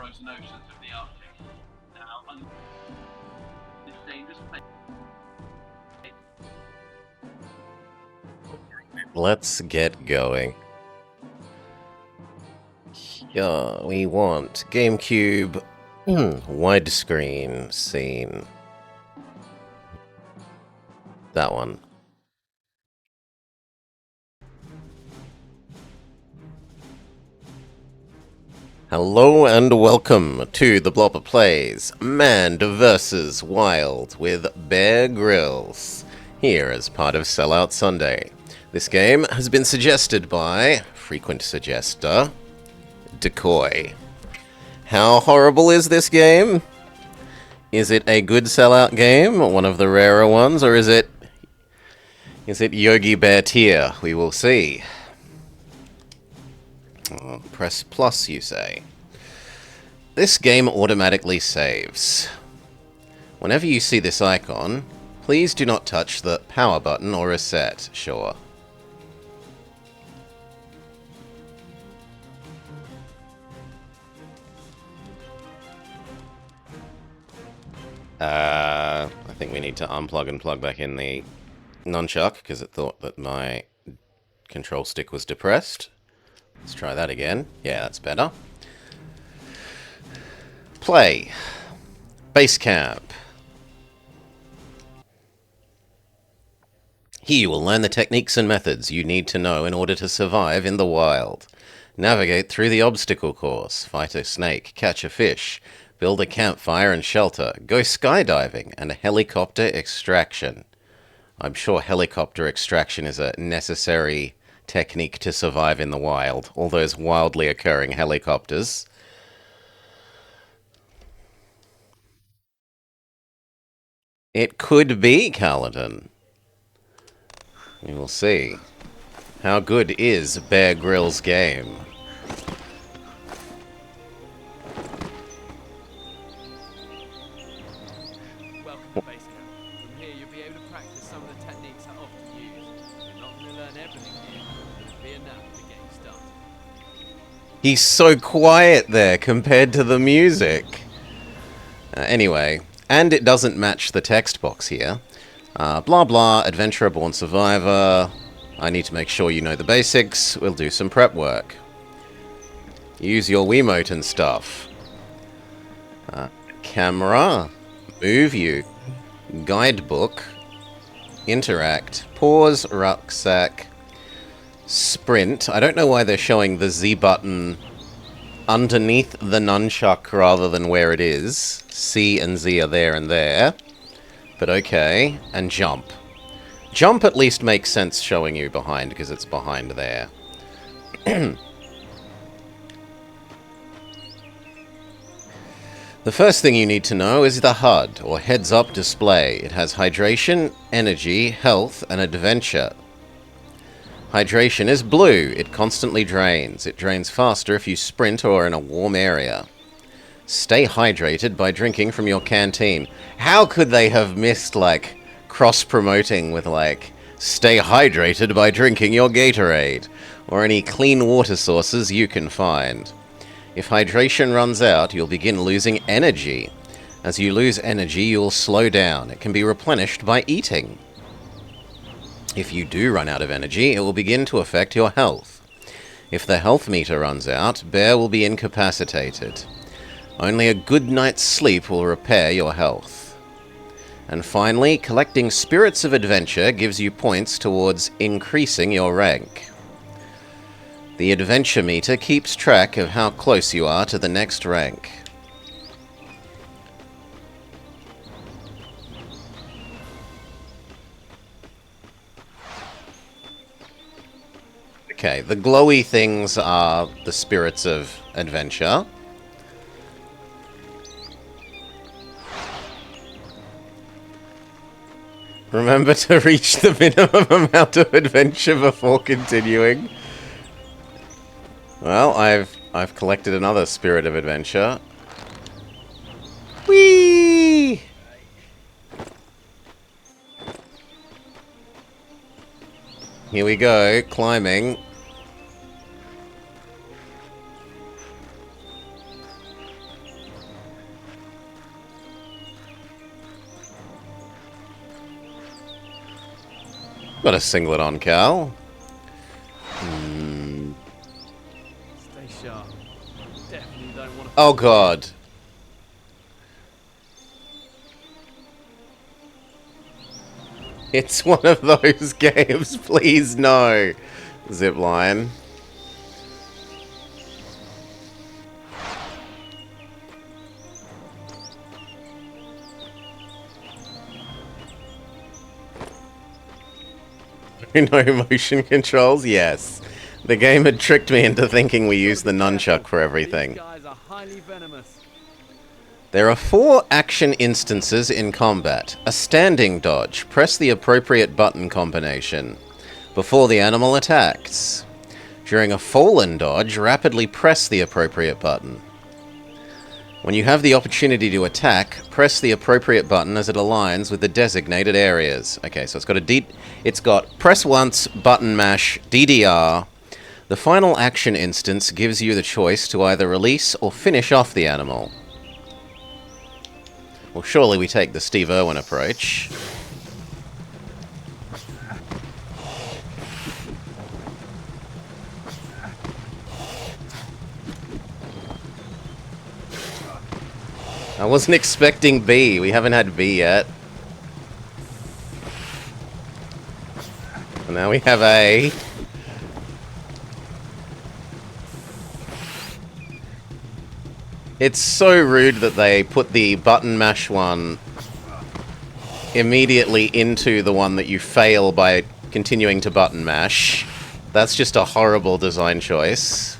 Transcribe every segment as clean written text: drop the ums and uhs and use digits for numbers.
frozen oceans of the Arctic. Now, on this dangerous place. Let's get going. Yeah, we want GameCube widescreen scene. That one. Hello and welcome to the Blobber Plays Man vs. Wild with Bear Grylls, here as part of Sellout Sunday. This game has been suggested by frequent suggester, Decoy. How horrible is this game? Is it a good sellout game, one of the rarer ones, or is it Yogi Bear tier? We will see. Press plus, you say. This game automatically saves. Whenever you see this icon, please do not touch the power button or reset, sure. I think we need to unplug and plug back in the nunchuck because it thought that my control stick was depressed. Let's try that again. Yeah, that's better. Play. Base camp. Here you will learn the techniques and methods you need to know in order to survive in the wild. Navigate through the obstacle course, fight a snake, catch a fish, build a campfire and shelter, go skydiving, and helicopter extraction. I'm sure helicopter extraction is a necessary technique to survive in the wild. All those wildly occurring helicopters. It could be Caledon. We will see. How good is Bear Grylls' game? Welcome to base camp. From here you'll be able to practice some of the techniques I often use. You're not going to learn everything here, but it'll be enough to get you started. He's so quiet there compared to the music. Anyway, and it doesn't match the text box here. Blah blah, adventurer, born survivor. I need to make sure you know the basics. We'll do some prep work. Use your Wiimote and stuff. Camera. Move you. Guidebook. Interact. Pause. Rucksack. Sprint. I don't know why they're showing the Z button underneath the nunchuck rather than where it is. C and Z are there and there. But okay. And jump. Jump at least makes sense showing you behind because it's behind there. The first thing you need to know is the HUD, or heads-up display. It has hydration, energy, health, and adventure. Hydration is blue. It constantly drains. It drains faster if you sprint or in a warm area. Stay hydrated by drinking from your canteen. How could they have missed, like, cross-promoting with, like, stay hydrated by drinking your Gatorade, or any clean water sources you can find? If hydration runs out, you'll begin losing energy. As you lose energy, you'll slow down. It can be replenished by eating. If you do run out of energy, it will begin to affect your health. If the health meter runs out, Bear will be incapacitated. Only a good night's sleep will repair your health. And finally, collecting Spirits of Adventure gives you points towards increasing your rank. The adventure meter keeps track of how close you are to the next rank. Okay, the glowy things are the Spirits of Adventure. Remember to reach the minimum amount of adventure before continuing. Well, I've collected another Spirit of Adventure. Whee! Here we go, climbing. Got a singlet on, Cal. Stay sharp. Definitely don't want to. Oh god. It's one of those games, please no. Zipline. No motion controls? Yes. The game had tricked me into thinking we use the nunchuck for everything. These guys are highly venomous. There are 4 action instances in combat. A standing dodge. Press the appropriate button combination before the animal attacks. During a fallen dodge, rapidly press the appropriate button. When you have the opportunity to attack, press the appropriate button as it aligns with the designated areas. Okay, so it's got press once, button mash, DDR. The final action instance gives you the choice to either release or finish off the animal. Well, surely we take the Steve Irwin approach. I wasn't expecting B. We haven't had B yet. And now we have A. It's so rude that they put the button mash one immediately into the one that you fail by continuing to button mash. That's just a horrible design choice.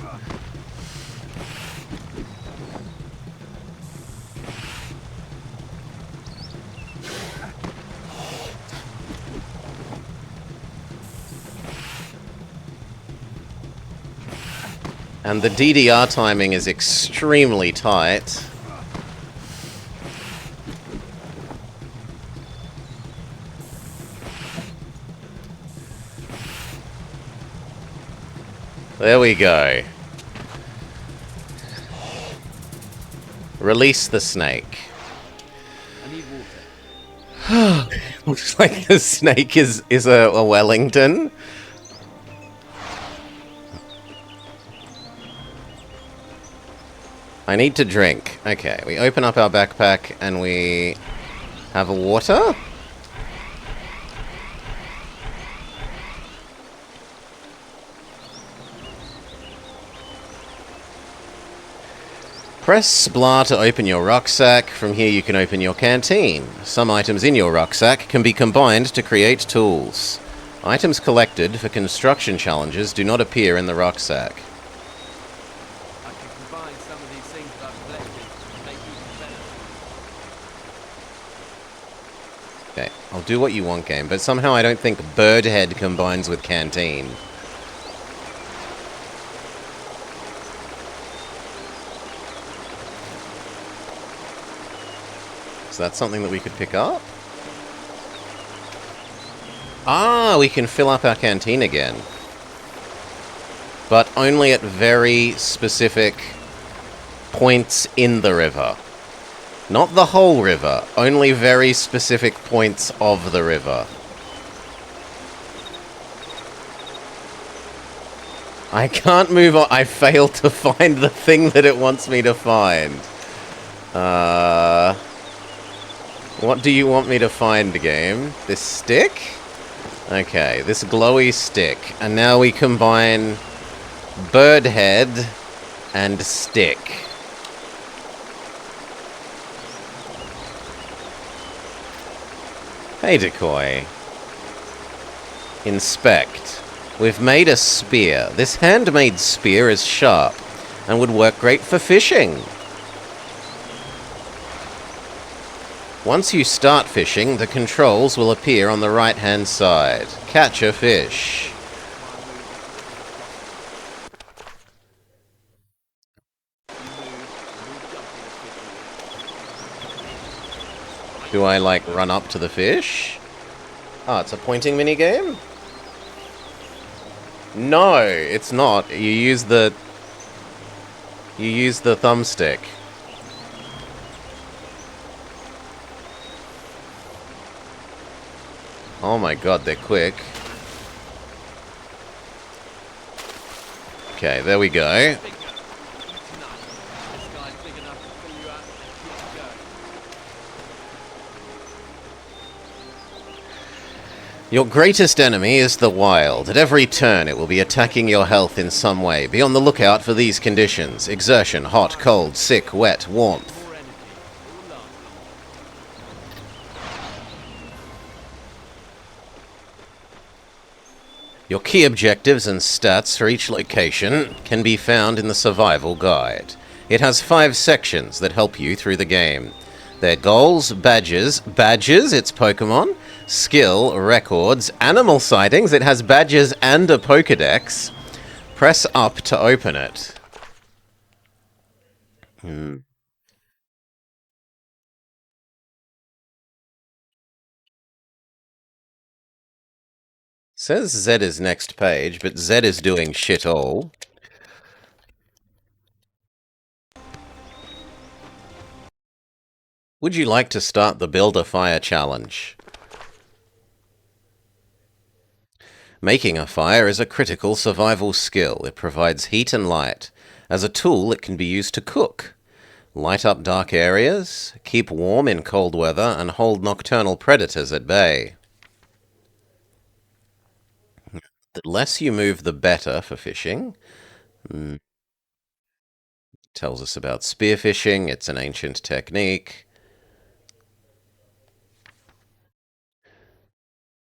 And the DDR timing is extremely tight. There we go. Release the snake. I need water. Looks like the snake is a Wellington. I need to drink. Okay, we open up our backpack and we have a water. Press SPLA to open your rucksack. From here you can open your canteen. Some items in your rucksack can be combined to create tools. Items collected for construction challenges do not appear in the rucksack. I can combine some of these things that I've collected and make even better. Okay, I'll do what you want, game, but somehow I don't think bird head combines with canteen. So that's something that we could pick up? Ah, we can fill up our canteen again. But only at very specific points in the river. Not the whole river, only very specific points of the river. I can't move on. I failed to find the thing that it wants me to find. What do you want me to find, game? This stick? Okay, this glowy stick. And now we combine bird head and stick. Hey, Decoy. Inspect. We've made a spear. This handmade spear is sharp and would work great for fishing. Once you start fishing, the controls will appear on the right-hand side. Catch a fish. Do I, like, run up to the fish? Oh, it's a pointing minigame? No, it's not. You use the thumbstick. Oh my god, they're quick. Okay, there we go. Bingo. Tonight, this guy's big enough to fill you up and keep you going. Your greatest enemy is the wild. At every turn, it will be attacking your health in some way. Be on the lookout for these conditions: exertion, hot, cold, sick, wet, warmth. More energy. All last Your key objectives and stats for each location can be found in the survival guide. It has 5 sections that help you through the game. They're goals, badges, it's Pokemon, skill, records, animal sightings, it has badges and a Pokedex. Press up to open it. Says Z is next page, but Z is doing shit all. Would you like to start the Build a Fire challenge? Making a fire is a critical survival skill. It provides heat and light. As a tool, it can be used to cook, light up dark areas, keep warm in cold weather, and hold nocturnal predators at bay. The less you move, the better for fishing. Tells us about spearfishing. It's an ancient technique.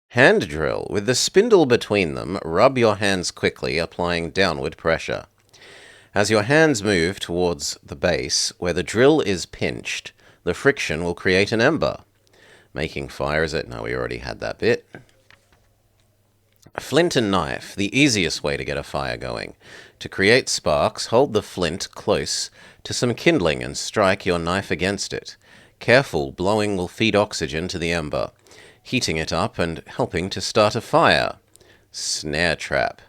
Hand drill. With the spindle between them, rub your hands quickly, applying downward pressure. As your hands move towards the base, where the drill is pinched, the friction will create an ember. Making fire is it? No, we already had that bit. Flint and knife, the easiest way to get a fire going. To create sparks, hold the flint close to some kindling and strike your knife against it. Careful, blowing will feed oxygen to the ember, heating it up and helping to start a fire. Snare trap.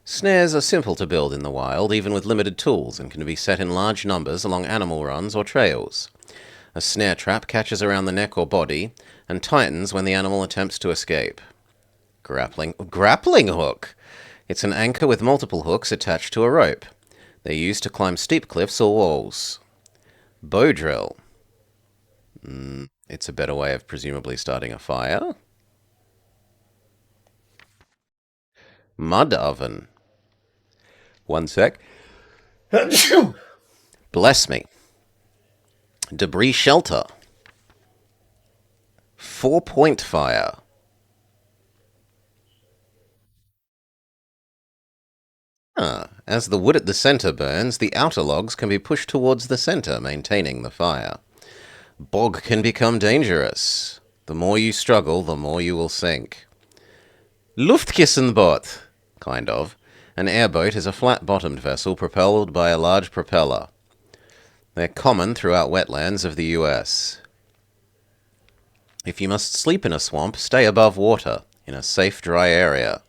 Snares are simple to build in the wild, even with limited tools, and can be set in large numbers along animal runs or trails. A snare trap catches around the neck or body and tightens when the animal attempts to escape. Grappling hook. It's an anchor with multiple hooks attached to a rope. They're used to climb steep cliffs or walls. Bow drill. It's a better way of presumably starting a fire. Mud oven. One sec. Bless me. Debris shelter. 4-point fire. As the wood at the center burns, the outer logs can be pushed towards the center, maintaining the fire. Bog can become dangerous. The more you struggle, the more you will sink. Luftkissenboot. Kind of. An airboat is a flat-bottomed vessel propelled by a large propeller. They're common throughout wetlands of the US. If you must sleep in a swamp, stay above water, in a safe, dry area.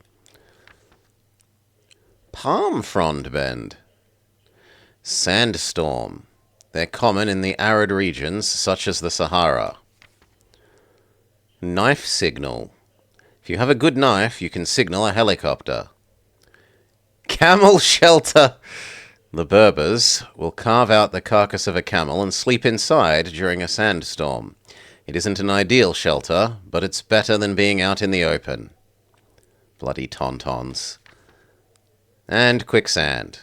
Palm frond bend. Sandstorm. They're common in the arid regions, such as the Sahara. Knife signal. If you have a good knife, you can signal a helicopter. Camel shelter. The Berbers will carve out the carcass of a camel and sleep inside during a sandstorm. It isn't an ideal shelter, but it's better than being out in the open. Bloody tauntauns. And quicksand.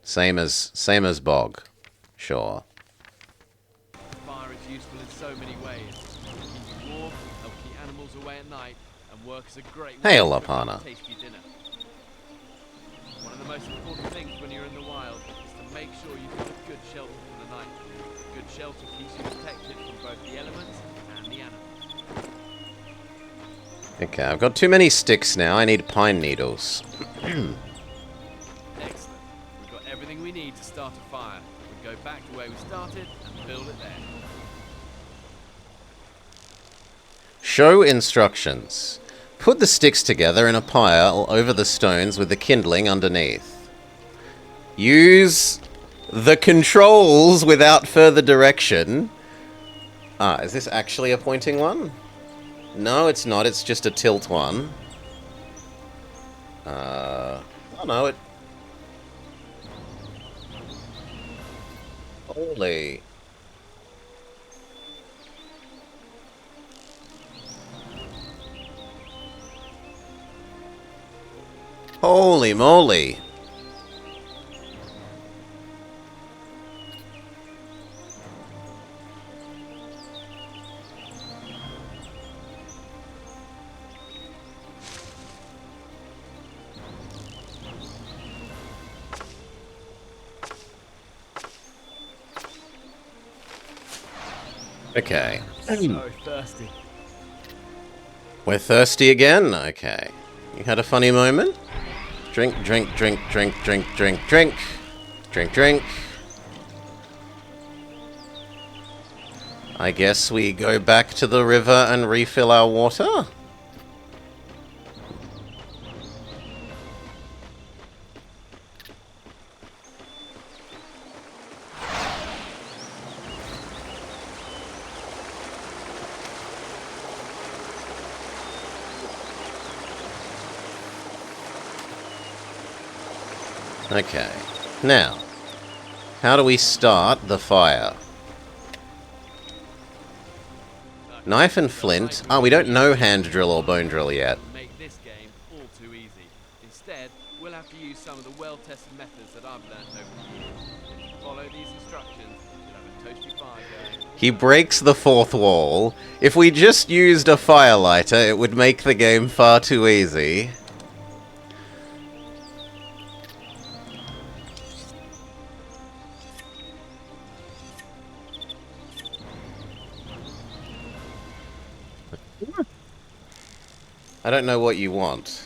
Same as bog. Sure. Fire is useful in so many ways. It keeps you warm, help keep animals away at night, and works as a great way Hail, to prepare Lapana. tasty dinner. One of the most important things when you're in the wild is to make sure you've got a good shelter for the night. Good shelter keeps you protected from both the elements and the animals. Okay, I've got too many sticks now. I need pine needles. Excellent. We've got everything we need to start a fire. We go back to where we started and build it there. Show instructions. Put the sticks together in a pile over the stones with the kindling underneath. Use the controls without further direction. Is this actually a pointing one? No, it's not. It's just a tilt one. Oh no, Holy. Holy moly. Okay. So thirsty. We're thirsty again? Okay. You had a funny moment? Drink, drink, drink, drink, drink, drink, drink. Drink, drink. I guess we go back to the river and refill our water? Okay. Now, how do we start the fire? Knife and flint. Oh, we don't know hand drill or bone drill yet. Make this game all too easy. Instead, we'll have to use some of the well-tested methods that I've learned over the years. If you follow these instructions, you'll have a toasty fire going. He breaks the fourth wall. If we just used a firelighter, it would make the game far too easy. I don't know what you want.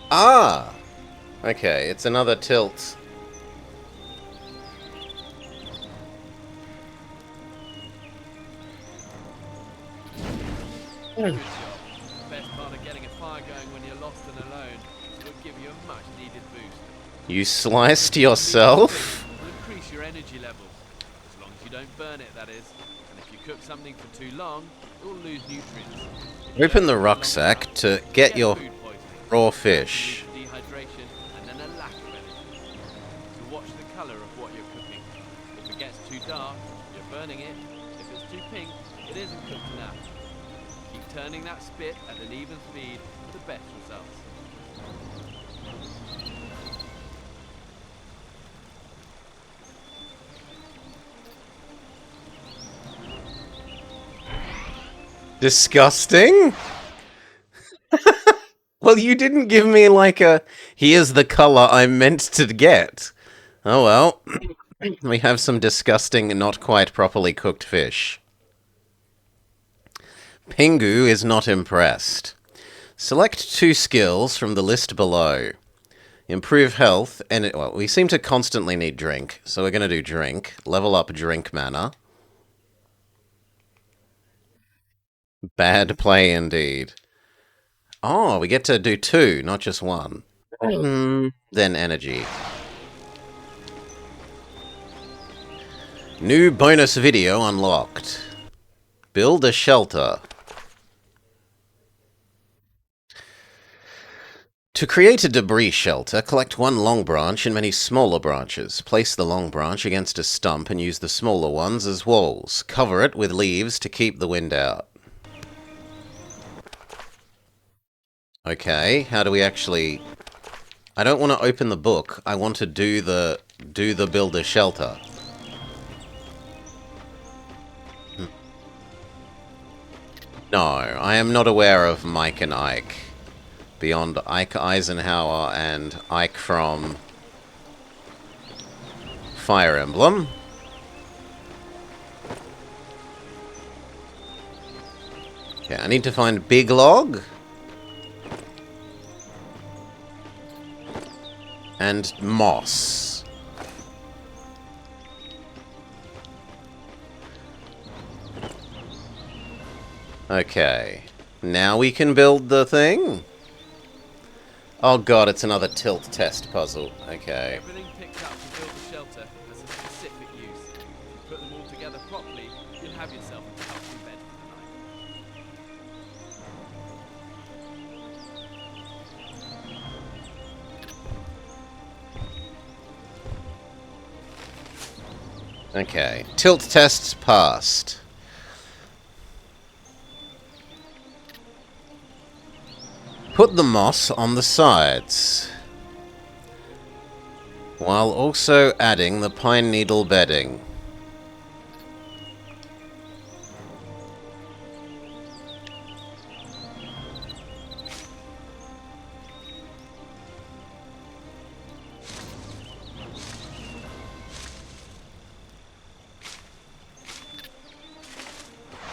Ah! Okay, it's another tilt. Good job. Best part of getting a fire going when you're lost and alone. It'll give you a much-needed boost. You sliced yourself? Will increase your energy levels. As long as you don't burn it, that is. And if you cook something for too long, it will lose nutrients. Open the rucksack to get your food poisoning, raw fish. dehydration, and then a lack of energy. So watch the colour of what you're cooking. If it gets too dark, you're burning it. If it's too pink, it isn't cooked enough. Keep turning that spit at an even speed for the best results. Disgusting? Well, you didn't give me like a, here's the color I meant to get. Oh well. We have some disgusting, not quite properly cooked fish. Pingu is not impressed. Select 2 skills from the list below. Improve health, and well, we seem to constantly need drink, so we're going to do drink. Level up drink mana. Bad play indeed. Oh, we get to do 2, not just 1. Then energy. New bonus video unlocked. Build a shelter. To create a debris shelter, collect 1 long branch and many smaller branches. Place the long branch against a stump and use the smaller ones as walls. Cover it with leaves to keep the wind out. Okay, how do we actually... I don't want to open the book. I want to do the build a shelter. No, I am not aware of Mike and Ike. Beyond Ike Eisenhower and Ike from Fire Emblem. Okay, I need to find Big Log. And moss. Okay. Now we can build the thing? Oh god, it's another tilt test puzzle. Okay. Everything picked up to build the shelter has a specific use. If you put them all together properly, you'll have yourself a comfy bed for the night. Okay. Tilt tests passed. Put the moss on the sides, while also adding the pine needle bedding.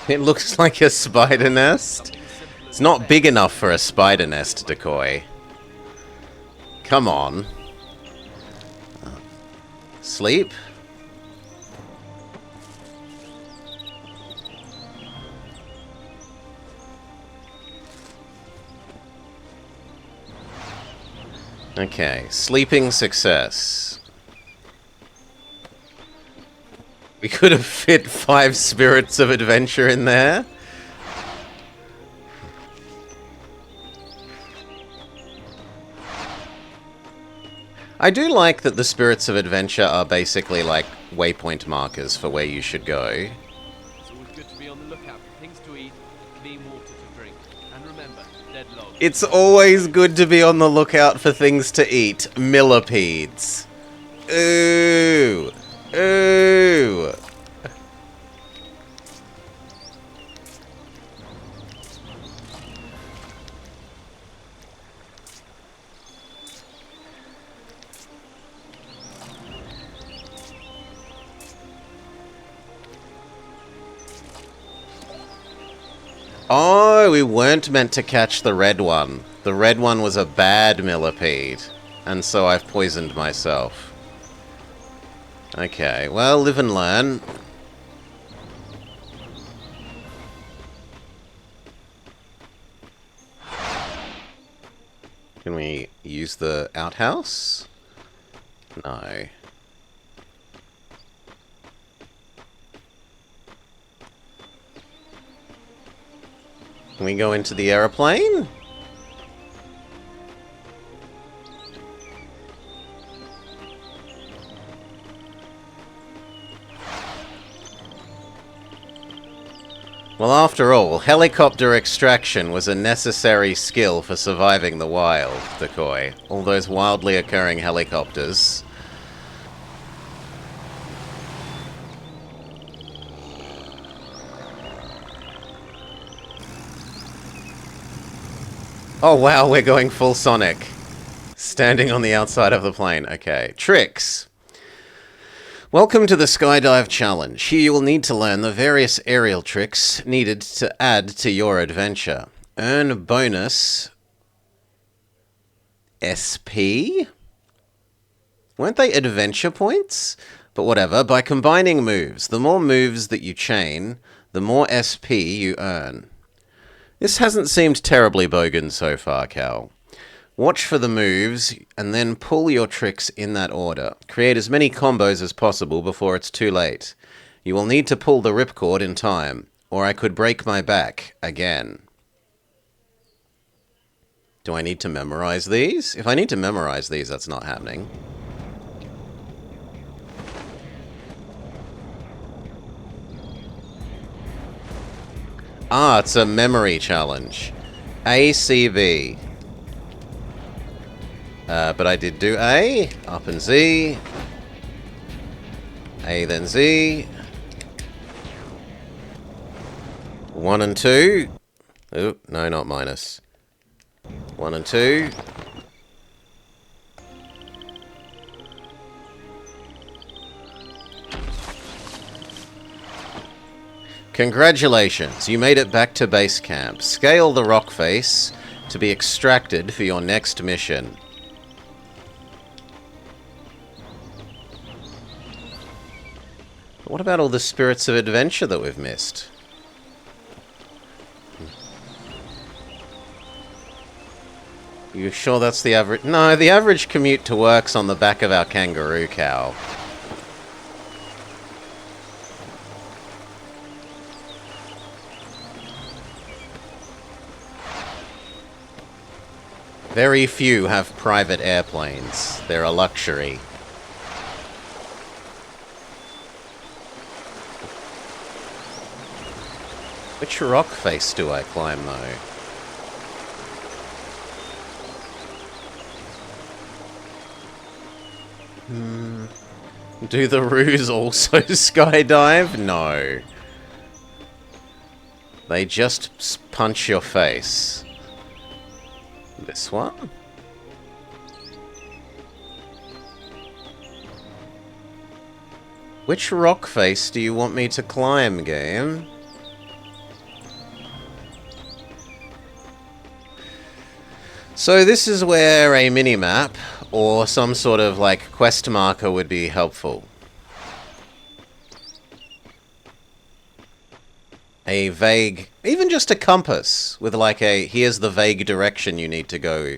It looks like a spider nest. It's not big enough for a spider nest decoy. Come on. Sleep? Okay, sleeping success. We could have fit 5 spirits of adventure in there. I do like that the spirits of adventure are basically like waypoint markers for where you should go. It's always good to be on the lookout for things to eat and clean water to drink. And remember, dead logs. It's always good to be on the lookout for things to eat. Millipedes. Ooh. Ooh. Oh, we weren't meant to catch the red one. The red one was a bad millipede. And so I've poisoned myself. Okay, well, live and learn. Can we use the outhouse? No. Can we go into the aeroplane? Well, after all, helicopter extraction was a necessary skill for surviving the wild, Decoy. All those wildly occurring helicopters. Oh wow, we're going full Sonic. Standing on the outside of the plane. Okay. Tricks. Welcome to the Skydive Challenge. Here you will need to learn the various aerial tricks needed to add to your adventure. Earn bonus SP? Weren't they adventure points? But whatever, by combining moves. The more moves that you chain, the more SP you earn. This hasn't seemed terribly bogan so far, Cal. Watch for the moves, and then pull your tricks in that order. Create as many combos as possible before it's too late. You will need to pull the ripcord in time, or I could break my back again. Do I need to memorize these? If I need to memorize these, that's not happening. Ah, it's a memory challenge. ACB. But I did do A, up and Z. A then Z. 1 and 2. Oh, no, not minus. 1 and 2. Congratulations, you made it back to base camp. Scale the rock face to be extracted for your next mission. What about all the spirits of adventure that we've missed? You sure that's the average? No, the average commute to work's on the back of our kangaroo cow. Very few have private airplanes. They're a luxury. Which rock face do I climb, though? Do the Roos also skydive? No. They just punch your face. This one? Which rock face do you want me to climb, game? So this is where a minimap or some sort of like quest marker would be helpful. A vague, even just a compass with like a, here's the vague direction you need to go.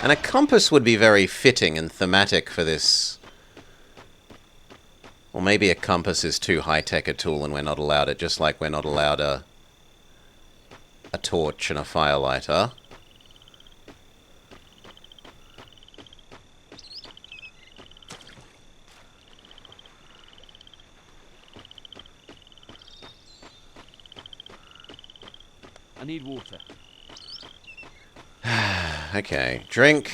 And a compass would be very fitting and thematic for this. Or maybe a compass is too high-tech a tool and we're not allowed it, just like we're not allowed a torch and a firelighter. I need water. Okay, drink.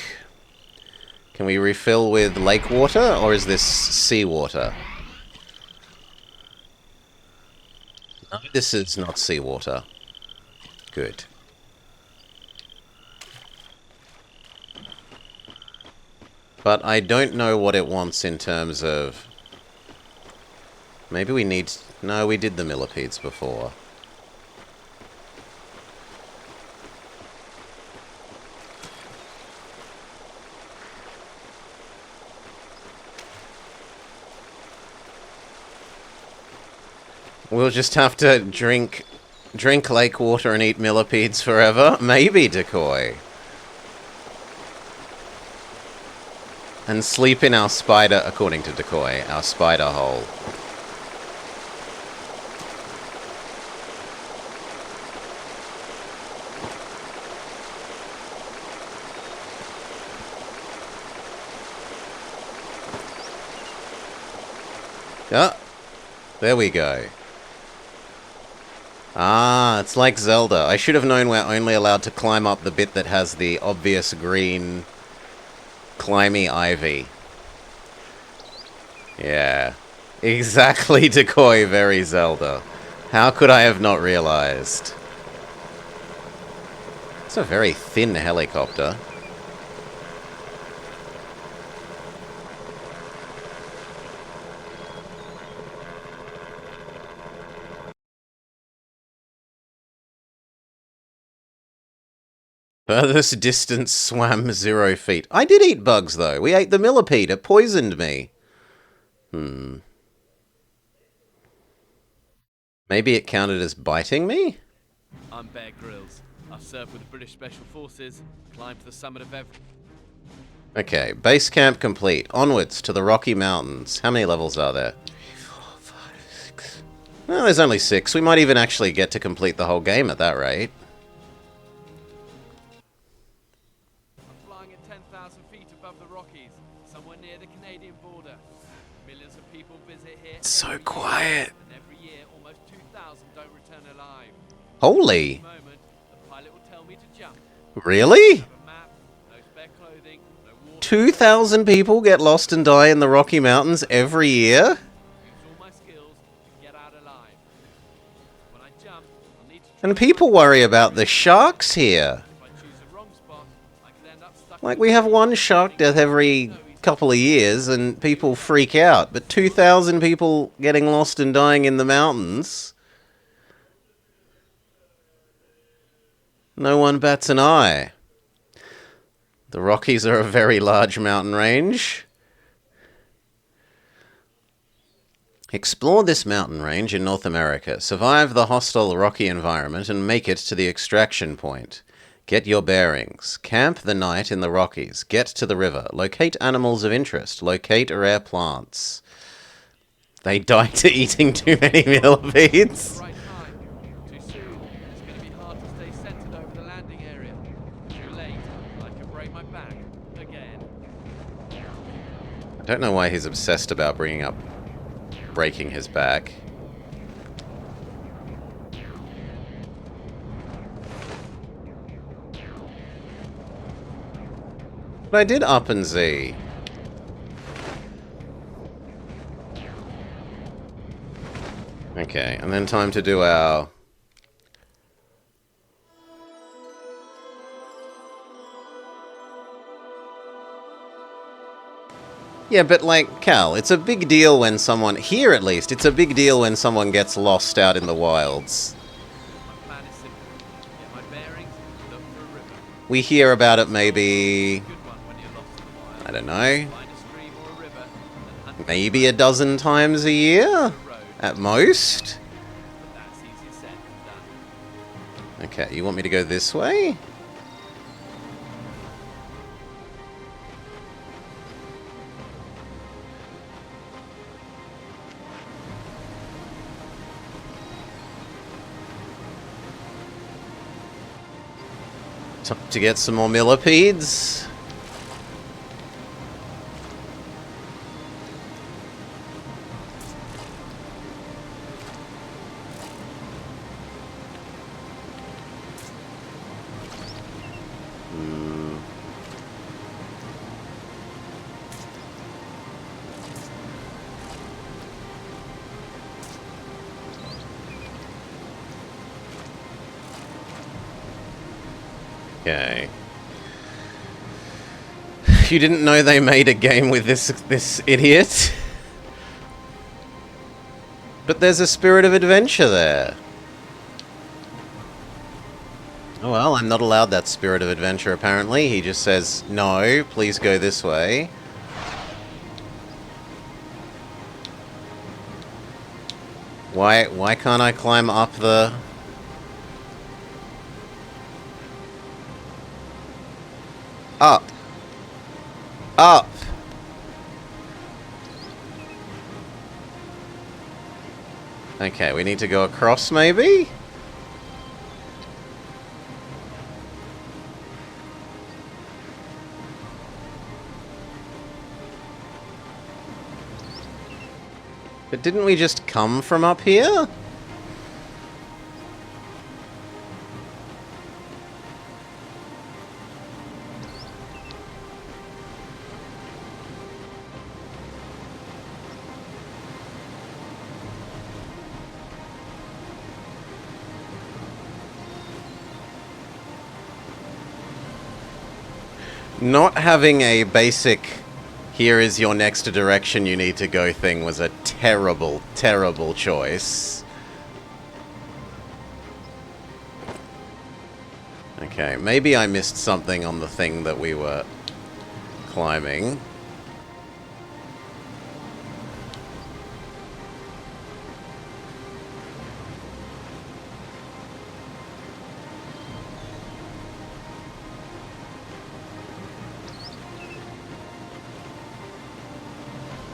Can we refill with lake water, or is this seawater? No, this is not seawater. Good. But I don't know what it wants in terms of... Maybe we need... No, we did the millipedes before. We'll just have to drink lake water and eat millipedes forever? Maybe, Decoy. And sleep in our spider, according to Decoy, our spider hole. Ah, there we go. Ah, it's like Zelda. I should have known we're only allowed to climb up the bit that has the obvious green climby ivy. Yeah. Exactly, Decoy, very Zelda. How could I have not realized? It's a very thin helicopter. Furthest distance swam 0 feet. I did eat bugs, though. We ate the millipede. It poisoned me. Maybe it counted as biting me? I'm Bear Grylls. I've served with the British Special Forces, climbed to the summit of every... Okay, base camp complete. Onwards to the Rocky Mountains. How many levels are there? 3, 4, 5, 6. Well, there's only 6. We might even actually get to complete the whole game at that rate. I'm flying at 10,000 feet above the Rockies, somewhere near the Canadian border. Millions of people visit here. It's so every year, quiet. And every year, almost 2,000 don't return alive. Holy. At the moment, the pilot will tell me to jump. Really? Have a map, no spare clothing, no water. 2,000 people get lost and die in the Rocky Mountains every year? Use all my skills to get out alive. When I jump, I'll need to And people worry about the sharks here. if I choose the wrong spot, I could end up stuck. Like, we have one shark death every couple of years and people freak out. But 2,000 people getting lost and dying in the mountains... No one bats an eye. The Rockies are a very large mountain range. Explore this mountain range in North America. Survive the hostile rocky environment and make it to the extraction point. Get your bearings. Camp the night in the Rockies. Get to the river. Locate animals of interest. Locate rare plants. They die to eating too many millipedes. Right time. Too soon. It's going to be hard to stay centered over the landing area. Too late. I could break my back again. I don't know why he's obsessed about bringing up breaking his back. But I did up and Z. Okay, and then time to do our... Yeah, but like, Cal, it's a big deal when someone... Here, at least, it's a big deal when someone gets lost out in the wilds. My plan is simple. Get my bearings, look for a river. We hear about it maybe... Good one when you're lost in the wild. I don't know. Find a stream or a river, and hunt Maybe a dozen times a year? the road. At most? But that's easier said than done. Okay, you want me to go this way? Time to get some more millipedes. Okay. You didn't know they made a game with this idiot? But there's a spirit of adventure there. Oh well, I'm not allowed that spirit of adventure apparently. He just says, no, please go this way. Why can't I climb up the... Up. Up. Okay, we need to go across, maybe? But didn't we just come from up here? Not having a basic, here is your next direction you need to go thing was a terrible, terrible choice. Okay, maybe I missed something on the thing that we were climbing.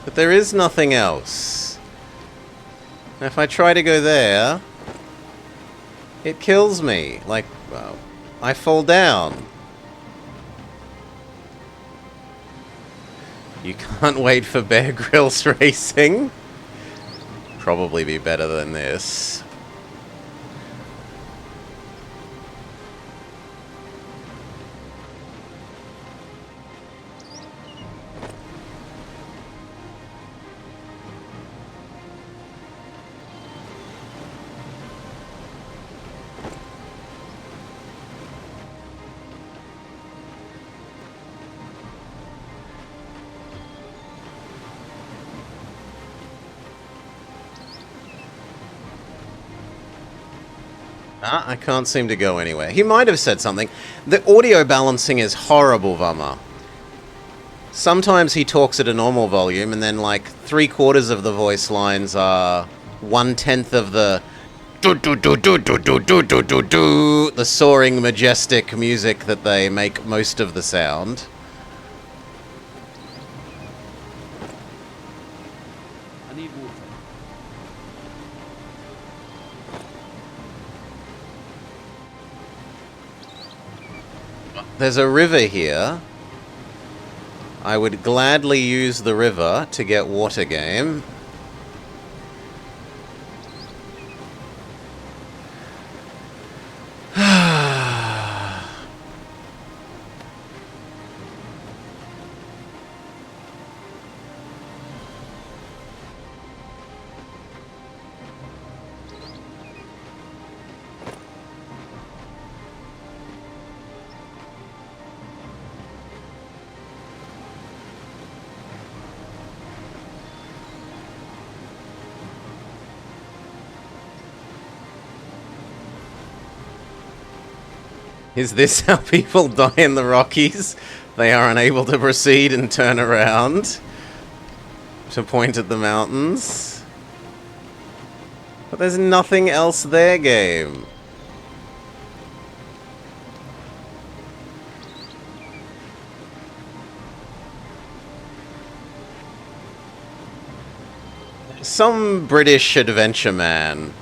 But there is nothing else. Now, if I try to go there, it kills me. Like, well, I fall down. You can't wait for Bear Grylls racing. Probably be better than this. I can't seem to go anywhere. He might have said something. The audio balancing is horrible, Vama. Sometimes he talks at a normal volume, and then like 3/4 of the voice lines are 1/10 of the the soaring, majestic music that they make most of the sound. I need water. There's a river here. I would gladly use the river to get water game. Is this how people die in the Rockies? They are unable to proceed and turn around to point at the mountains. But there's nothing else there, game. Some British adventure man.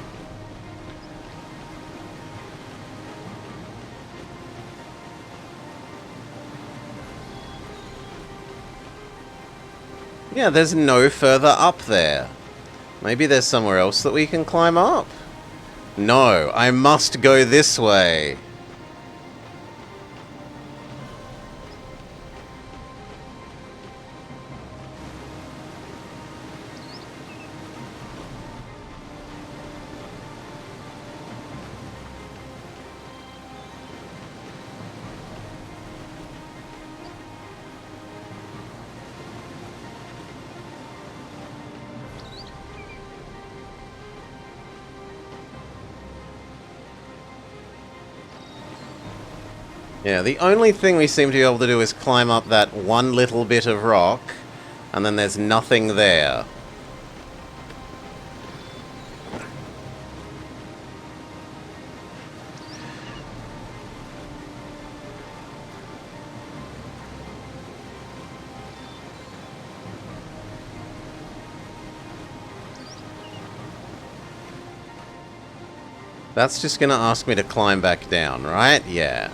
Yeah, there's no further up there. Maybe there's somewhere else that we can climb up. No, I must go this way. Yeah, the only thing we seem to be able to do is climb up that one little bit of rock, and then there's nothing there. That's just gonna ask me to climb back down, right? Yeah.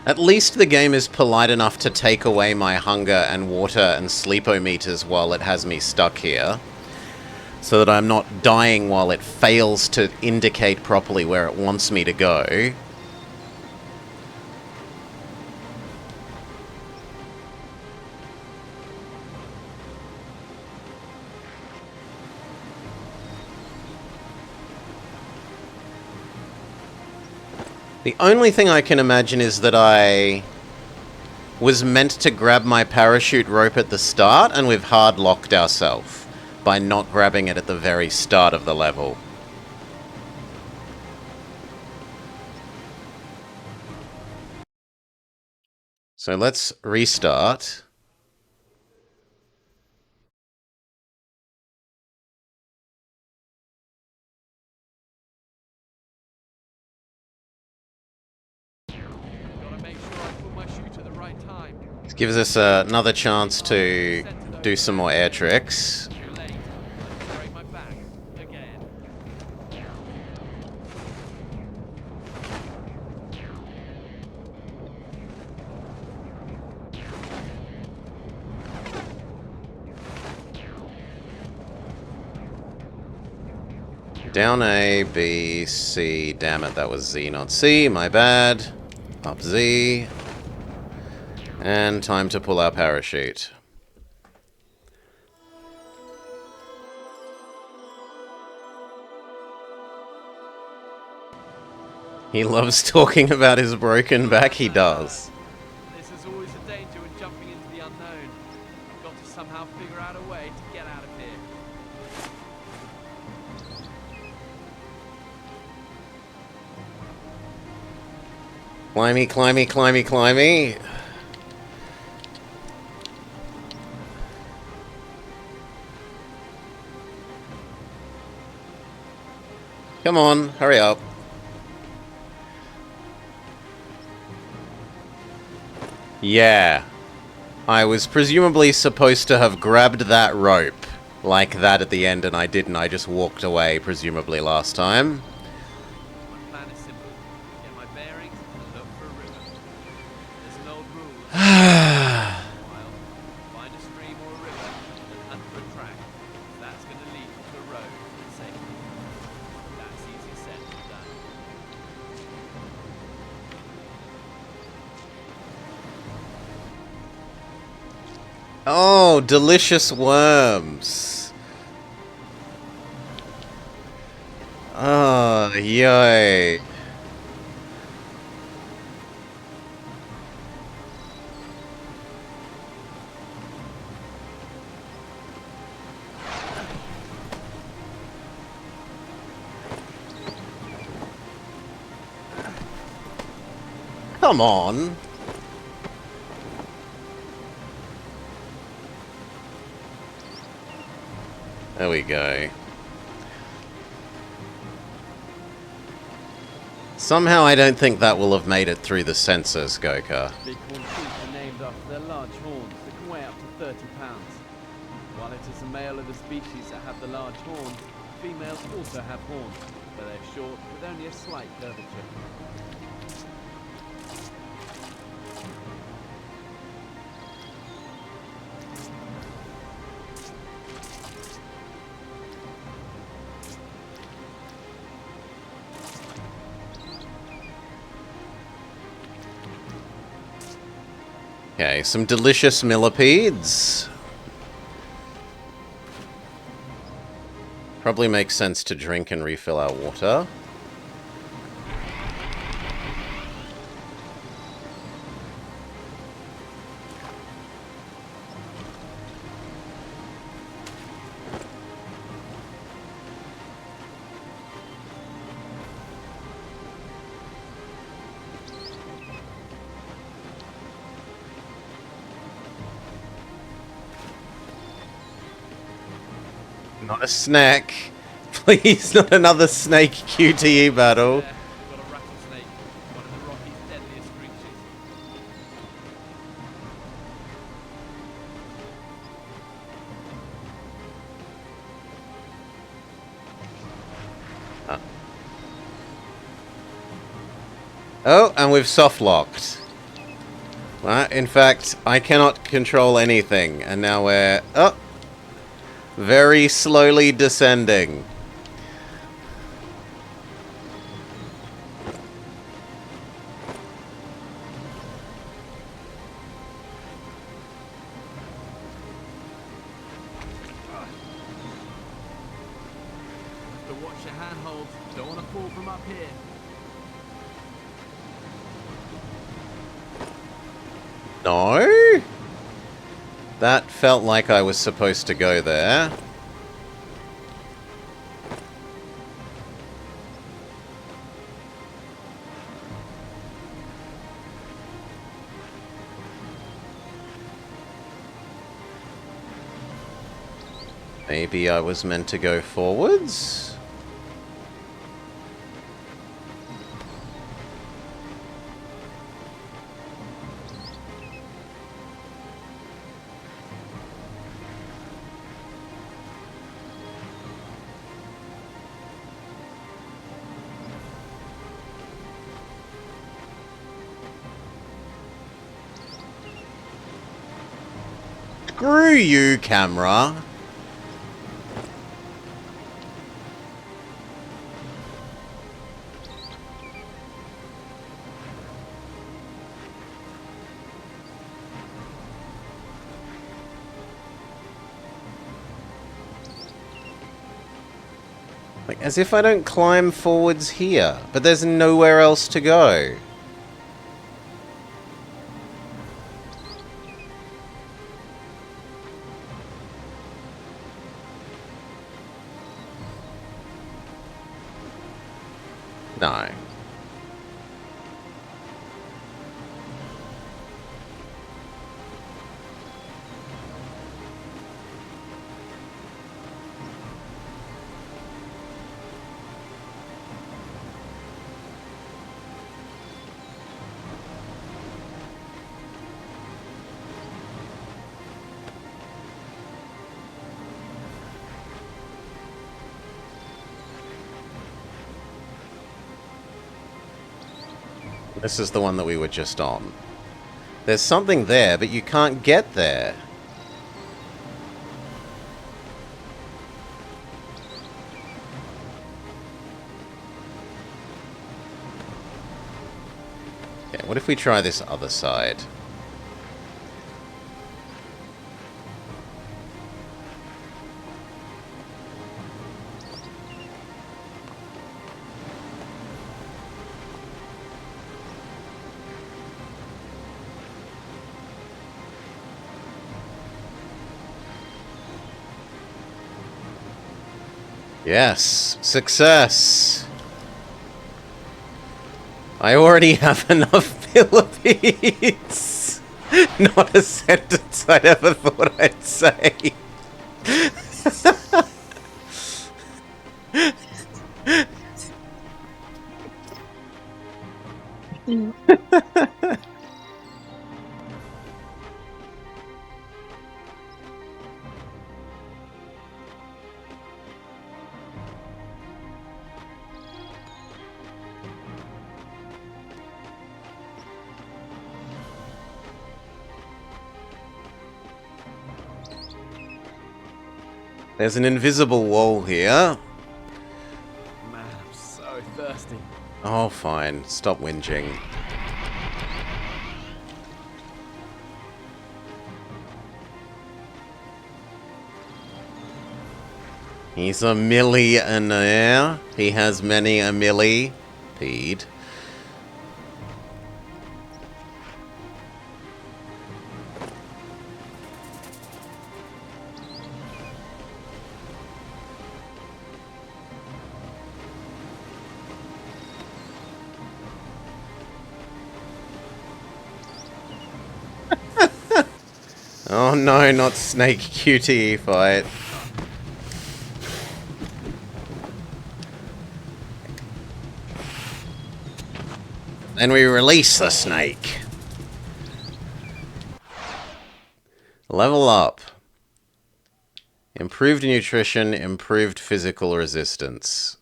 At least the game is polite enough to take away my hunger and water and sleepometers while it has me stuck here, so that I'm not dying while it fails to indicate properly where it wants me to go. The only thing I can imagine is that I was meant to grab my parachute rope at the start, and we've hard locked ourselves by not grabbing it at the very start of the level. So let's restart. Gotta make sure I pull my chute at the right time. This gives us another chance to do some more air tricks. Too late. I break my back again. Down A, B, C. Damn it, that was Z, not C. My bad. Up Z. And time to pull our parachute. He loves talking about his broken back, he does. This is always a danger when jumping into the unknown. I've got to somehow figure out a way to get out of here. Climby, climby, climby, climby. Come on, hurry up. Yeah. I was presumably supposed to have grabbed that rope like that at the end, and I didn't. I just walked away, presumably last time. My plan is simple. Get my bearings and look for a river. There's an old rule. Wild. Find a stream or a river and hunt for a track. That's going to lead you to a road and safety. That's easy said than done. Oh, delicious worms. Oh, yay. come on! There we go. Somehow I don't think that will have made it through the sensors, Goka. Bighorn sheep are named after their large horns that can weigh up to 30 pounds. While it is the male of the species that have the large horns, females also have horns, but they're short with only a slight curvature. Okay, some delicious millipedes. Probably makes sense to drink and refill our water. Not a snack. Please, not another snake QTE battle. There, we've got a rattlesnake, one of the Rockies' deadliest creatures. Oh, and we've soft-locked. In fact, I cannot control anything, and now we're... Oh! Very slowly descending. Have to watch your handholds. Don't want to fall from up here. No? That felt like I was supposed to go there. Maybe I was meant to go forwards? Screw you, camera. Like, as if I don't climb forwards here, but there's nowhere else to go. No. This is the one that we were just on. There's something there, but you can't get there. Okay, what if we try this other side? Yes, success. I already have enough millipedes. Not a sentence I'd ever thought I'd say. There's an invisible wall here. Man, I'm so thirsty. Oh, fine. Stop whinging. He's a millionaire. He has many a millipede. Oh no, not snake QTE fight. Then we release the snake. Level up. Improved nutrition, improved physical resistance.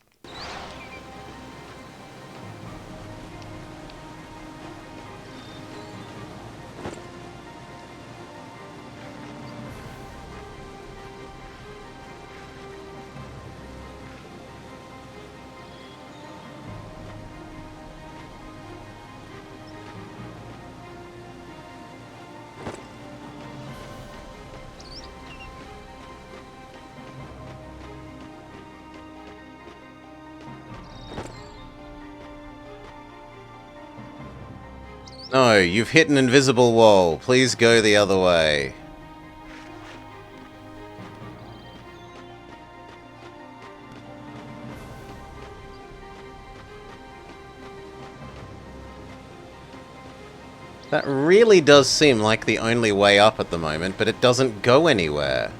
No, you've hit an invisible wall. Please go the other way. That really does seem like the only way up at the moment, but it doesn't go anywhere.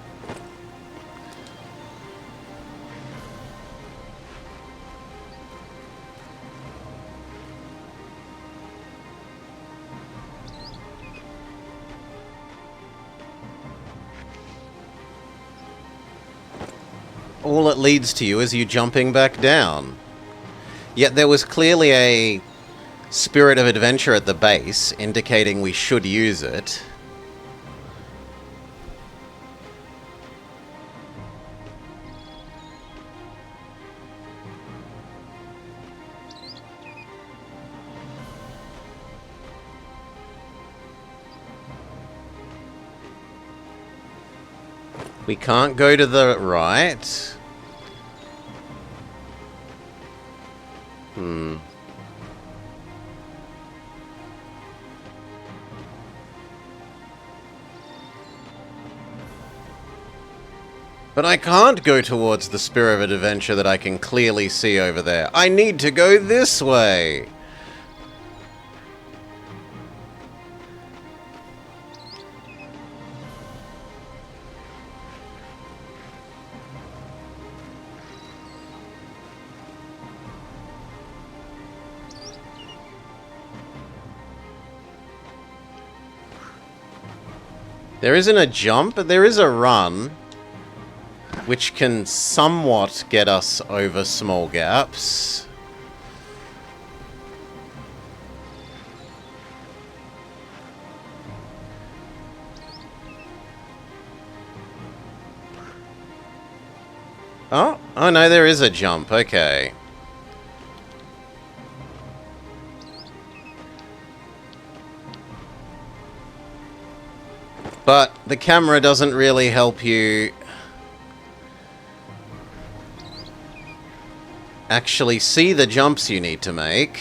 All it leads to you is you jumping back down. Yet there was clearly a spirit of adventure at the base, indicating we should use it. We can't go to the right. But I can't go towards the spirit of adventure that I can clearly see over there. I need to go this way. There isn't a jump, but there is a run, which can somewhat get us over small gaps. Oh no, there is a jump, okay. But the camera doesn't really help you actually see the jumps you need to make.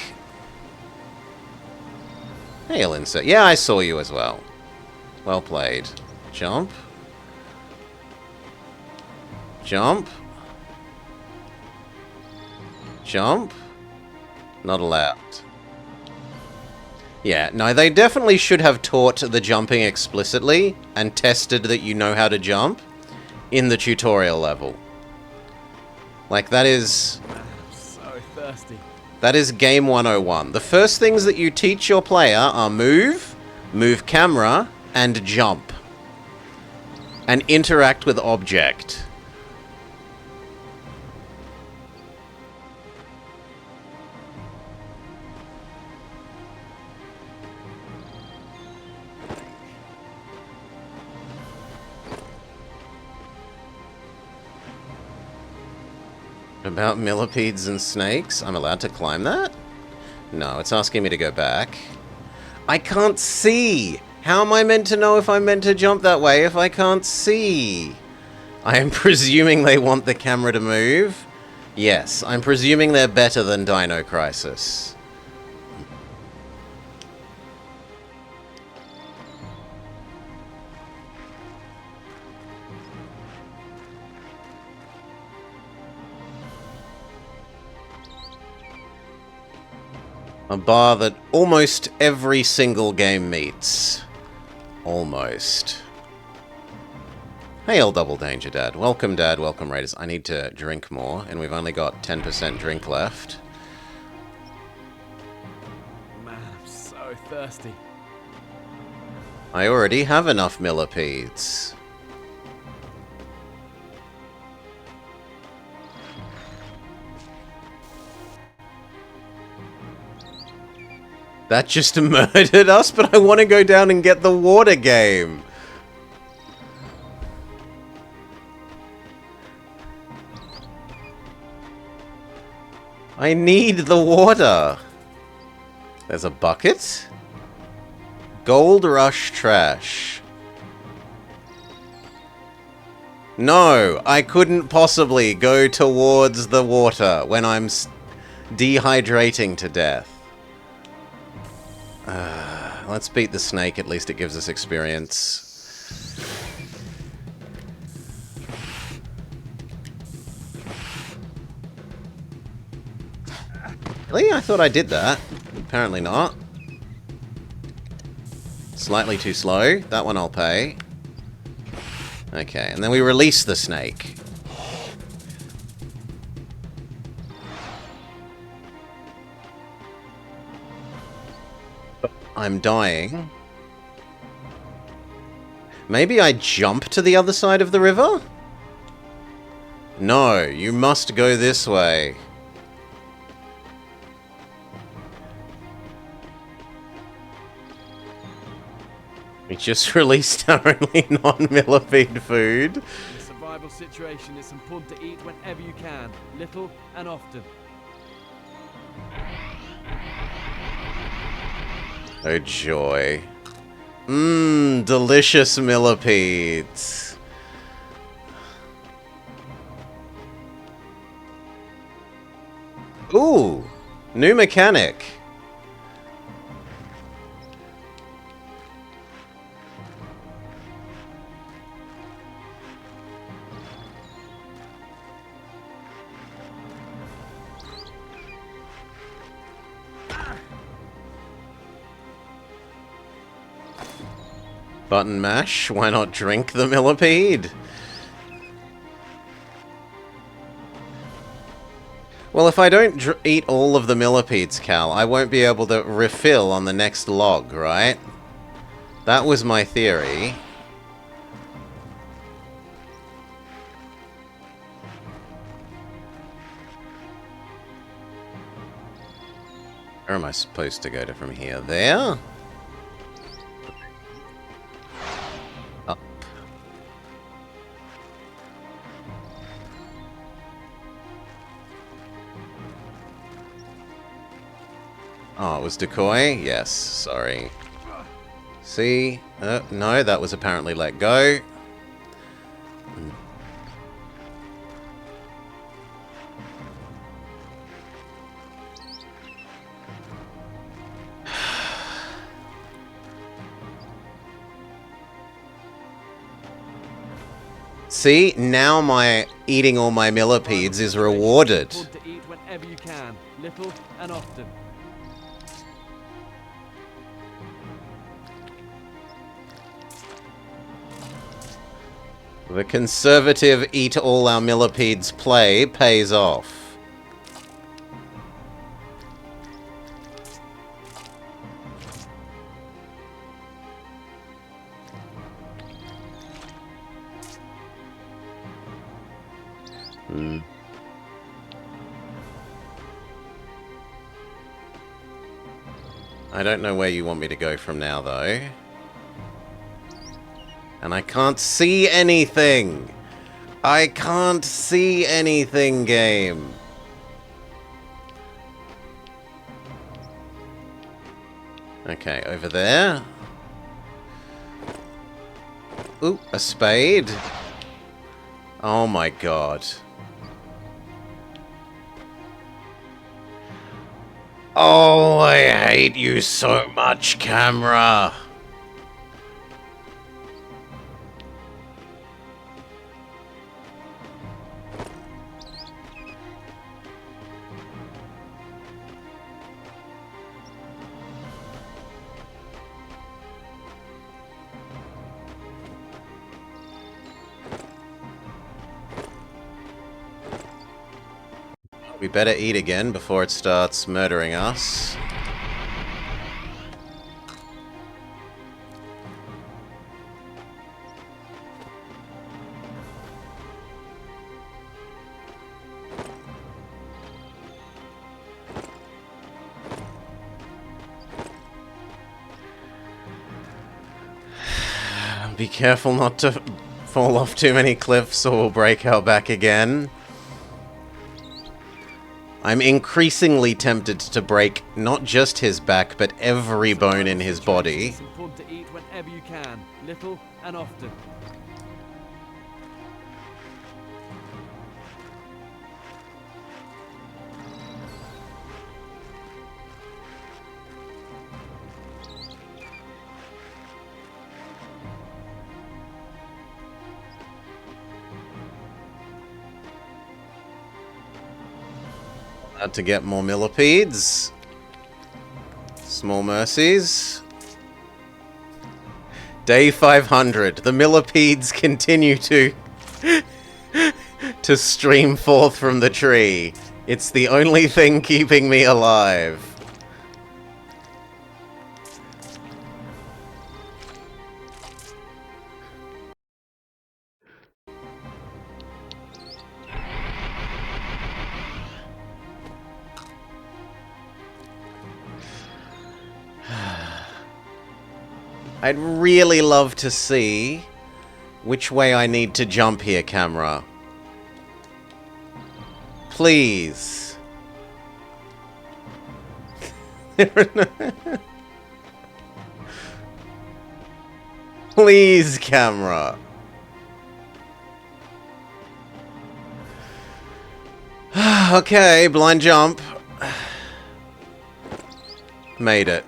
Hey, Linsa. Yeah, I saw you as well. Well played. Jump. Jump. Jump. Not allowed. Yeah, no, they definitely should have taught the jumping explicitly and tested that you know how to jump in the tutorial level. Like, that is... Man, I'm so thirsty. That is game 101. The first things that you teach your player are move camera, and jump. And interact with object. About millipedes and snakes? I'm allowed to climb that? No, it's asking me to go back. I can't see! How am I meant to know if I'm meant to jump that way if I can't see? I am presuming they want the camera to move. Yes, I'm presuming they're better than Dino Crisis. A bar that almost every single game meets. Almost. Hey, El Double Danger, Dad. Welcome, Dad. Welcome, Raiders. I need to drink more, and we've only got 10% drink left. Man, I'm so thirsty. I already have enough millipedes. That just murdered us, but I want to go down and get the water game. I need the water. There's a bucket. Gold Rush trash. No, I couldn't possibly go towards the water when I'm dehydrating to death. Let's beat the snake, at least it gives us experience. Really? I thought I did that. Apparently not. Slightly too slow. That one I'll pay. Okay, and then we release the snake. I'm dying. Maybe I jump to the other side of the river? No, you must go this way. We just released our only non-millipede food. In a survival situation, it's important to eat whenever you can, little and often. Oh joy. Mmm, delicious millipedes. Ooh, new mechanic. Button mash, why not drink the millipede? Well, if I don't eat all of the millipedes, Cal, I won't be able to refill on the next log, right? That was my theory. Where am I supposed to go to from here? There? Up. Oh, it was decoy? Yes, sorry. See? No, that was apparently let go. See, now my eating all my millipedes is rewarded. To eat whenever you can, little and often. The conservative eat all our millipedes play pays off. I don't know where you want me to go from now, though. And I can't see anything! I can't see anything, game! Okay, over there. Ooh, a spade. Oh my god. Oh, I hate you so much, camera. We better eat again before it starts murdering us. Be careful not to fall off too many cliffs or we'll break our back again. I'm increasingly tempted to break not just his back, but every bone in his body. It's important to eat whenever you can, little and often. Had to get more millipedes. Small mercies. Day 500. The millipedes continue to stream forth from the tree. It's the only thing keeping me alive. I'd really love to see which way I need to jump here, camera. Please. Please, camera. Okay, blind jump. Made it.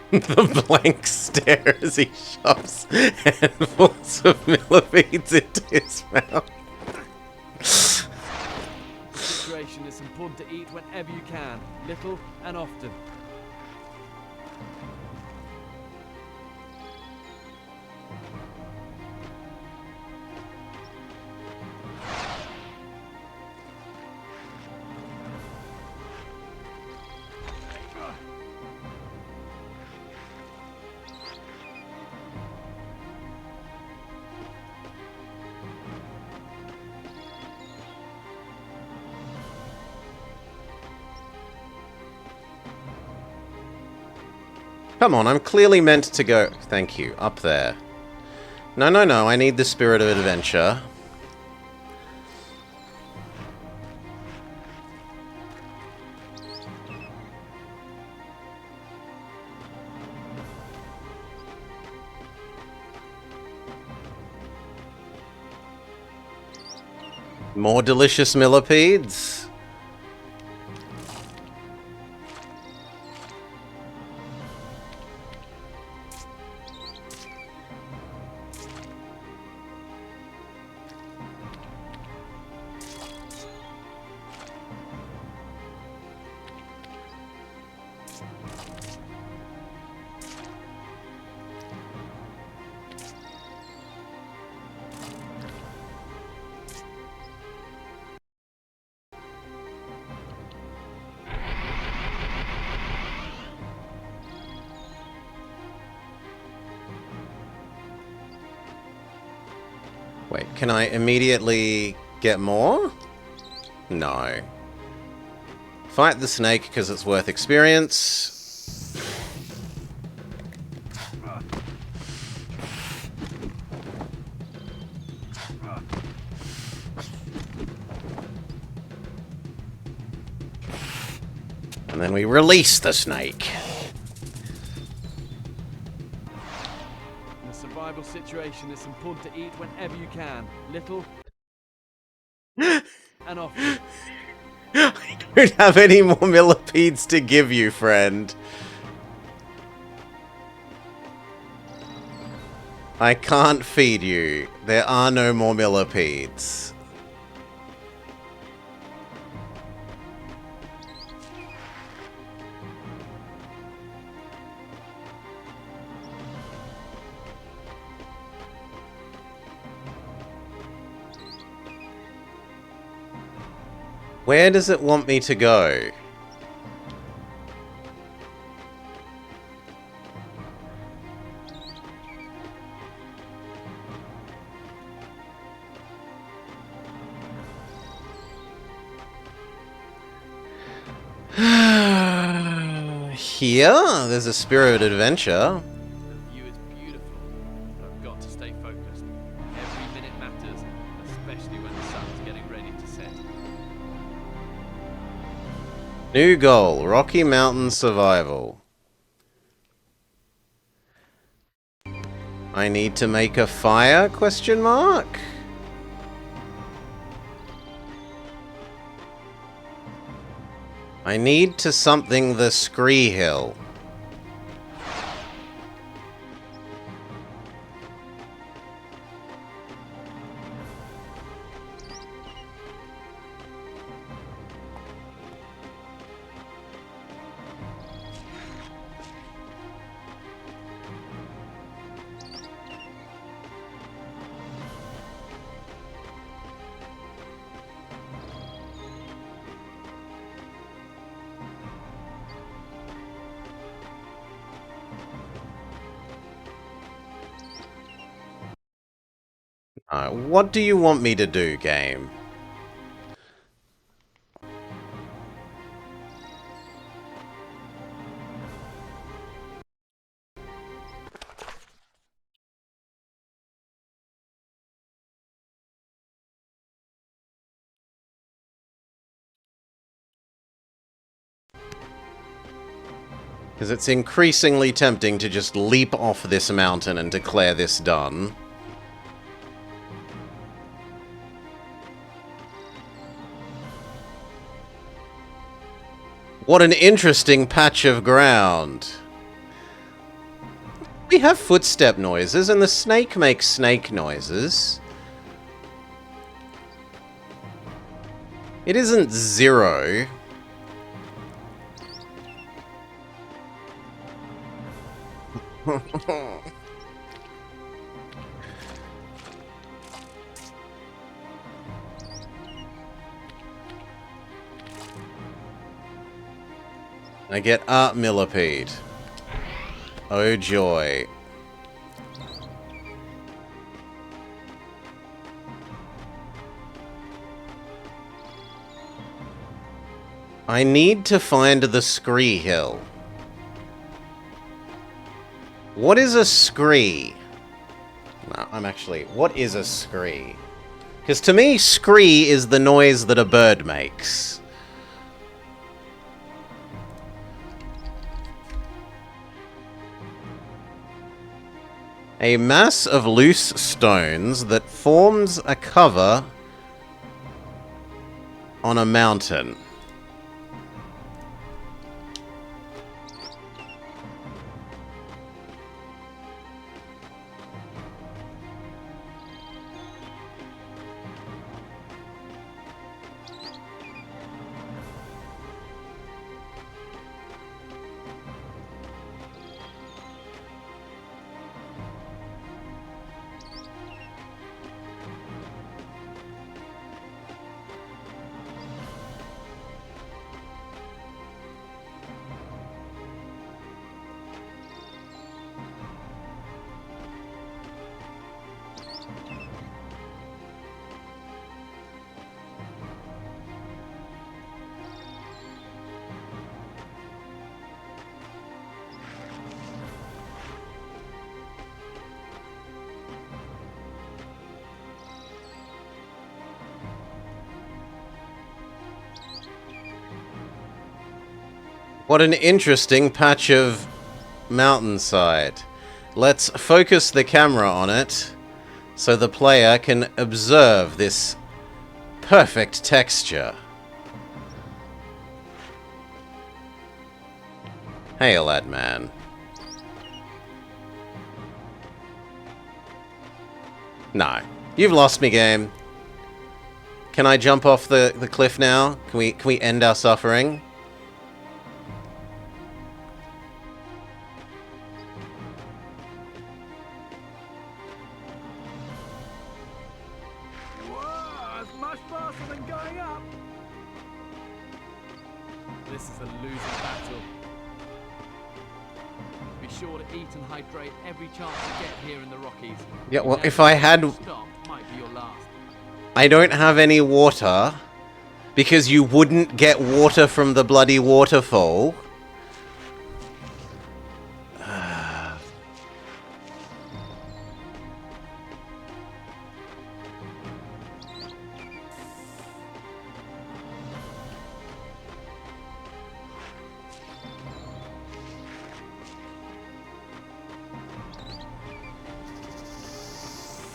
The blank stare as he shoves handfuls of millipedes into his mouth. The situation is important to eat whenever you can, little and often. Come on, I'm clearly meant to go... Thank you. Up there. No, no, no. I need the spirit of adventure. More delicious millipedes. Can I immediately get more? No. Fight the snake because it's worth experience. And then we release the snake. In a survival situation, it's important to eat whenever you can. Little and often. I don't have any more millipedes to give you, friend. I can't feed you. There are no more millipedes. Where does it want me to go? Here? There's a spirit adventure. The view is beautiful, but I've got to stay focused. Every minute matters, especially when the sun's getting ready to set. New goal, Rocky Mountain Survival. I need to make a fire, question mark? I need to something the Scree Hill. What do you want me to do, game? Because it's increasingly tempting to just leap off this mountain and declare this done. What an interesting patch of ground. We have footstep noises, and the snake makes snake noises. It isn't zero. I get a millipede. Oh joy. I need to find the Scree Hill. What is a Scree? No, what is a Scree? Because to me, Scree is the noise that a bird makes. A mass of loose stones that forms a cover on a mountain. What an interesting patch of mountainside. Let's focus the camera on it so the player can observe this perfect texture. Hey, lad man. No. You've lost me, game. Can I jump off the cliff now? Can we end our suffering? Whoa, it's much faster than going up. This is a losing battle. Be sure to eat and hydrate every chance you get here in the Rockies. Yeah, well, if I had... Stop might be your last. I don't have any water, because you wouldn't get water from the bloody waterfall.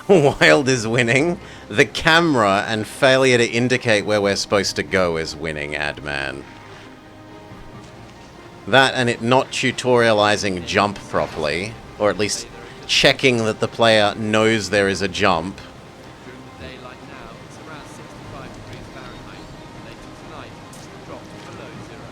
Wild is winning. The camera and failure to indicate where we're supposed to go is winning, Adman. That and it not tutorializing jump properly, or at least checking that the player knows there is a jump. During the day like now, it's around 65 degrees Fahrenheit. Later tonight, it'll drop below zero.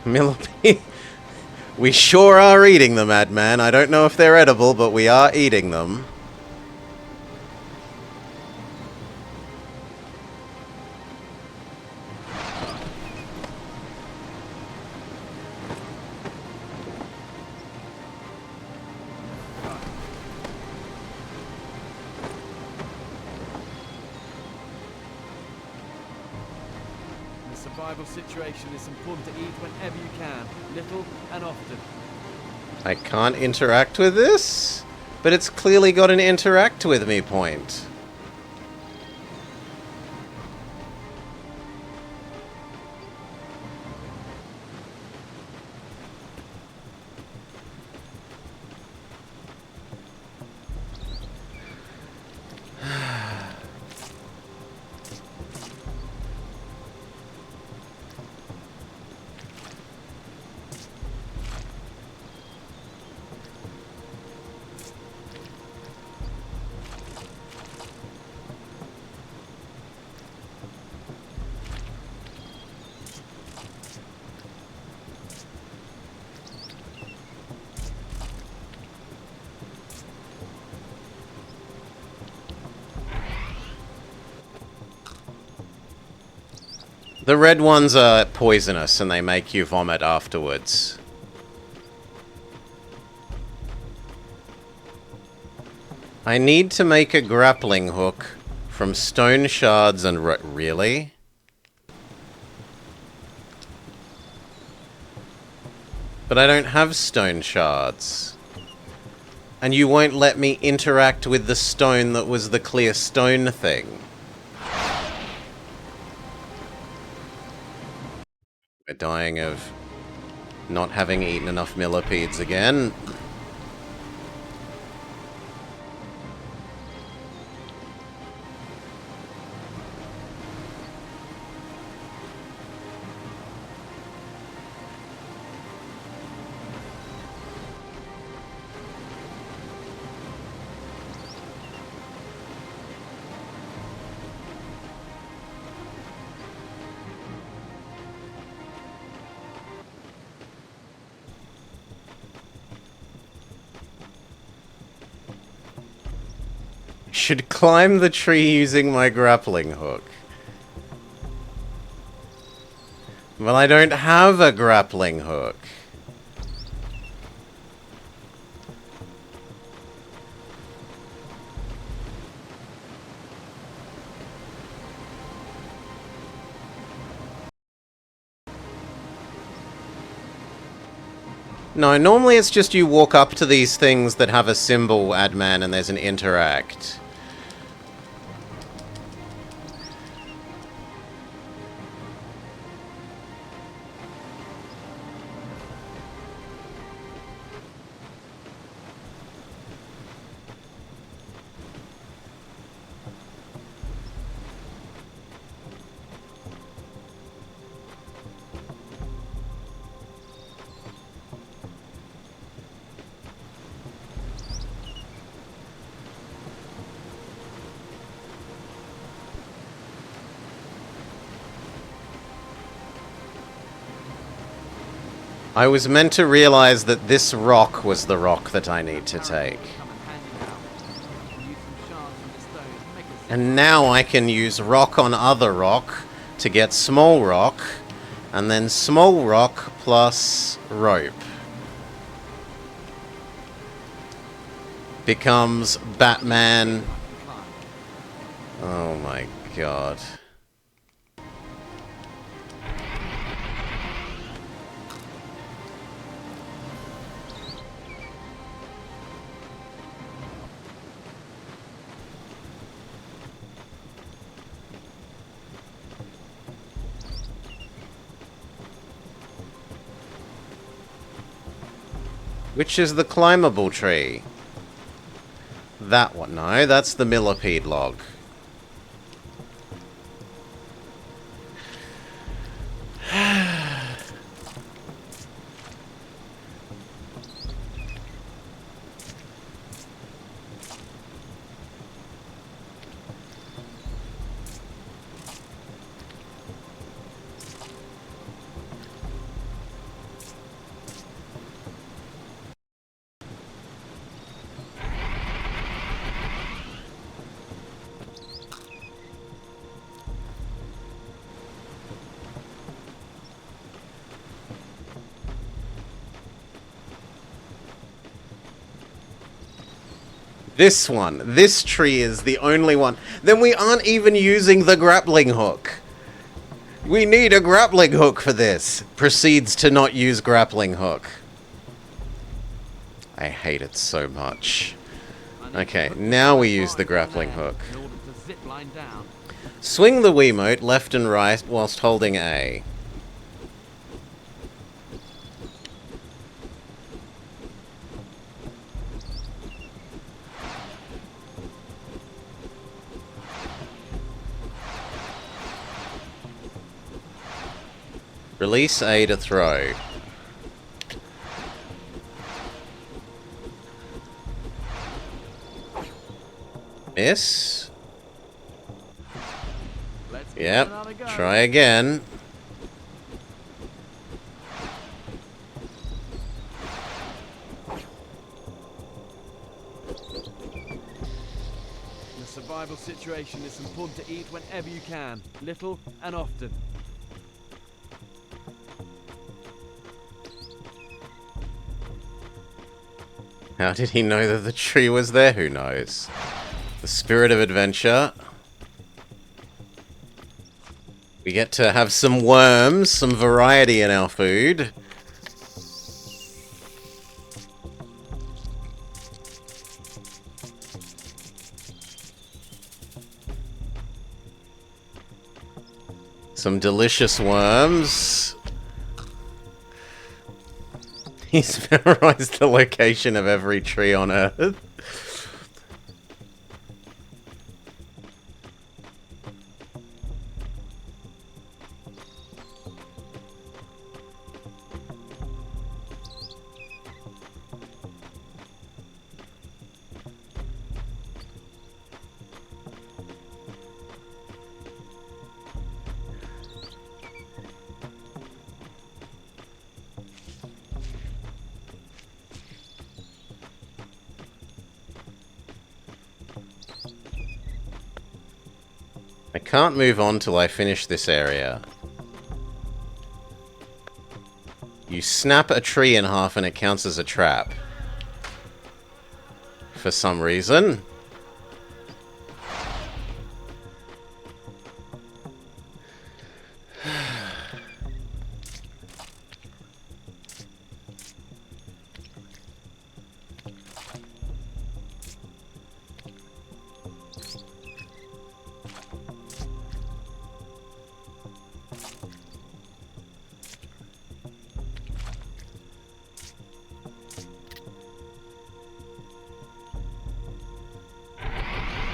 Millipede. We sure are eating them, Adman. I don't know if they're edible, but we are eating them. In a survival situation, it's important to eat whenever you can, little and often. I can't interact with this, but it's clearly got an interact with me point. The red ones are poisonous and they make you vomit afterwards. I need to make a grappling hook from stone shards and really? But I don't have stone shards. And you won't let me interact with the stone that was the clear stone thing. We're dying of not having eaten enough millipedes again. should climb the tree using my grappling hook. Well, I don't have a grappling hook. No, normally it's just you walk up to these things that have a symbol, Adman, and there's an interact. I was meant to realize that this rock was the rock that I need to take. And now I can use rock on other rock to get small rock, and then small rock plus rope becomes Batman. Oh my god. Which is the climbable tree? That one. No, that's the millipede log. This one. This tree is the only one. Then we aren't even using the grappling hook. We need a grappling hook for this. Proceeds to not use grappling hook. I hate it so much. Okay, now we use the grappling hook. Swing the Wiimote left and right whilst holding A. Release A to throw. Miss. Yep. Try again. In a survival situation, it's important to eat whenever you can, little and often. How did he know that the tree was there? Who knows? The spirit of adventure. We get to have some worms, some variety in our food. Some delicious worms. He's memorized the location of every tree on Earth. I can't move on till I finish this area. You snap a tree in half and it counts as a trap. For some reason.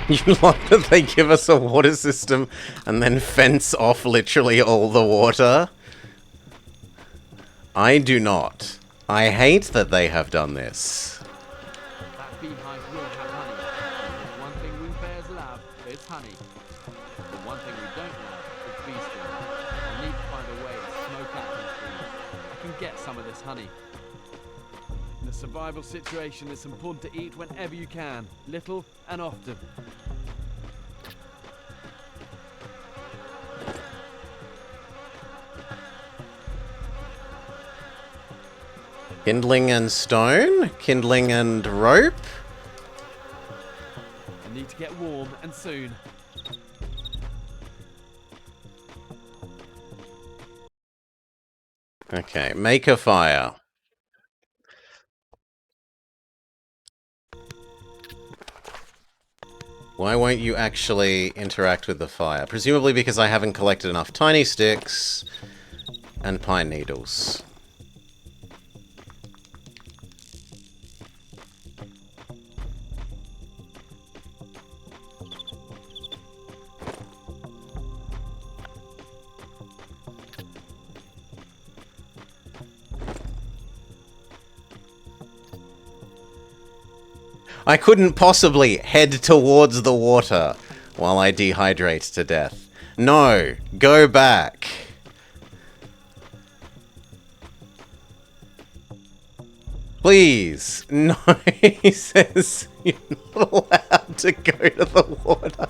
You like that they give us a water system and then fence off literally all the water? I do not. I hate that they have done this. That beehive will have honey. There's one thing we bears love, it's honey. The one thing we don't love is bee sting. I need to find a way to smoke out these bees. I can get some of this honey. In a survival situation, it's important to eat whenever you can, little and often. Kindling and stone? Kindling and rope? I need to get warm and soon. Okay, make a fire. Why won't you actually interact with the fire? Presumably because I haven't collected enough tiny sticks and pine needles. I couldn't possibly head towards the water while I dehydrate to death. No, go back. Please. No, he says you're not allowed to go to the water.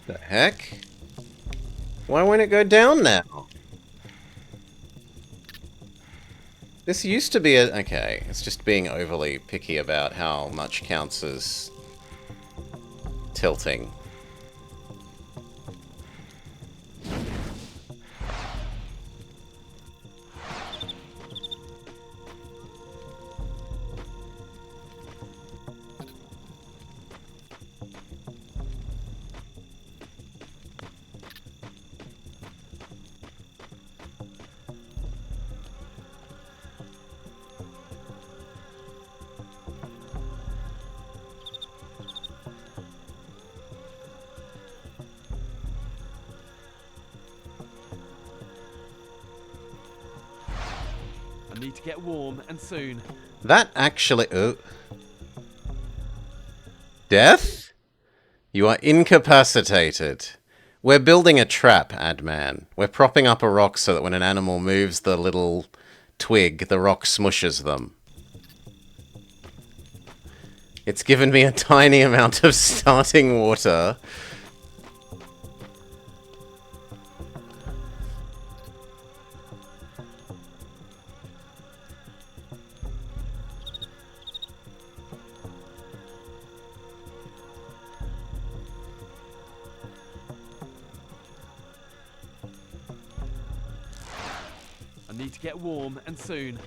The heck? Why won't it go down now? This used to be a... Okay, it's just being overly picky about how much counts as tilting. I need to get warm and soon. That actually... Oh. Death? You are incapacitated. We're building a trap, Adman. We're propping up a rock so that when an animal moves the little twig, the rock smushes them. It's given me a tiny amount of starting water. I need to get warm and soon.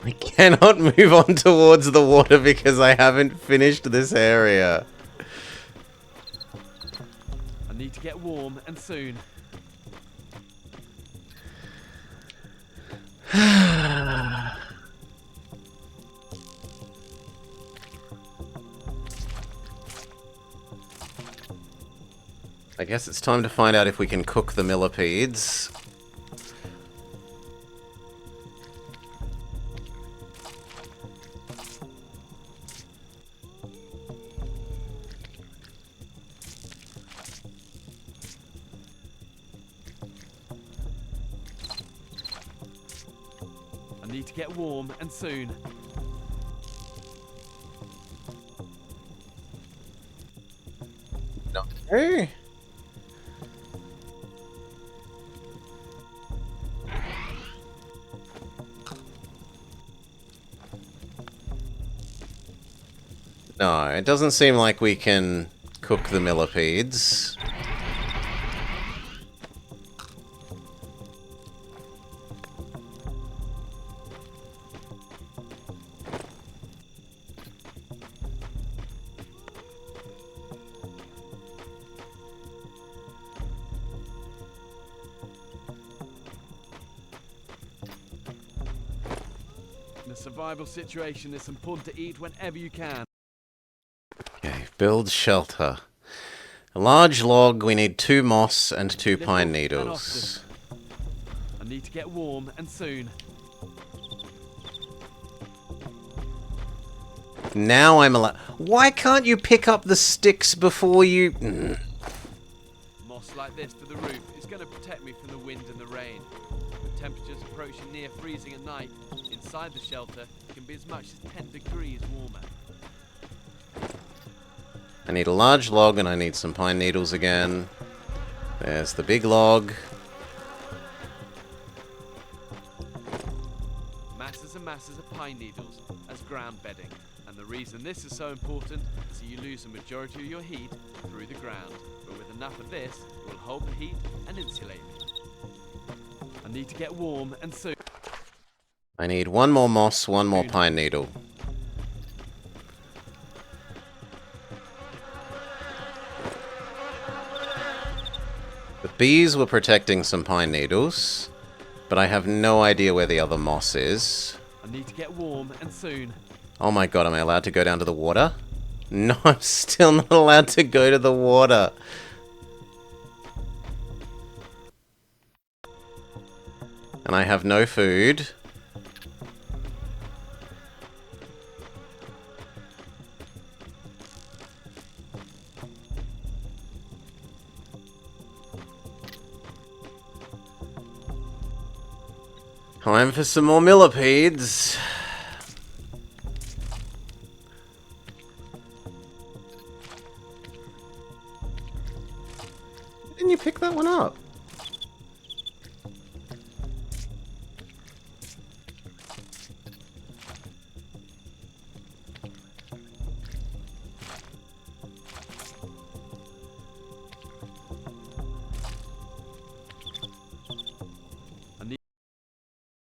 I cannot move on towards the water because I haven't finished this area. I need to get warm, and soon. I guess it's time to find out if we can cook the millipedes. I need to get warm, and soon. Hey. No, it doesn't seem like we can cook the millipedes. In a survival situation, it's important to eat whenever you can. Okay, build shelter. A large log, we need 2 moss and 2 Little pine and needles. I need to get warm, and soon. Now I'm allowed. Why can't you pick up the sticks before you... Moss like this to the roof is going to protect me from the wind and the rain. With temperatures approaching near freezing at night, inside the shelter it can be as much as 10 degrees warmer. I need a large log and I need some pine needles again. There's the big log. Masses and masses of pine needles as ground bedding. And the reason this is so important is that you lose the majority of your heat through the ground. But with enough of this, it will hold the heat and insulate me. I need to get warm, and soon. I need 1 more moss, 1 more pine needle. The bees were protecting some pine needles, but I have no idea where the other moss is. I need to get warm, and soon. Oh my god, am I allowed to go down to the water? No, I'm still not allowed to go to the water. And I have no food. Time for some more millipedes. Didn't you pick that one up?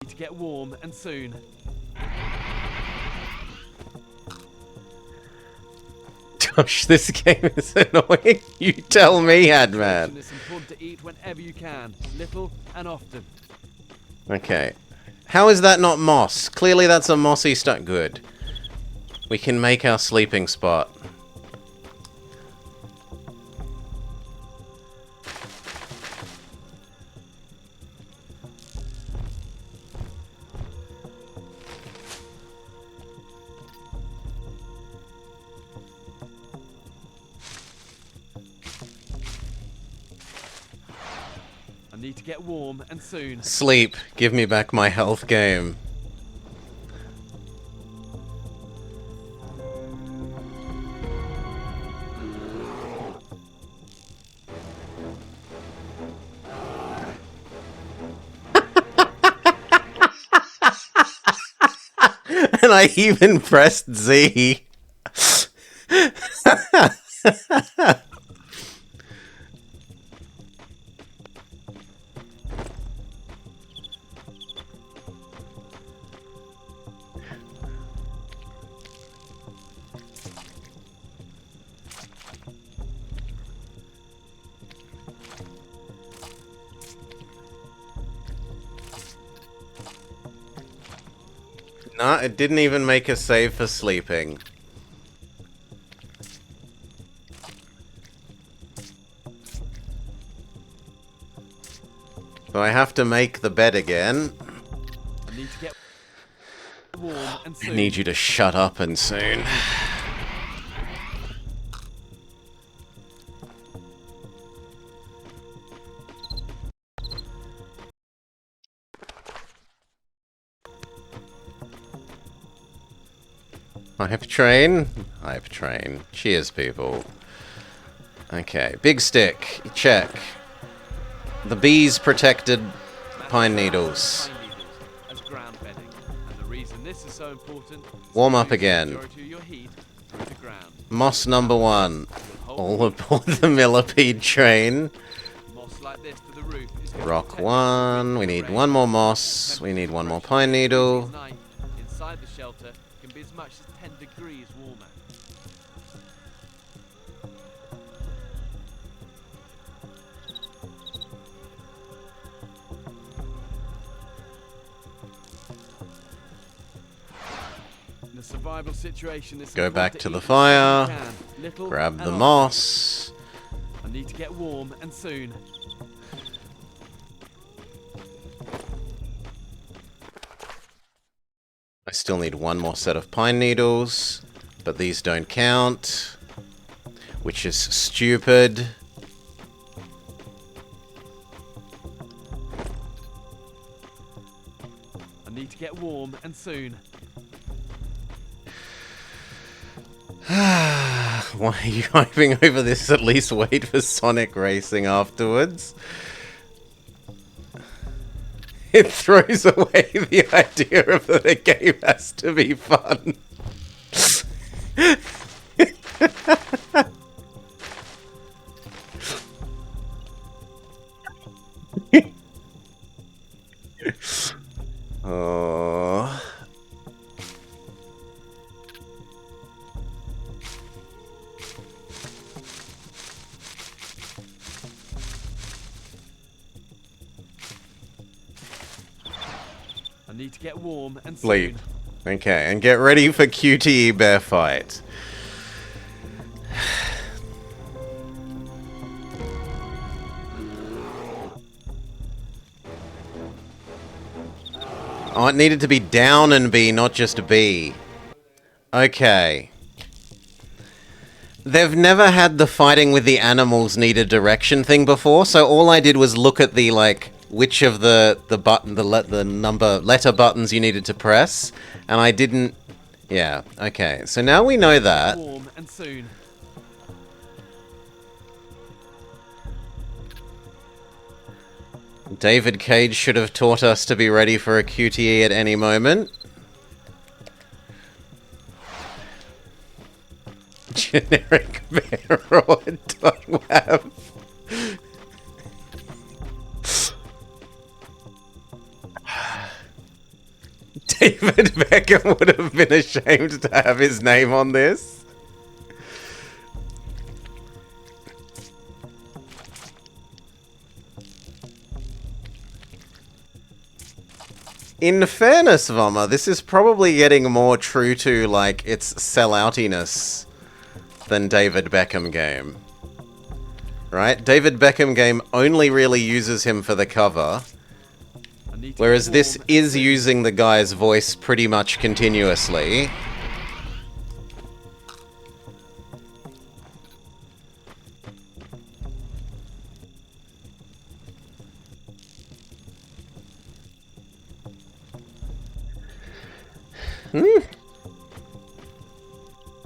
To get warm, and soon. Gosh, this game is annoying. You tell me, Hadman. It's important to eat whenever you can, little and often. Okay. How is that not moss? Clearly that's a mossy stuff. Good. We can make our sleeping spot. I need to get warm, and soon. Sleep. Give me back my health game. And I even pressed Z. Nah, it didn't even make a save for sleeping. So I have to make the bed again. I need to get warm and I soon. need you to shut up and soon. Hype train. Hype train. Cheers, people. Okay, big stick. Check. The bees protected pine needles. Pine needles as ground bedding. And the reason this is so important is Warm to up use the again. majority of your heat through the ground. Moss number 1. Hold All aboard the millipede train. moss like this to the roof is going to Rock protect you from 1. We wind need and one rain. more moss. We need one more pine needle. Night, inside the shelter can be as much as 10 degrees warmer. In a survival situation, it's Go important back to eat the as much fire. as you can, little Grab and the often. moss. I need to get warm and soon. I still need one more set of pine needles, but these don't count, which is stupid. I need to get warm and soon. Why are you hyping over this? At least wait for Sonic Racing afterwards. It throws away the idea of that a game has to be fun. Oh. I need to get warm and Sleep. soon. Okay, and get ready for QTE bear fight. Oh, it needed to be down and B, not just B. Okay. They've never had the fighting with the animals need a direction thing before, so all I did was look at the, like, which of the letter buttons you needed to press, and I didn't... Yeah, okay. So now we know that. Warm and soon. David Cage should have taught us to be ready for a QTE at any moment. Generic bear or dog web. David Beckham would have been ashamed to have his name on this. In fairness, Vommer, this is probably getting more true to, like, its selloutiness than David Beckham game. Right? David Beckham game only really uses him for the cover, whereas this is using the guy's voice pretty much continuously.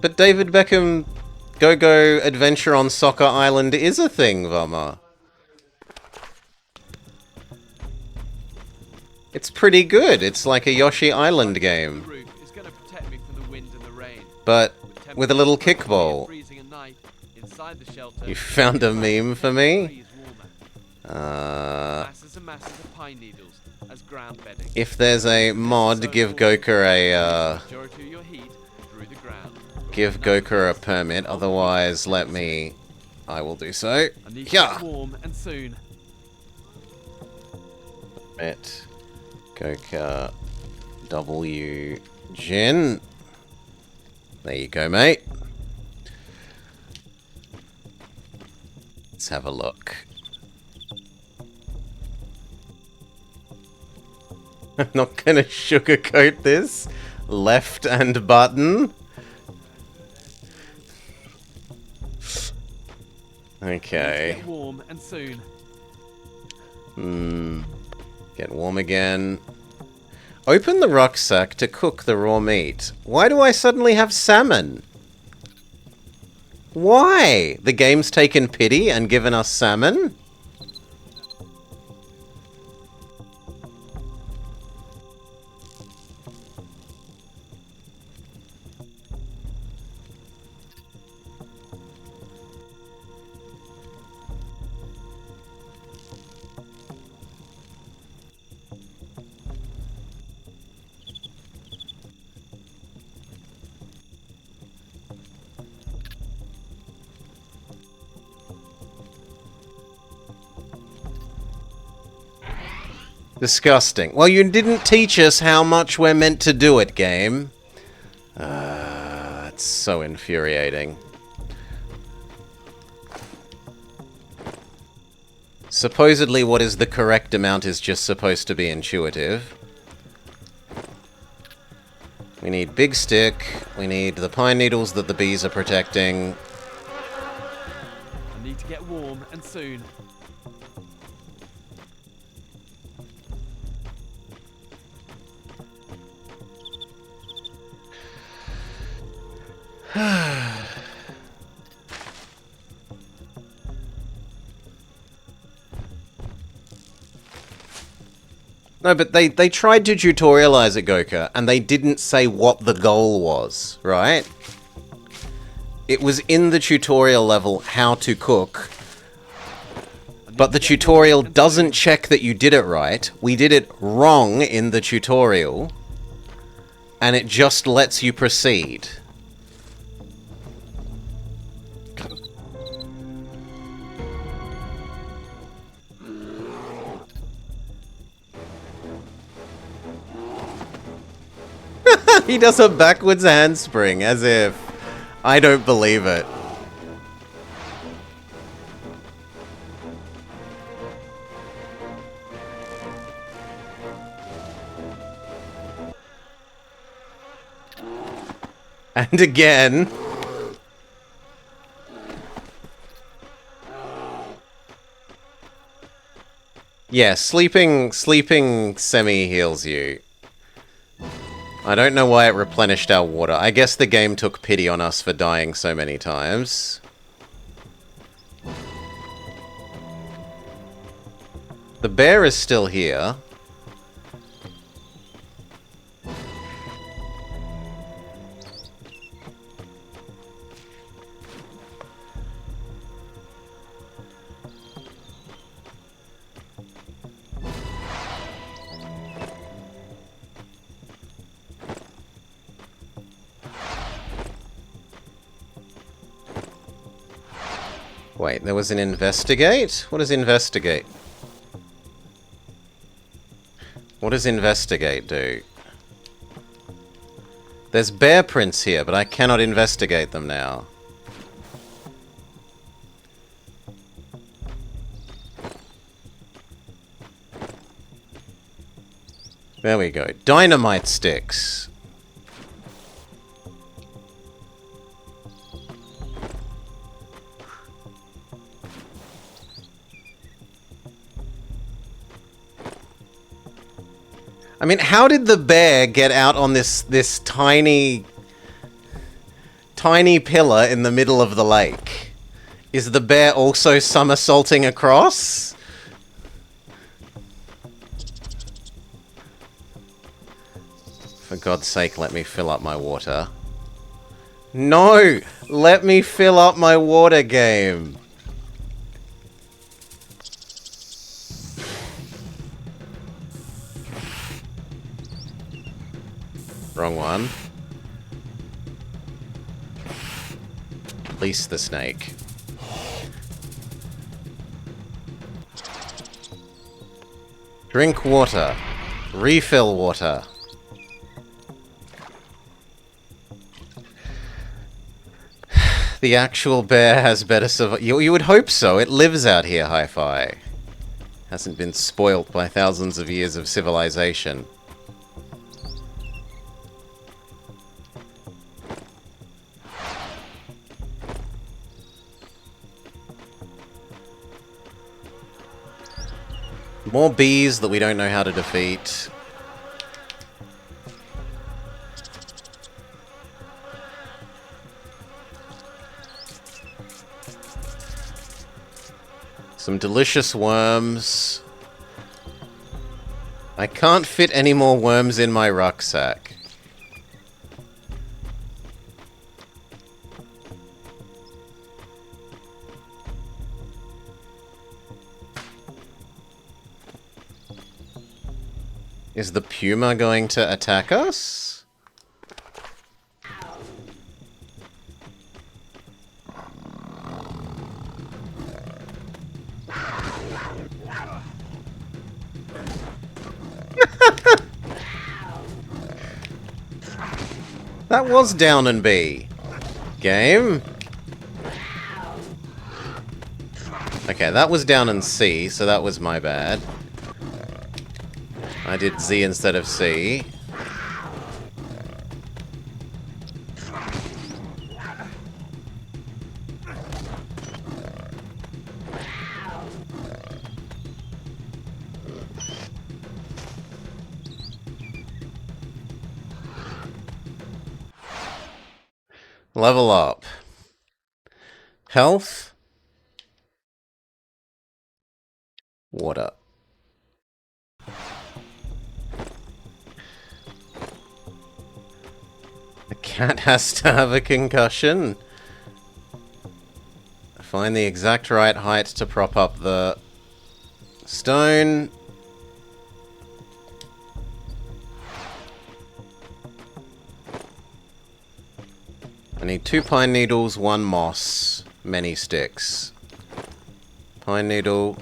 But David Beckham Go-Go Adventure on Soccer Island is a thing, Vommer. It's pretty good. It's like a Yoshi Island game. But with a little kickball. You found a meme for me? If there's a mod, give Goku a, give Goku a permit, otherwise let me... I will do so. Yeah! Permit. Goku W Gin. There you go, mate. Let's have a look. I'm not gonna sugarcoat this. Left and button. Okay. Get warm and soon. Get warm again. Open the rucksack to cook the raw meat. Why do I suddenly have salmon? Why? The game's taken pity and given us salmon? Disgusting. Well, you didn't teach us how much we're meant to do it, game. It's so infuriating. Supposedly what is the correct amount is just supposed to be intuitive. We need big stick. We need the pine needles that the bees are protecting. I need to get warm and soon. No, but they tried to tutorialize it, Goka, and they didn't say what the goal was, right? It was in the tutorial level how to cook, but the tutorial doesn't check that you did it right. We did it wrong in the tutorial, and it just lets you proceed. He does a backwards handspring, as if... I don't believe it. And again... Yeah, sleeping semi heals you. I don't know why it replenished our water. I guess the game took pity on us for dying so many times. The bear is still here. Wait, there was an investigate? What is investigate? What does investigate do? There's bear prints here, but I cannot investigate them now. There we go. Dynamite sticks. I mean, how did the bear get out on this tiny pillar in the middle of the lake? Is the bear also somersaulting across? For God's sake, let me fill up my water. No! Let me fill up my water, game! Wrong one. Release the snake. Drink water. Refill water. The actual bear has better you would hope so. It lives out here, Hi-Fi. Hasn't been spoilt by thousands of years of civilization. More bees that we don't know how to defeat. Some delicious worms. I can't fit any more worms in my rucksack. Is the puma going to attack us? That was down and B. Game. Okay, that was down and C, so that was my bad. I did Z instead of C. Level up. Health. Water. The cat has to have a concussion. Find the exact right height to prop up the stone. I need 2 pine needles, 1 moss, many sticks. Pine needle.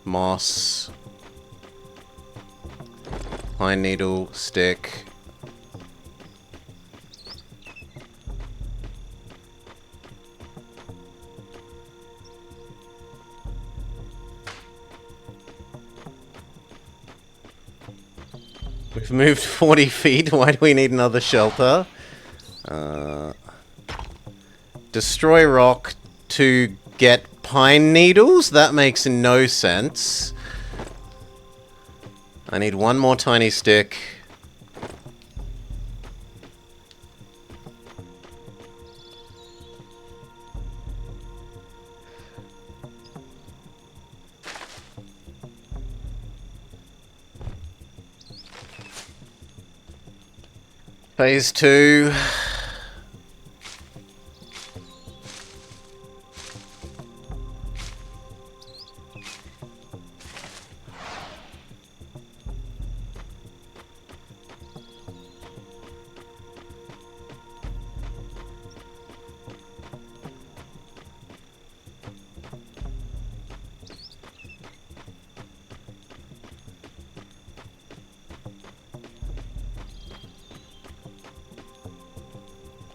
Moss. Pine needle, stick. We've moved 40 feet. Why do we need another shelter? Destroy rock to get pine needles? That makes no sense. I need 1 more tiny stick. Phase 2.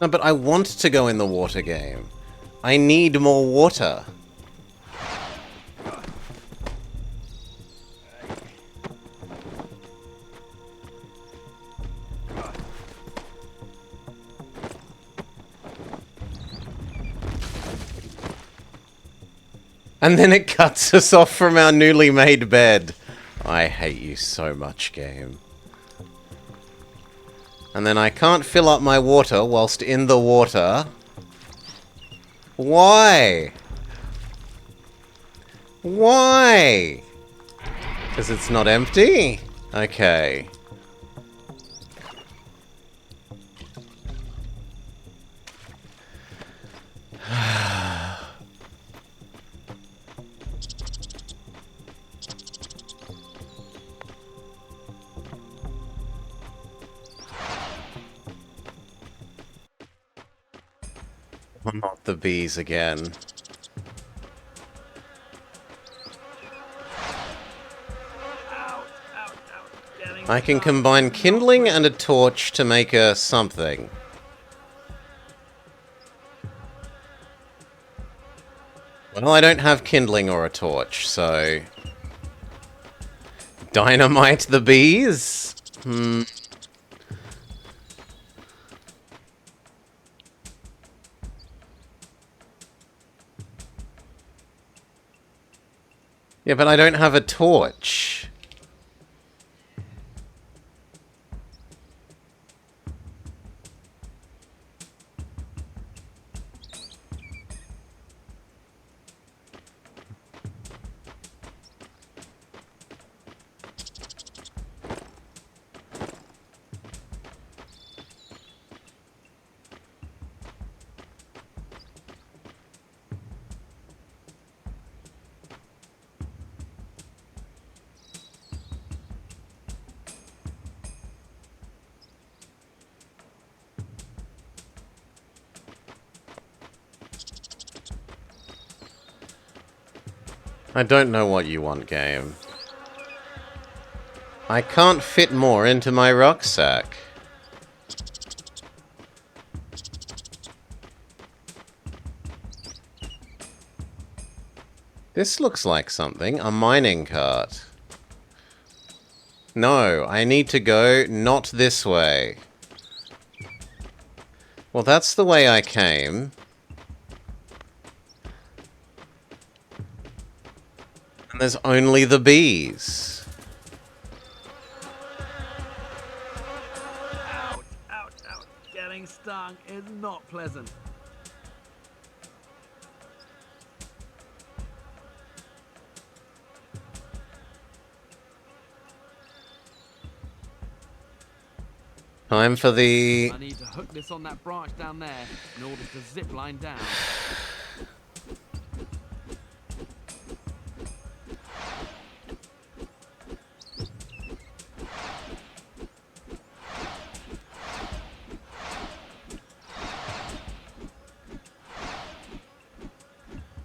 No, but I want to go in the water game. I need more water. And then it cuts us off from our newly made bed. I hate you so much, game. And then I can't fill up my water whilst in the water. Why? Why? Because it's not empty? Okay. Not the bees again. I can combine kindling and a torch to make a something. Well, I don't have kindling or a torch, so... Dynamite the bees? Hmm. Yeah, but I don't have a torch. I don't know what you want, game. I can't fit more into my rucksack. This looks like something. A mining cart. No, I need to go not this way. Well, that's the way I came. And there's only the bees. Ouch, ouch, ouch. Getting stung is not pleasant. Time for the... I need to hook this on that branch down there in order to zip line down.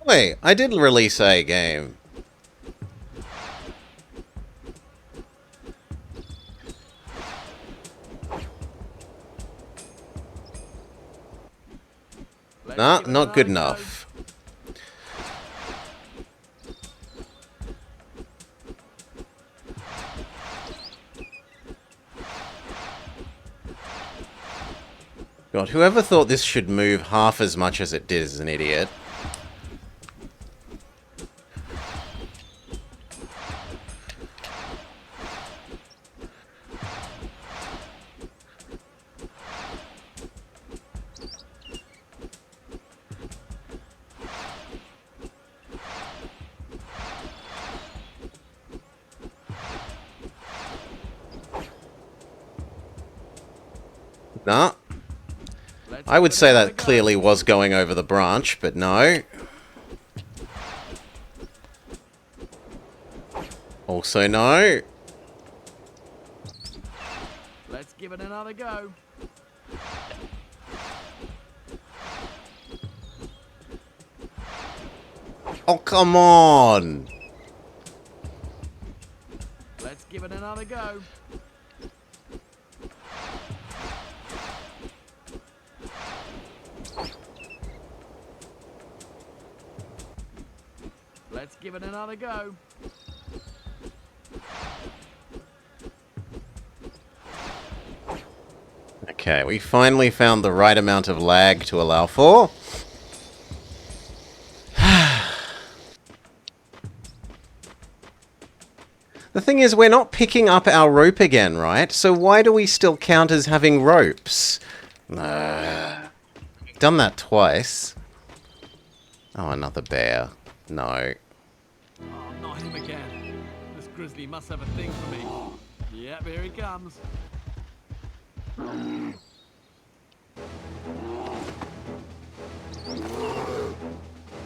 Wait, I did release a game. Nah, not good enough. God, whoever thought this should move half as much as it did is an idiot. Nah. I would say that clearly was going over the branch, but no. Also no. Let's give it another go. Oh, come on. Let's give it another go. Let's give it another go. Okay, we finally found the right amount of lag to allow for. The thing is, we're not picking up our rope again, right? So why do we still count as having ropes? Done that twice. Oh, another bear. No. Oh, not him again. This grizzly must have a thing for me. Yep, here he comes.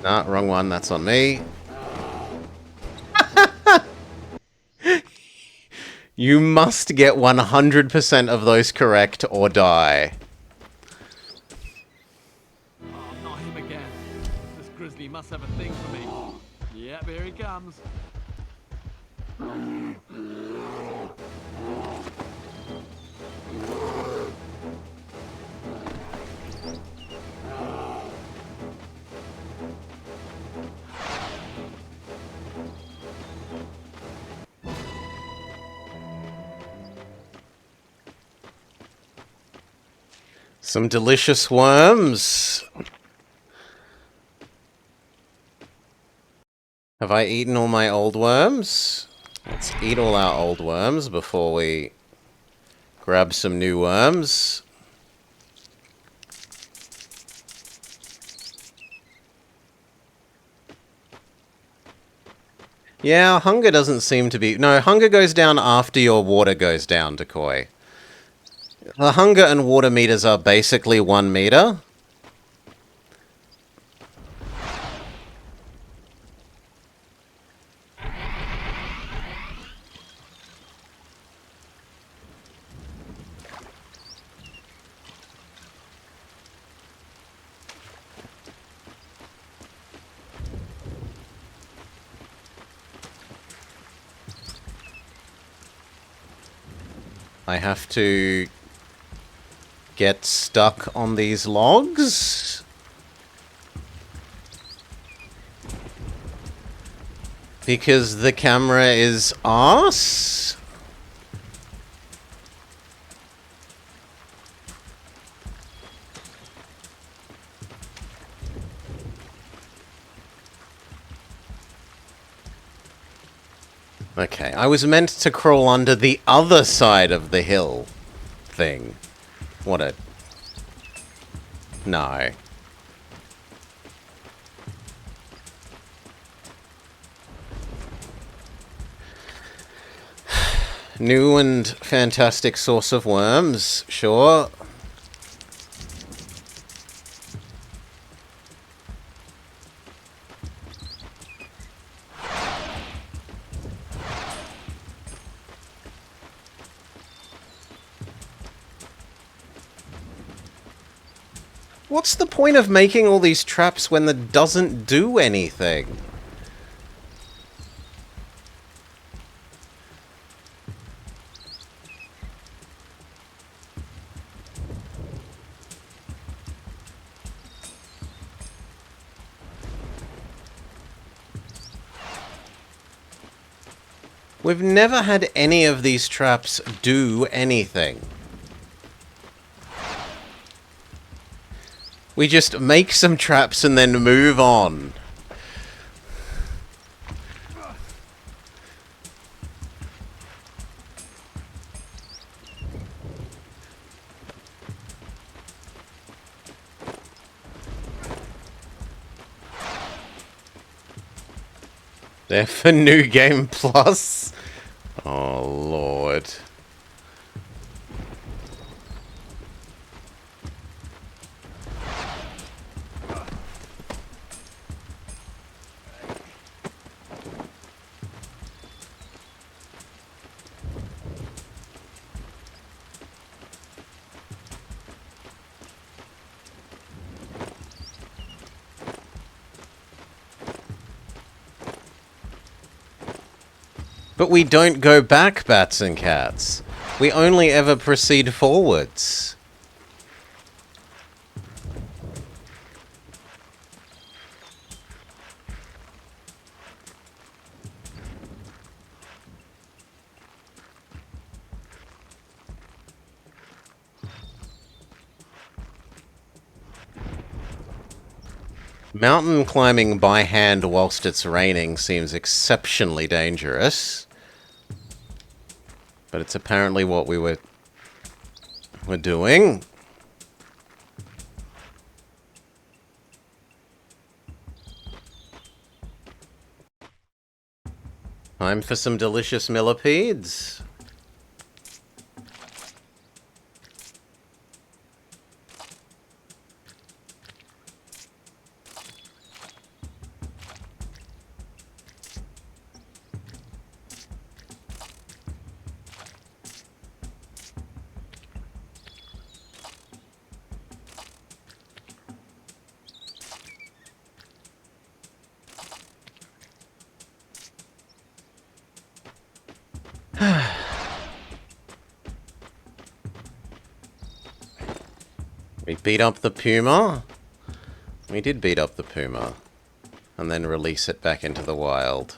Nah, wrong one. That's on me. You must get 100% of those correct or die. Oh, not him again. This grizzly must have a thing for me. Yep, here he comes. Some delicious worms. Have I eaten all my old worms? Let's eat all our old worms before we grab some new worms. Yeah, hunger doesn't seem to be... No, hunger goes down after your water goes down, Decoy. The hunger and water meters are basically 1 meter. I have to get stuck on these logs. Because the camera is arse. Okay, I was meant to crawl under the other side of the hill thing. What a... No. New and fantastic source of worms, sure. What's the point of making all these traps when that doesn't do anything? We've never had any of these traps do anything. We just make some traps and then move on. They're for New Game Plus. Oh, Lord. But we don't go back, bats and cats. We only ever proceed forwards. Mountain climbing by hand whilst it's raining seems exceptionally dangerous. But it's apparently what we're doing. Time for some delicious millipedes. We beat up the puma. We did beat up the puma. And then release it back into the wild.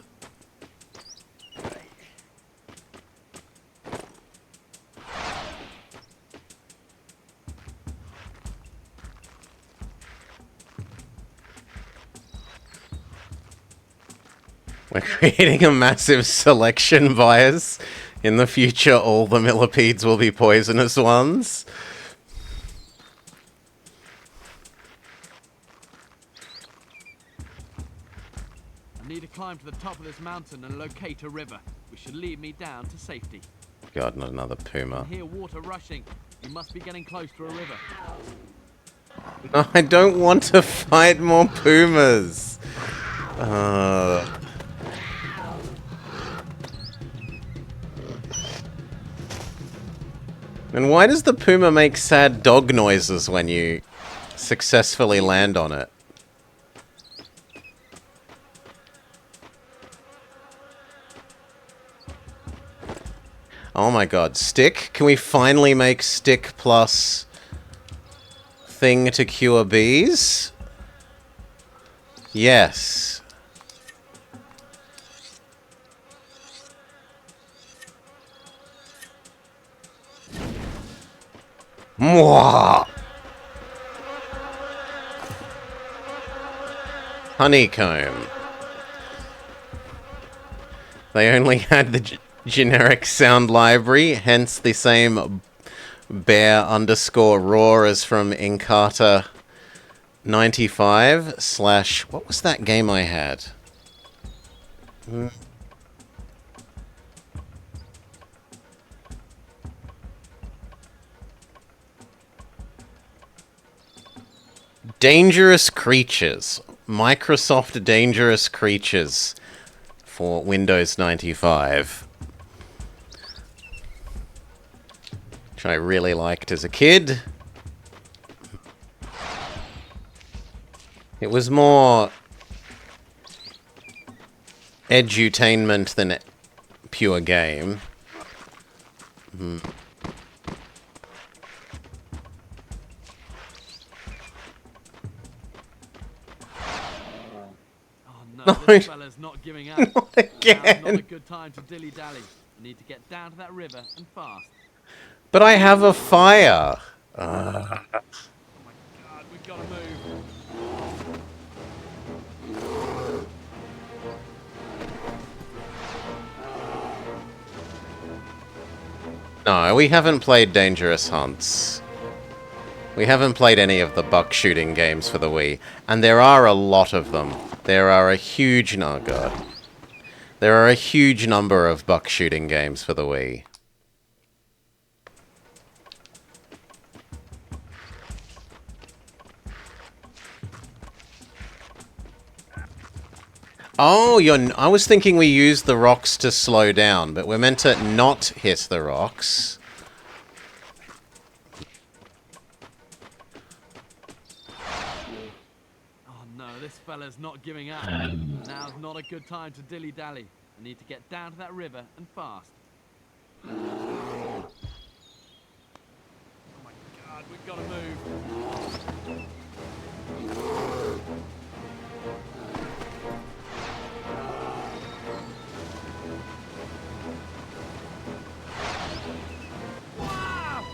We're creating a massive selection bias. In the future, all the millipedes will be poisonous ones. I need to climb to the top of this mountain and locate a river, which should lead me down to safety. God, not another puma. I hear water rushing. You must be getting close to a river. No, I don't want to fight more pumas. And why does the puma make sad dog noises when you successfully land on it? Oh my god, stick? Can we finally make stick plus thing to cure bees? Yes. Mwah! Honeycomb. They only had the generic sound library, hence the same bear underscore roar as from Inkata 95 / what was that game I had? Dangerous Creatures. Microsoft Dangerous Creatures for Windows 95. Which I really liked as a kid. It was more edutainment than pure game. No, this fella's not giving up. Not again. Now's not a good time to dilly-dally. I need to get down to that river and fast. But I have a fire. Oh my god, we've got to move. No, we haven't played Dangerous Hunts. We haven't played any of the buck shooting games for the Wii. And there are a lot of them. There are a huge... Oh god. There are a huge number of buck shooting games for the Wii. Oh, I was thinking we used the rocks to slow down, but we're meant to not hit the rocks. Oh no, this fella's not giving up. Now's not a good time to dilly-dally. I need to get down to that river and fast. Oh my god, we've got to move. Wow!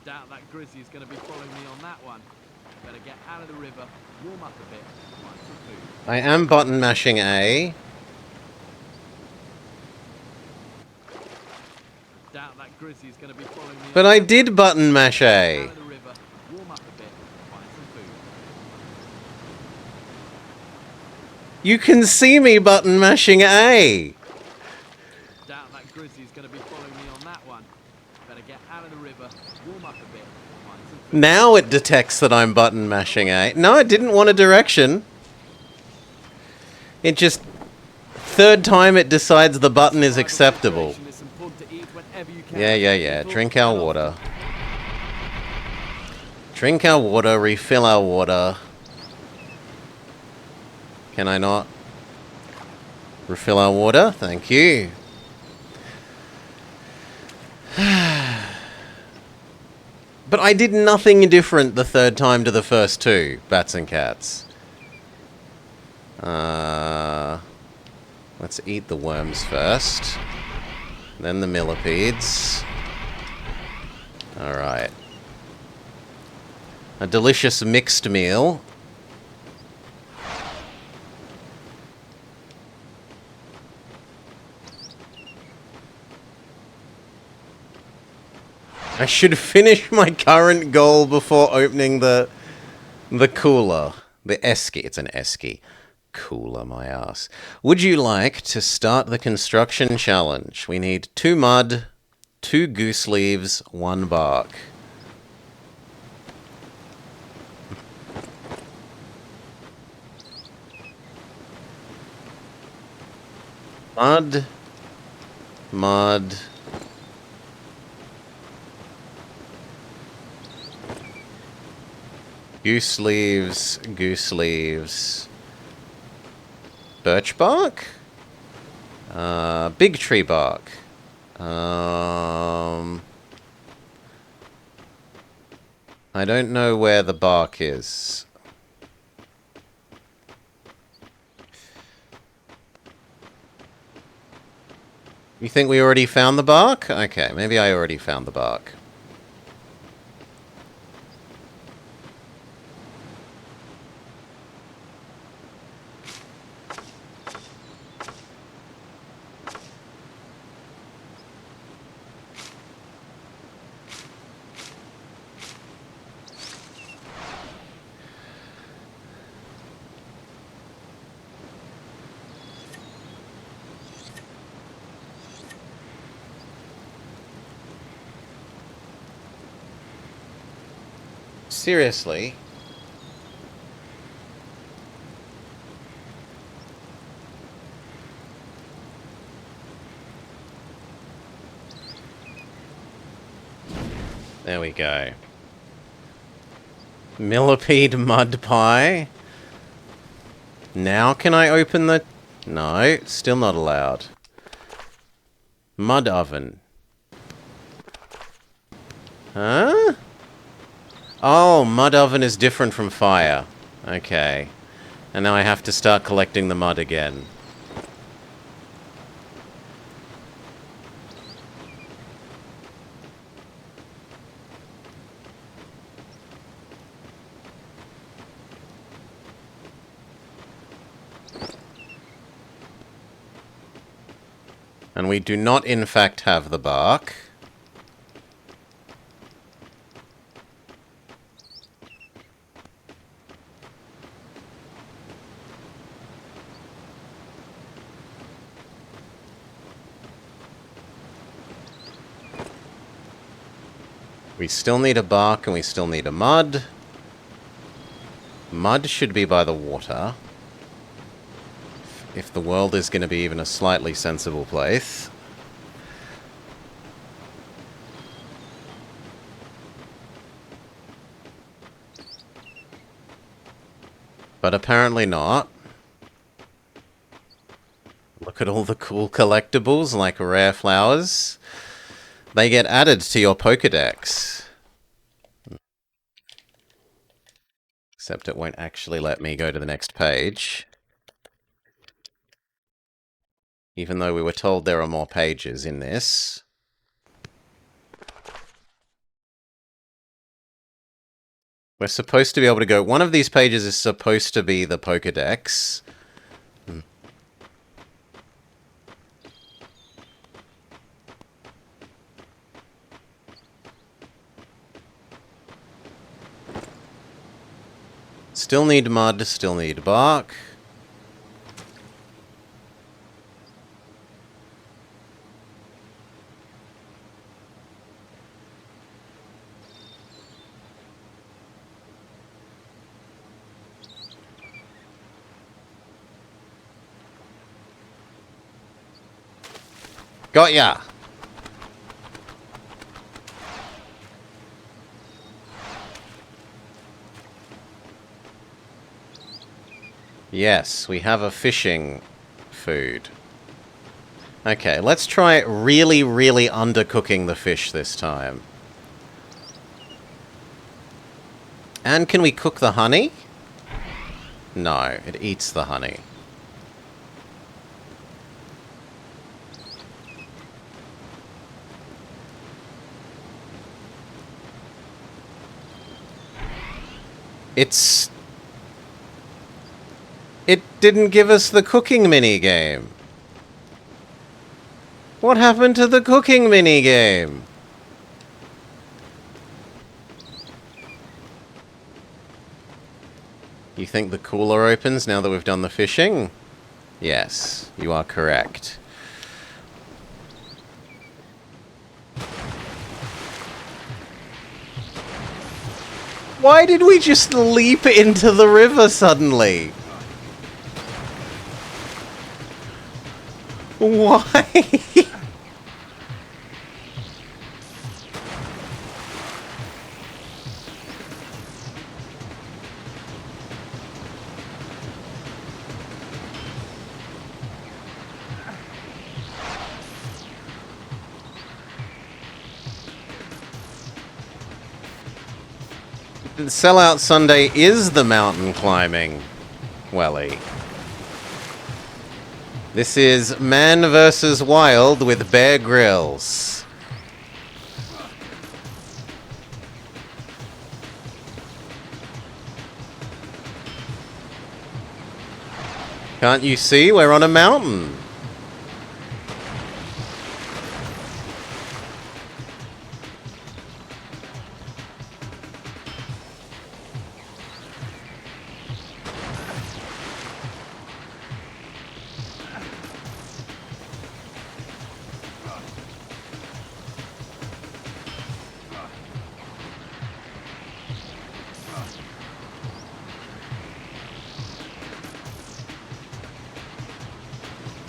I doubt that grizzly's going to be following me on that one. Better get out of the river, warm up a bit, and find some food. I am button mashing A. I doubt that grizzly's going to be following me. But I did button mash Out A. of the river, warm up a bit, and find some food. You can see me button mashing A. Doubt that grizzly's going to be following me on that one. Better get out of the river, warm up a bit, and find some food. Now it detects that I'm button mashing A. No, it didn't want a direction. It just... Third time it decides the button is acceptable. It's important to eat whenever you can. Yeah. Drink our water. Drink our water, refill our water. Can I not? Refill our water? Thank you. But I did nothing different the third time to the first two, bats and cats. Let's eat the worms first. Then the millipedes. Alright. A delicious mixed meal. I should finish my current goal before opening the cooler. The esky. It's an esky. Cooler, my ass. Would you like to start the construction challenge? We need 2 mud, 2 goose leaves, 1 bark. Mud. Mud. Goose leaves, goose leaves. Birch bark? Big tree bark. I don't know where the bark is. You think we already found the bark? Okay, maybe I already found the bark. Seriously? There we go. Millipede mud pie. Now can I open the... No, still not allowed. Mud oven. Huh? Oh, mud oven is different from fire. Okay. And now I have to start collecting the mud again. And we do not, in fact, have the bark. We still need a bark and we still need a mud. Mud should be by the water. If the world is going to be even a slightly sensible place. But apparently not. Look at all the cool collectibles like rare flowers. They get added to your Pokédex. Except it won't actually let me go to the next page. Even though we were told there are more pages in this. We're supposed to be able to go... One of these pages is supposed to be the Pokédex. Still need mud, still need bark. Got ya! Yes, we have a fishing food. Okay, let's try really, really undercooking the fish this time. And can we cook the honey? No, it eats the honey. It's... It didn't give us the cooking minigame. What happened to the cooking minigame? You think the cooler opens now that we've done the fishing? Yes, you are correct. Why did we just leap into the river suddenly? Why? Sellout Sunday is the mountain climbing, Welly. This is Man vs. Wild with Bear Grylls. Can't you see? We're on a mountain.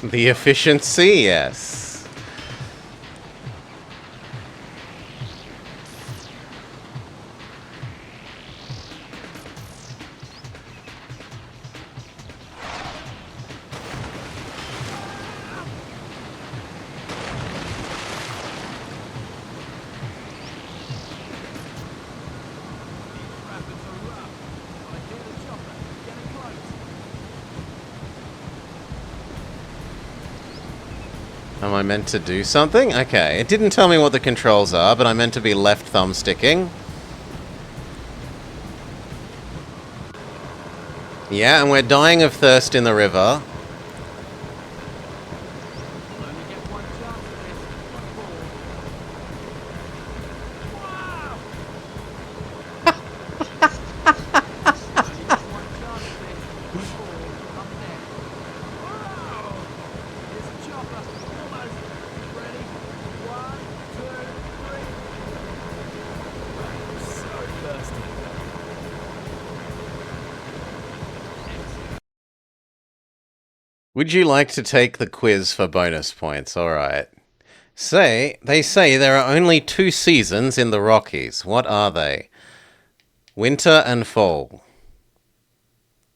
The efficiency, yes. Am I meant to do something? Okay, it didn't tell me what the controls are, but I'm meant to be left thumb sticking. Yeah, and we're dying of thirst in the river. Would you like to take the quiz for bonus points? Alright. They say there are only 2 seasons in the Rockies. What are they? Winter and fall.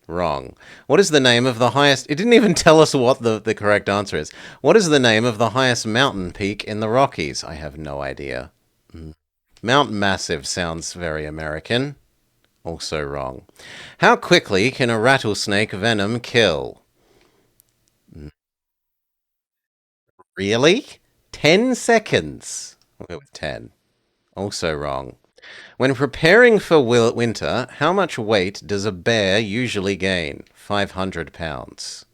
Wrong. What is the name of the highest... It didn't even tell us what the correct answer is. What is the name of the highest mountain peak in the Rockies? I have no idea. Mount Massive sounds very American. Also wrong. How quickly can a rattlesnake venom kill? Really? 10 seconds. We'll go with 10. Also wrong. When preparing for winter, how much weight does a bear usually gain? 500 pounds.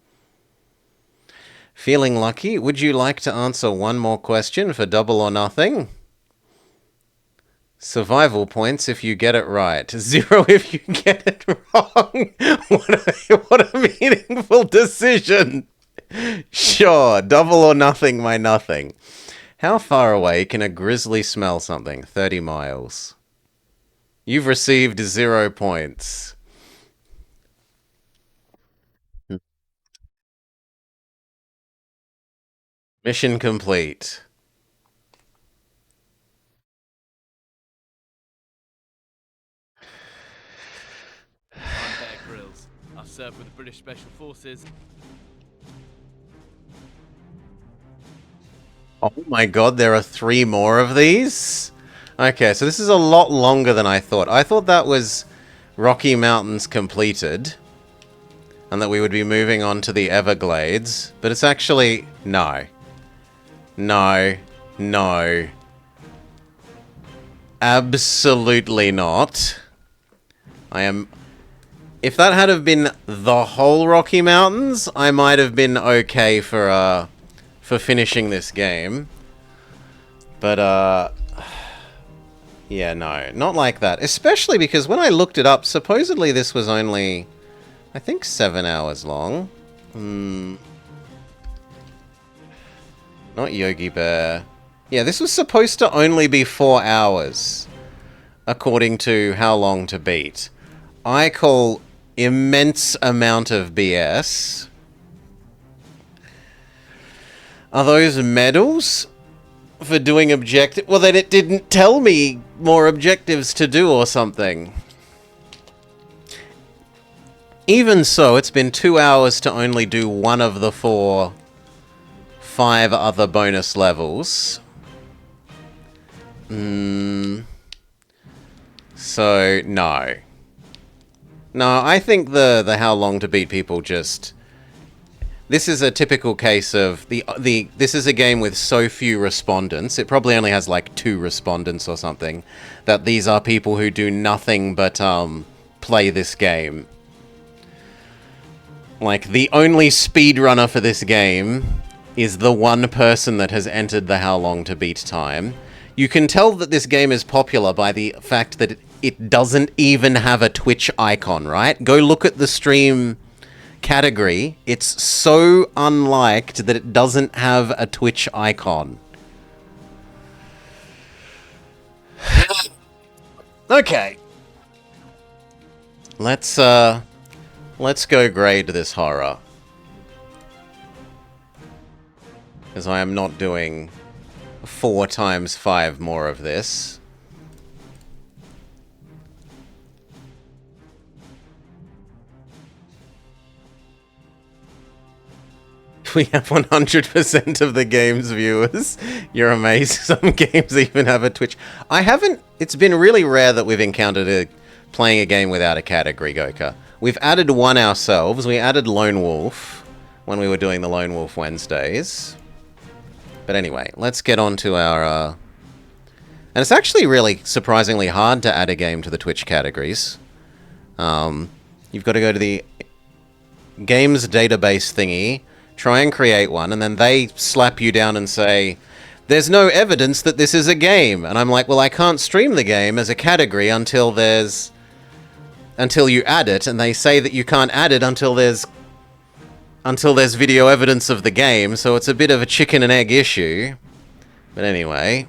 Feeling lucky? Would you like to answer one more question for double or nothing? Survival points if you get it right. 0 if you get it wrong. What a meaningful decision. Sure, double or nothing, my nothing. How far away can a grizzly smell something? 30 miles. You've received 0 points. Mission complete. I'm Bear Grylls. I've served with the British Special Forces. Oh my god, there are 3 more of these? Okay, so this is a lot longer than I thought. I thought that was Rocky Mountains completed, and that we would be moving on to the Everglades, but it's actually... No. No. No. Absolutely not. I am If that had have been the whole Rocky Mountains, I might have been okay for finishing this game. But, yeah, no, not like that. Especially because when I looked it up, supposedly this was only, I think, 7 hours long. Not Yogi Bear. Yeah, this was supposed to only be 4 hours, according to How Long to Beat. I call immense amount of BS. Are those medals for doing objective? Well, then it didn't tell me more objectives to do or something. Even so, it's been 2 hours to only do one of the 5 other bonus levels. So, no. No, I think the How Long to Beat people just... This is a typical case of... This is a game with so few respondents. It probably only has like 2 respondents or something. That these are people who do nothing but play this game. Like, the only speedrunner for this game is the one person that has entered the How Long to Beat time. You can tell that this game is popular by the fact that it doesn't even have a Twitch icon, right? Go look at the stream category. It's so unliked that it doesn't have a Twitch icon. Okay. Let's go grade this horror. Because I am not doing 4 times 5 more of this. We have 100% of the game's viewers. You're amazed. Some games even have a Twitch. I haven't... It's been really rare that we've encountered playing a game without a category, Goka. We've added one ourselves. We added Lone Wolf when we were doing the Lone Wolf Wednesdays. But anyway, let's get on to our... And it's actually really surprisingly hard to add a game to the Twitch categories. You've got to go to the games database thingy, try and create one, and then they slap you down and say, there's no evidence that this is a game. And I'm like, well, I can't stream the game as a category until you add it, and they say that you can't add it until there's video evidence of the game, so it's a bit of a chicken and egg issue. But anyway,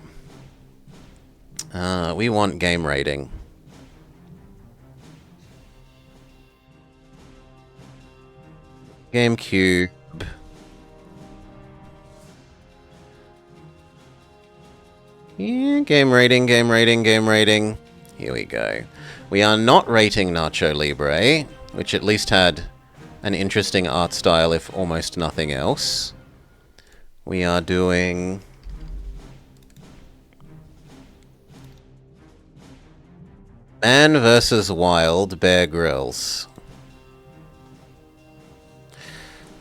we want game rating. GameCube. Yeah, game rating. Here we go. We are not rating Nacho Libre, which at least had an interesting art style, if almost nothing else. We are doing... Man vs. Wild, Bear Grylls.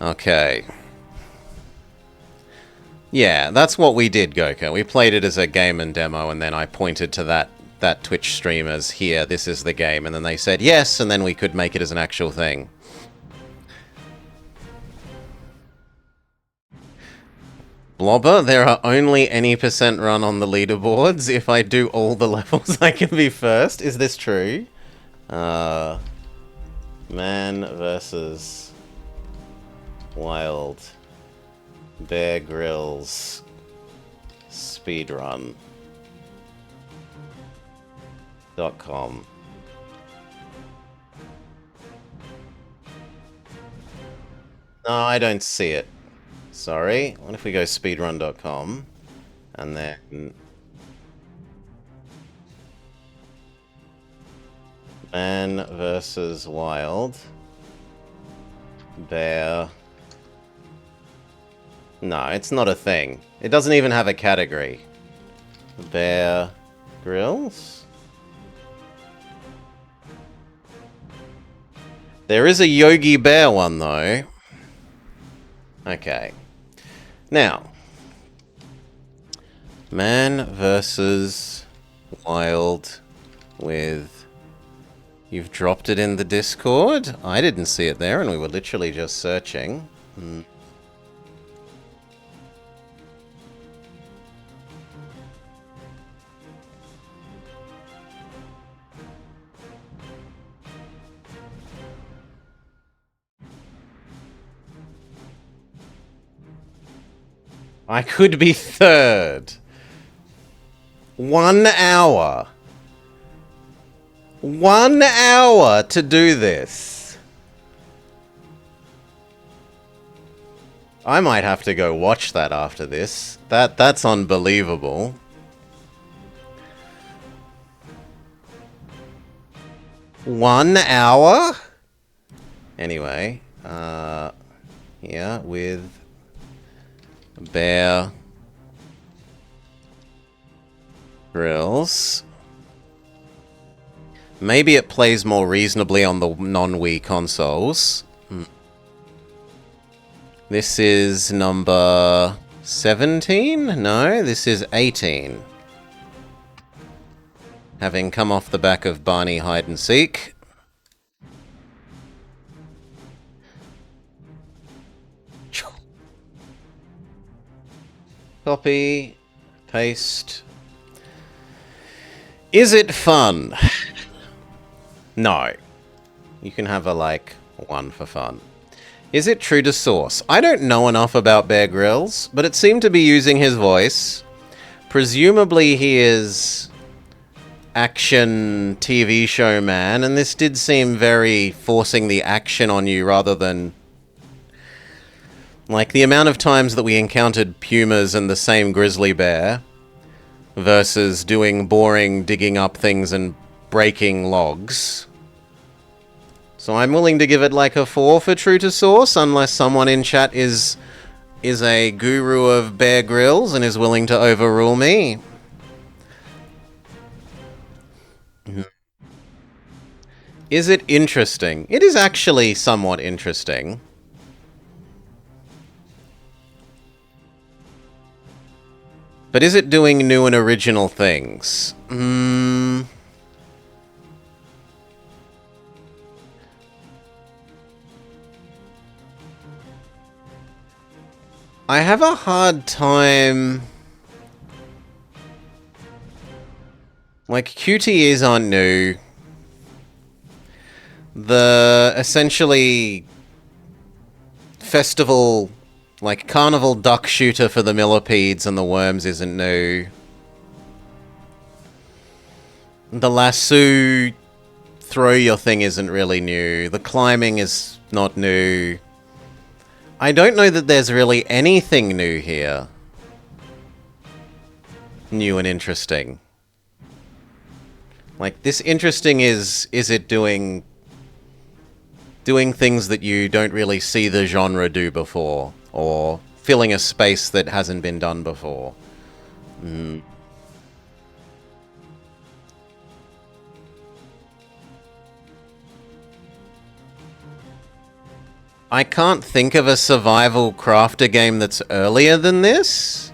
Okay. Yeah, that's what we did, Goka. We played it as a game and demo, and then I pointed to that Twitch stream as, here, this is the game, and then they said yes, and then we could make it as an actual thing. Blobber, there are only any % run on the leaderboards. If I do all the levels, I can be first. Is this true? Man versus Wild. Bear Grylls. Speedrun. .com. No, I don't see it. Sorry. What if we go speedrun.com and then Man versus Wild. Bear. No, it's not a thing. It doesn't even have a category. Bear Grylls? There is a Yogi Bear one, though. Okay. Now. Man versus Wild with You've dropped it in the Discord? I didn't see it there, and we were literally just searching. I could be third. 1 hour. 1 hour to do this. I might have to go watch that after this. That's unbelievable. One hour? Anyway, yeah, with Bear Grylls. Maybe it plays more reasonably on the non-Wii consoles. This is number 17? No, this is 18. Having come off the back of Barney Hide and Seek. Copy. Paste. Is it fun? No. You can have a, like, 1 for fun. Is it true to source? I don't know enough about Bear Grylls, but it seemed to be using his voice. Presumably he is action TV show man, and this did seem very forcing the action on you rather than... Like, the amount of times that we encountered pumas and the same grizzly bear versus doing boring digging up things and breaking logs. So I'm willing to give it like a 4 for true to source, unless someone in chat is a guru of Bear Grylls and is willing to overrule me. Is it interesting? It is actually somewhat interesting. But is it doing new and original things? I have a hard time... Like, QTEs aren't new. The, essentially, festival... Like, carnival duck shooter for the millipedes and the worms isn't new. The lasso throw your thing isn't really new. The climbing is not new. I don't know that there's really anything new here. New and interesting. Like, this interesting is it doing things that you don't really see the genre do before? Or filling a space that hasn't been done before. I can't think of a survival crafter game that's earlier than this.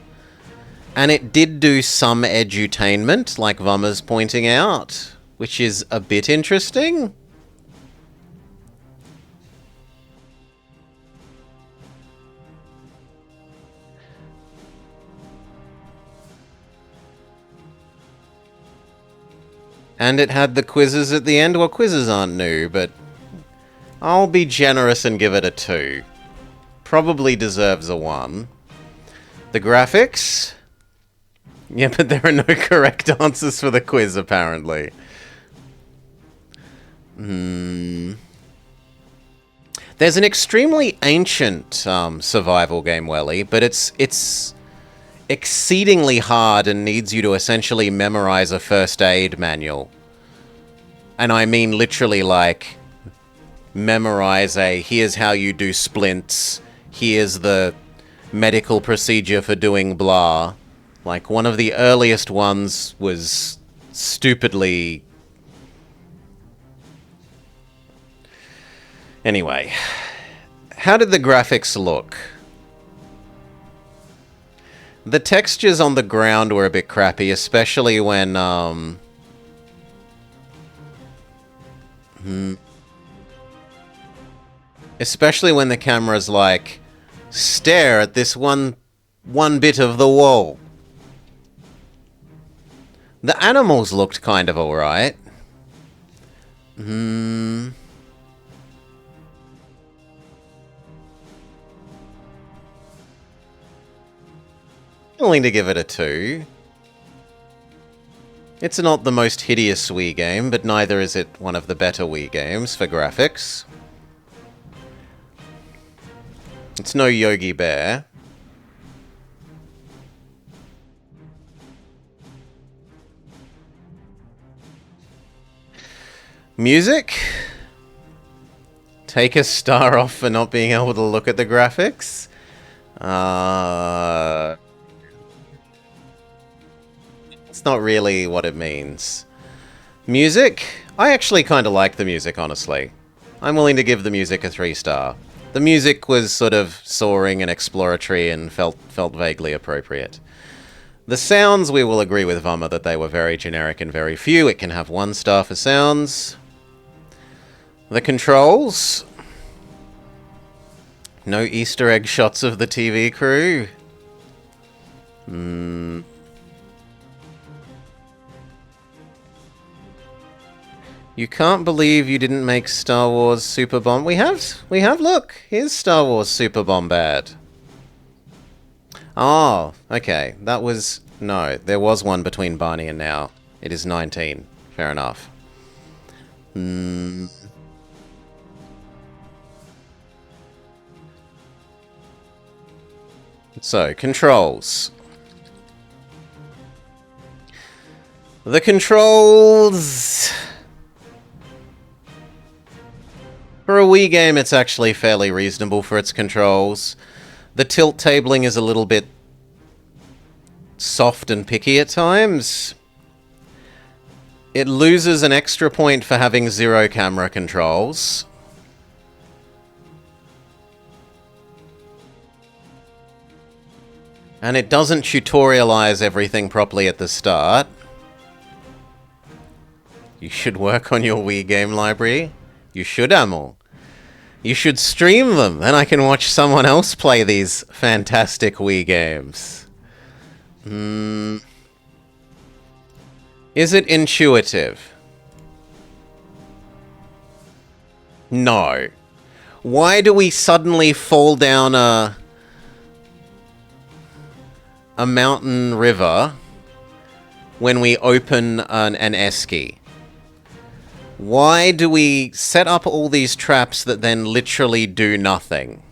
And it did do some edutainment, like Vummer's pointing out, which is a bit interesting. And it had the quizzes at the end. Well, quizzes aren't new, but I'll be generous and give it a 2. Probably deserves a 1. The graphics? Yeah, but there are no correct answers for the quiz, apparently. There's an extremely ancient survival game, Welly, but it's exceedingly hard and needs you to essentially memorize a first aid manual. And I mean literally like memorize here's how you do splints, here's the medical procedure for doing blah. Like, one of the earliest ones was stupidly... Anyway, how did the graphics look? The textures on the ground were a bit crappy, especially when, Especially when the camera's like, stare at this one bit of the wall. The animals looked kind of alright. Willing to give it a 2. It's not the most hideous Wii game, but neither is it one of the better Wii games for graphics. It's no Yogi Bear. Music? Take a star off for not being able to look at the graphics? It's not really what it means. Music? I actually kind of like the music, honestly. I'm willing to give the music a 3-star. The music was sort of soaring and exploratory and felt vaguely appropriate. The sounds, we will agree with Vummer that they were very generic and very few. It can have 1 star for sounds. The controls? No Easter egg shots of the TV crew? You can't believe you didn't make Star Wars Super Bomb. We have, look. Here's Star Wars Super Bombad. Oh, okay. That was... No, there was one between Barney and now. It is 19. Fair enough. So, controls. The controls... For a Wii game, it's actually fairly reasonable for its controls. The tilt tabling is a little bit soft and picky at times. It loses an extra point for having 0 camera controls. And it doesn't tutorialize everything properly at the start. You should work on your Wii game library. You should, Amel. You should stream them, then I can watch someone else play these fantastic Wii games. Is it intuitive? No. Why do we suddenly fall down a mountain river when we open an esky? Why do we set up all these traps that then literally do nothing?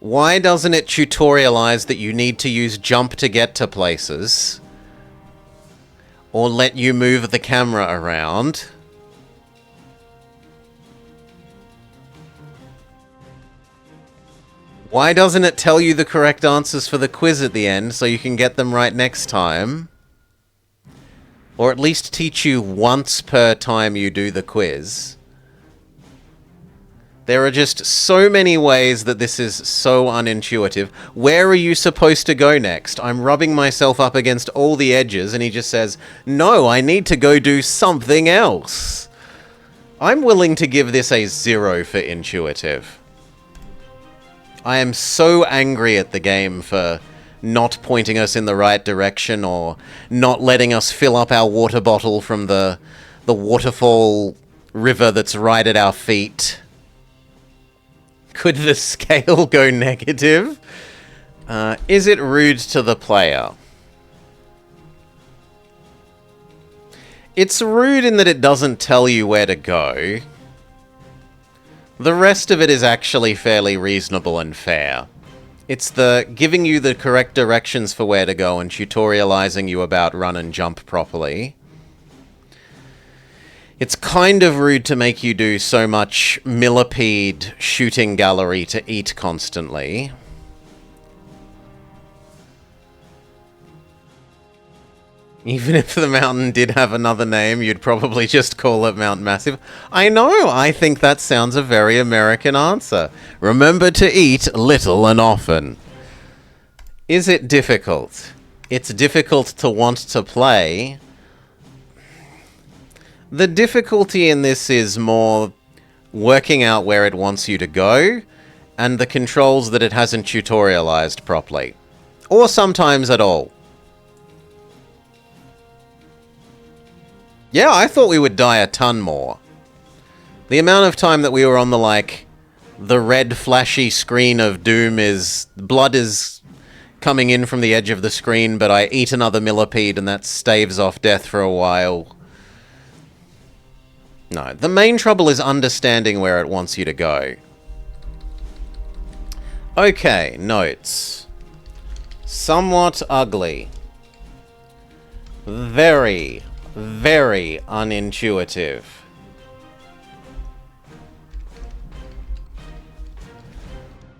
Why doesn't it tutorialize that you need to use jump to get to places? Or let you move the camera around? Why doesn't it tell you the correct answers for the quiz at the end so you can get them right next time? Or at least teach you once per time you do the quiz. There are just so many ways that this is so unintuitive. Where are you supposed to go next? I'm rubbing myself up against all the edges, and he just says, no, I need to go do something else. I'm willing to give this a 0 for intuitive. I am so angry at the game for not pointing us in the right direction or not letting us fill up our water bottle from the waterfall river that's right at our feet. Could the scale go negative? Is it rude to the player? It's rude in that it doesn't tell you where to go. The rest of it is actually fairly reasonable and fair. It's the giving you the correct directions for where to go and tutorializing you about run and jump properly. It's kind of rude to make you do so much millipede shooting gallery to eat constantly. Even if the mountain did have another name, you'd probably just call it Mount Massive. I know, I think that sounds a very American answer. Remember to eat little and often. Is it difficult? It's difficult to want to play, The difficulty in this is more working out where it wants you to go, and the controls that it hasn't tutorialized properly. Or sometimes at all. Yeah, I thought we would die a ton more. The amount of time that we were on the red flashy screen of doom is... blood is coming in from the edge of the screen, but I eat another millipede and that staves off death for a while. No, the main trouble is understanding where it wants you to go. Okay, notes. Somewhat ugly. Very, very unintuitive.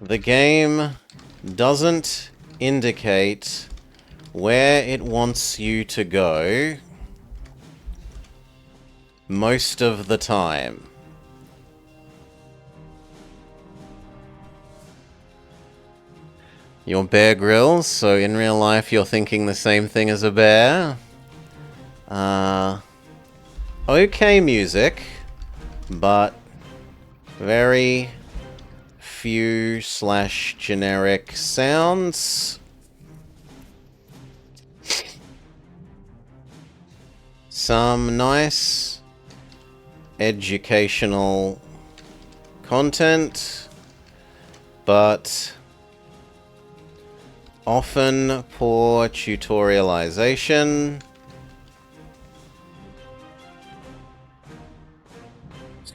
The game doesn't indicate where it wants you to go most of the time. You're Bear Grylls, so in real life you're thinking the same thing as a bear. Okay music, but very few / generic sounds. Some nice educational content, but often poor tutorialization.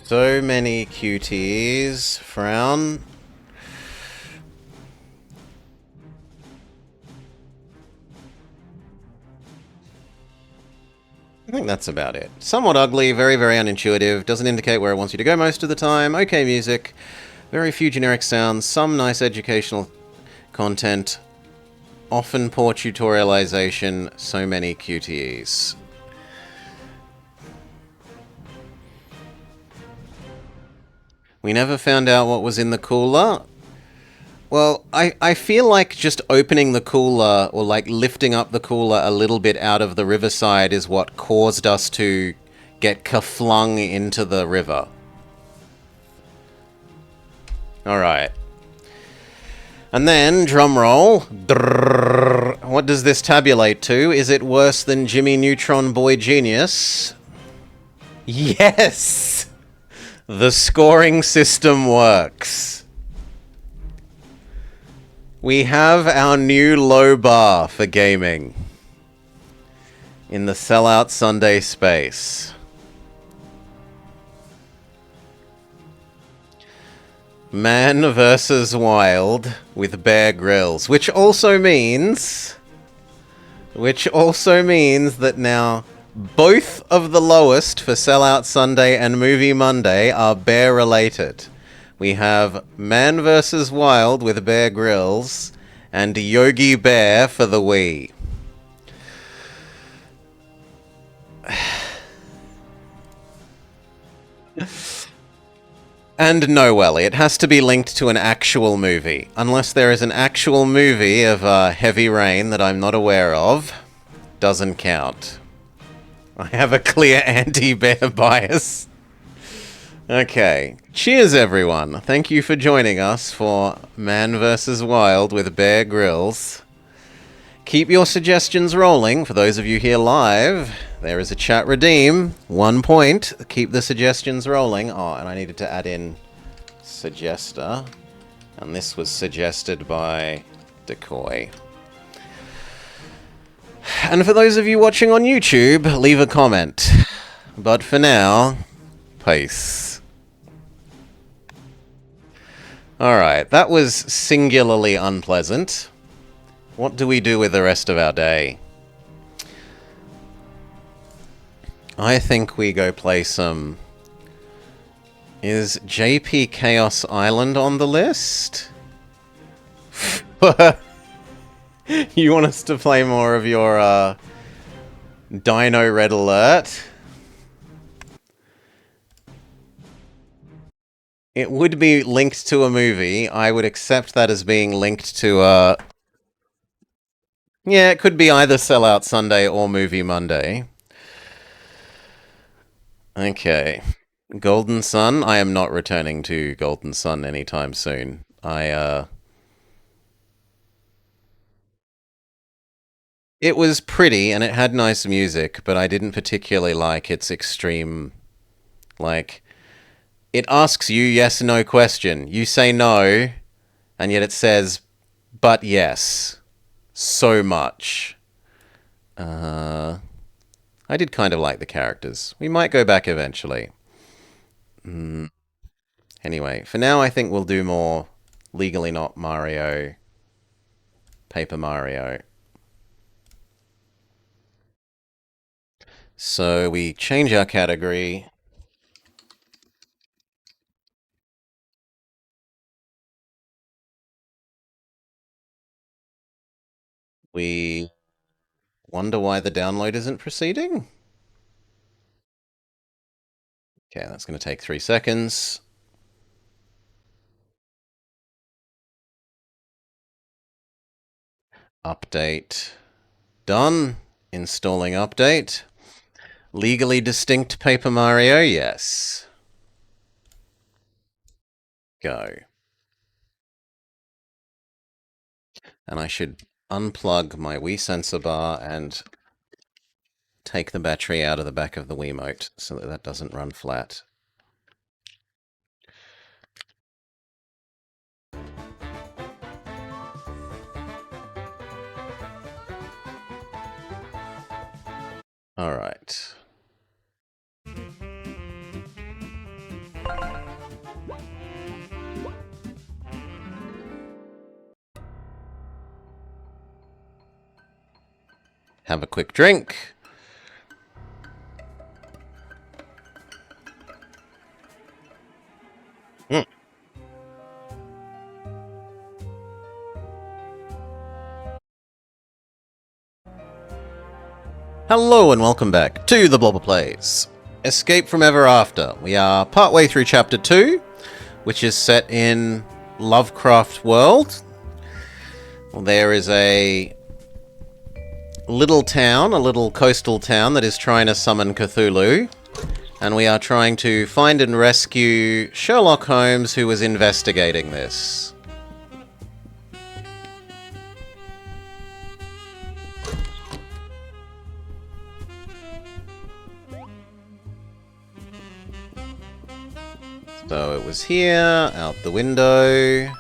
So many QTEs. Frown. I think that's about it. Somewhat ugly, very, very unintuitive, doesn't indicate where it wants you to go most of the time, okay music, very few generic sounds, some nice educational content, often poor tutorialization, so many QTEs. We never found out what was in the cooler. Well, I feel like just opening the cooler, or like lifting up the cooler a little bit out of the riverside is what caused us to get kaflung into the river. Alright. And then, drum roll. Drrrr. What does this tabulate to? Is it worse than Jimmy Neutron Boy Genius? Yes! The scoring system works. We have our new low bar for gaming in the Sellout Sunday space. Man versus Wild with Bear Grylls, which also means that now both of the lowest for Sellout Sunday and Movie Monday are bear related. We have Man vs. Wild with Bear Grylls and Yogi Bear for the Wii. And no, Welly, it has to be linked to an actual movie. Unless there is an actual movie of Heavy Rain that I'm not aware of, doesn't count. I have a clear anti-bear bias. Okay. Cheers, everyone. Thank you for joining us for Man vs. Wild with Bear Grylls. Keep your suggestions rolling. For those of you here live, there is a chat redeem. 1 point. Keep the suggestions rolling. Oh, and I needed to add in Suggester. And this was suggested by Decoy. And for those of you watching on YouTube, leave a comment. But for now, peace. Alright, that was singularly unpleasant. What do we do with the rest of our day? I think we go play some... Is JP Chaos Island on the list? You want us to play more of your, Dino Red Alert? It would be linked to a movie. I would accept that as being linked to, yeah, it could be either Sellout Sunday or Movie Monday. Okay. Golden Sun. I am not returning to Golden Sun anytime soon. It was pretty and it had nice music, but I didn't particularly like its extreme. Like, it asks you yes no question. You say no, and yet it says, but yes. So much. I did kind of like the characters. We might go back eventually. Anyway, for now, I think we'll do more Legally Not Mario, Paper Mario. So we change our category. We wonder why the download isn't proceeding. Okay, that's going to take 3 seconds. Update done. Installing update. Legally distinct Paper Mario, yes. Go. And I should unplug my Wii sensor bar and take the battery out of the back of the Wiimote so that that doesn't run flat. Alright. Have a quick drink. Hello and welcome back to the Blobber Plays. Escape from Ever After. We are partway through Chapter 2, which is set in Lovecraft World. Well, there is a little town, a little coastal town that is trying to summon Cthulhu. And we are trying to find and rescue Sherlock Holmes, who was investigating this. So it was here, out the window.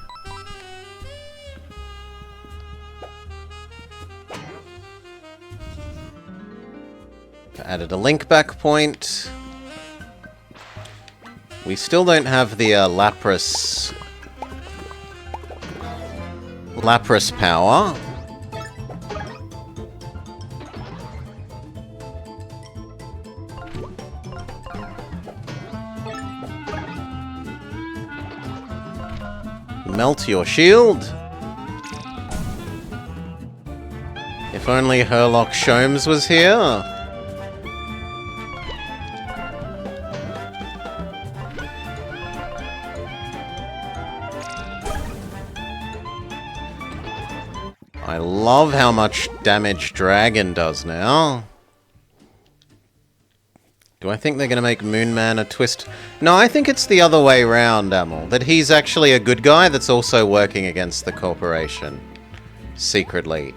Added a link back point. We still don't have the Lapras power. Melt your shield. If only Herlock Sholmes was here. I love how much damage Dragon does now. Do I think they're going to make Moonman a twist? No, I think it's the other way round, Amel. That he's actually a good guy that's also working against the corporation. Secretly.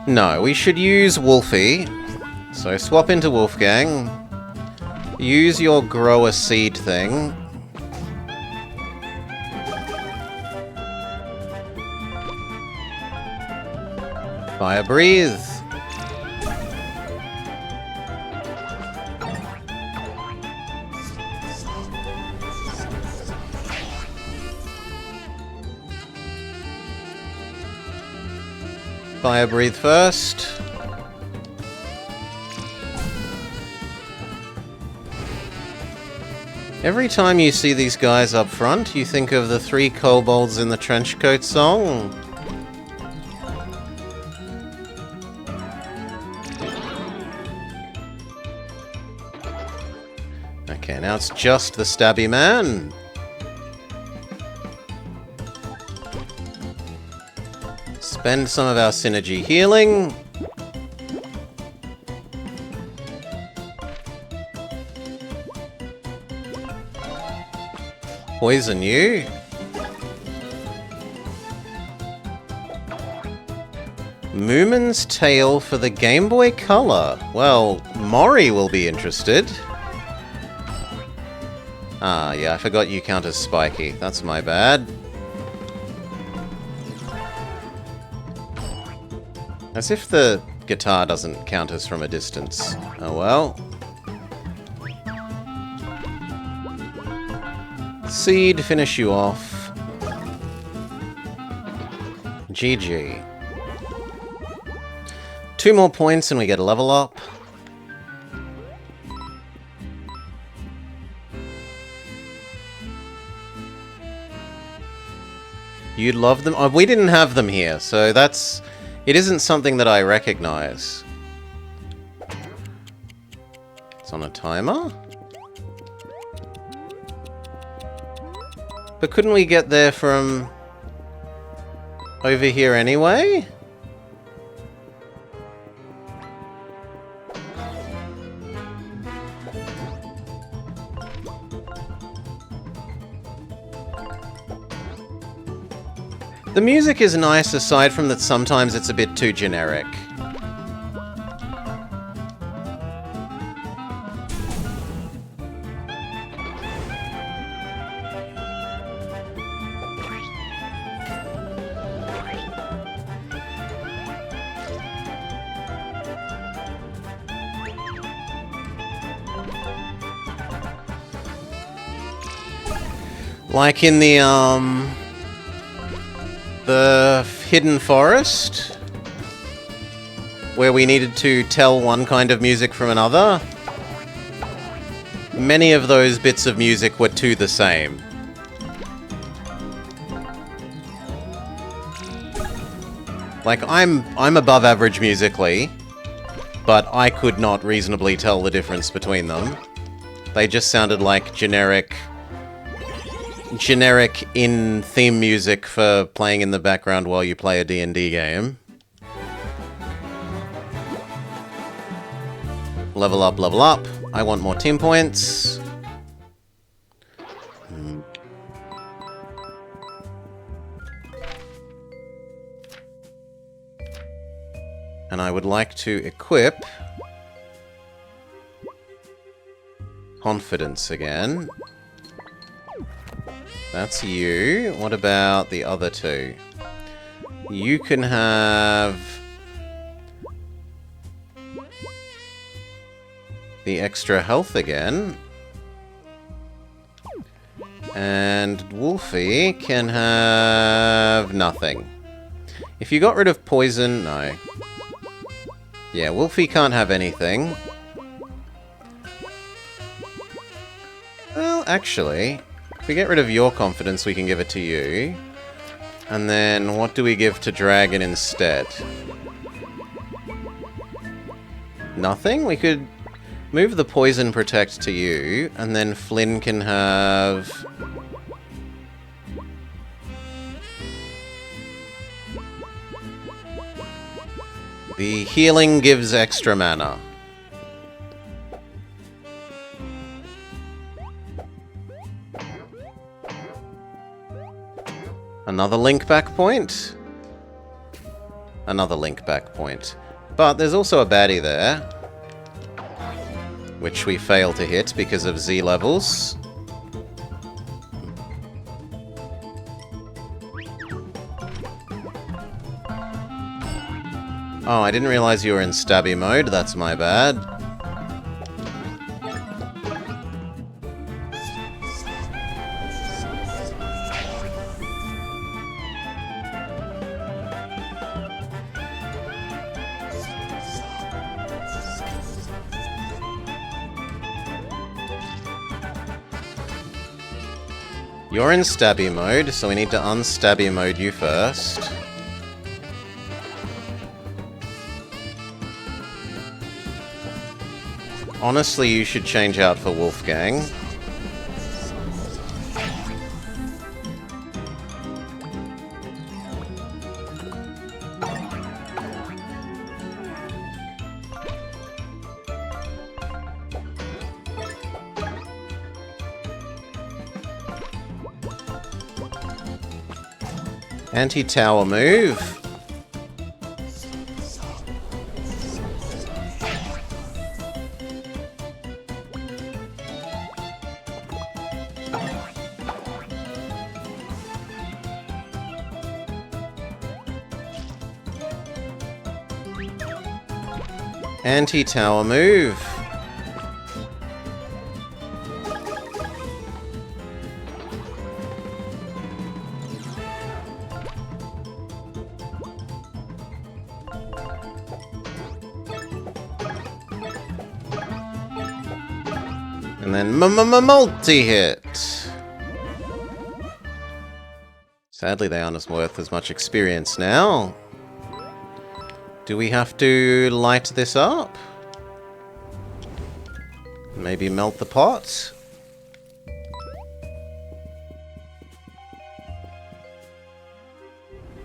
No, we should use Wolfie. So swap into Wolfgang. Use your grow a seed thing. Fire breathe. Fire breathe first. Every time you see these guys up front, you think of the 3 kobolds in the trenchcoat song. Okay, now it's just the stabby man. Spend some of our synergy healing. Poison you. Moomin's Tale for the Game Boy Color. Well, Mori will be interested. Ah, yeah, I forgot you count as Spiky. That's my bad. As if the guitar doesn't count as from a distance. Oh well. Seed, finish you off. GG. 2 more points and we get a level up. You'd love them? Oh, we didn't have them here, so that's... It isn't something that I recognize. It's on a timer? But couldn't we get there from... over here anyway? The music is nice, aside from that sometimes it's a bit too generic. Like in the Hidden Forest, where we needed to tell one kind of music from another. Many of those bits of music were too the same. Like, I'm above average musically, but I could not reasonably tell the difference between them. They just sounded like generic in-theme music for playing in the background while you play a D&D game. Level up, level up. I want more team points. And I would like to equip Confidence again. That's you. What about the other two? You can have the extra health again. And Wolfie can have nothing. If you got rid of poison, no. Yeah, Wolfie can't have anything. Well, actually... If we get rid of your confidence, we can give it to you. And then, what do we give to Dragon instead? Nothing? We could move the Poison Protect to you, and then Flynn can have... The healing gives extra mana. Another link back point. Another link back point. But there's also a baddie there, which we fail to hit because of Z levels. Oh, I didn't realize you were in stabby mode. That's my bad. You're in stabby mode, so we need to unstabby mode you first. Honestly, you should change out for Wolfgang. Anti-tower move. Anti-tower move. And then multi-hit. Sadly, they aren't worth as much experience now. Do we have to light this up? Maybe melt the pot?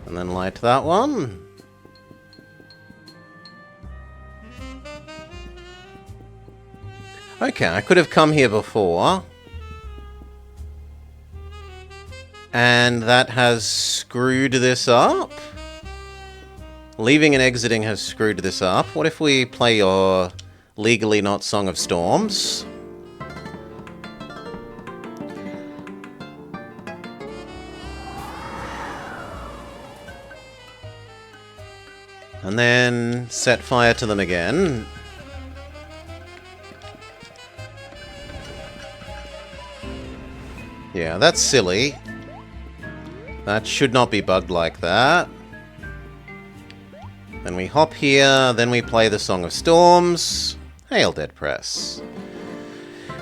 And then light that one? Okay, I could have come here before. And that has screwed this up? Leaving and exiting has screwed this up. What if we play your Legally Not Song of Storms? And then set fire to them again. Yeah, that's silly. That should not be bugged like that. Then we hop here, then we play the Song of Storms. Hail, Dead Press.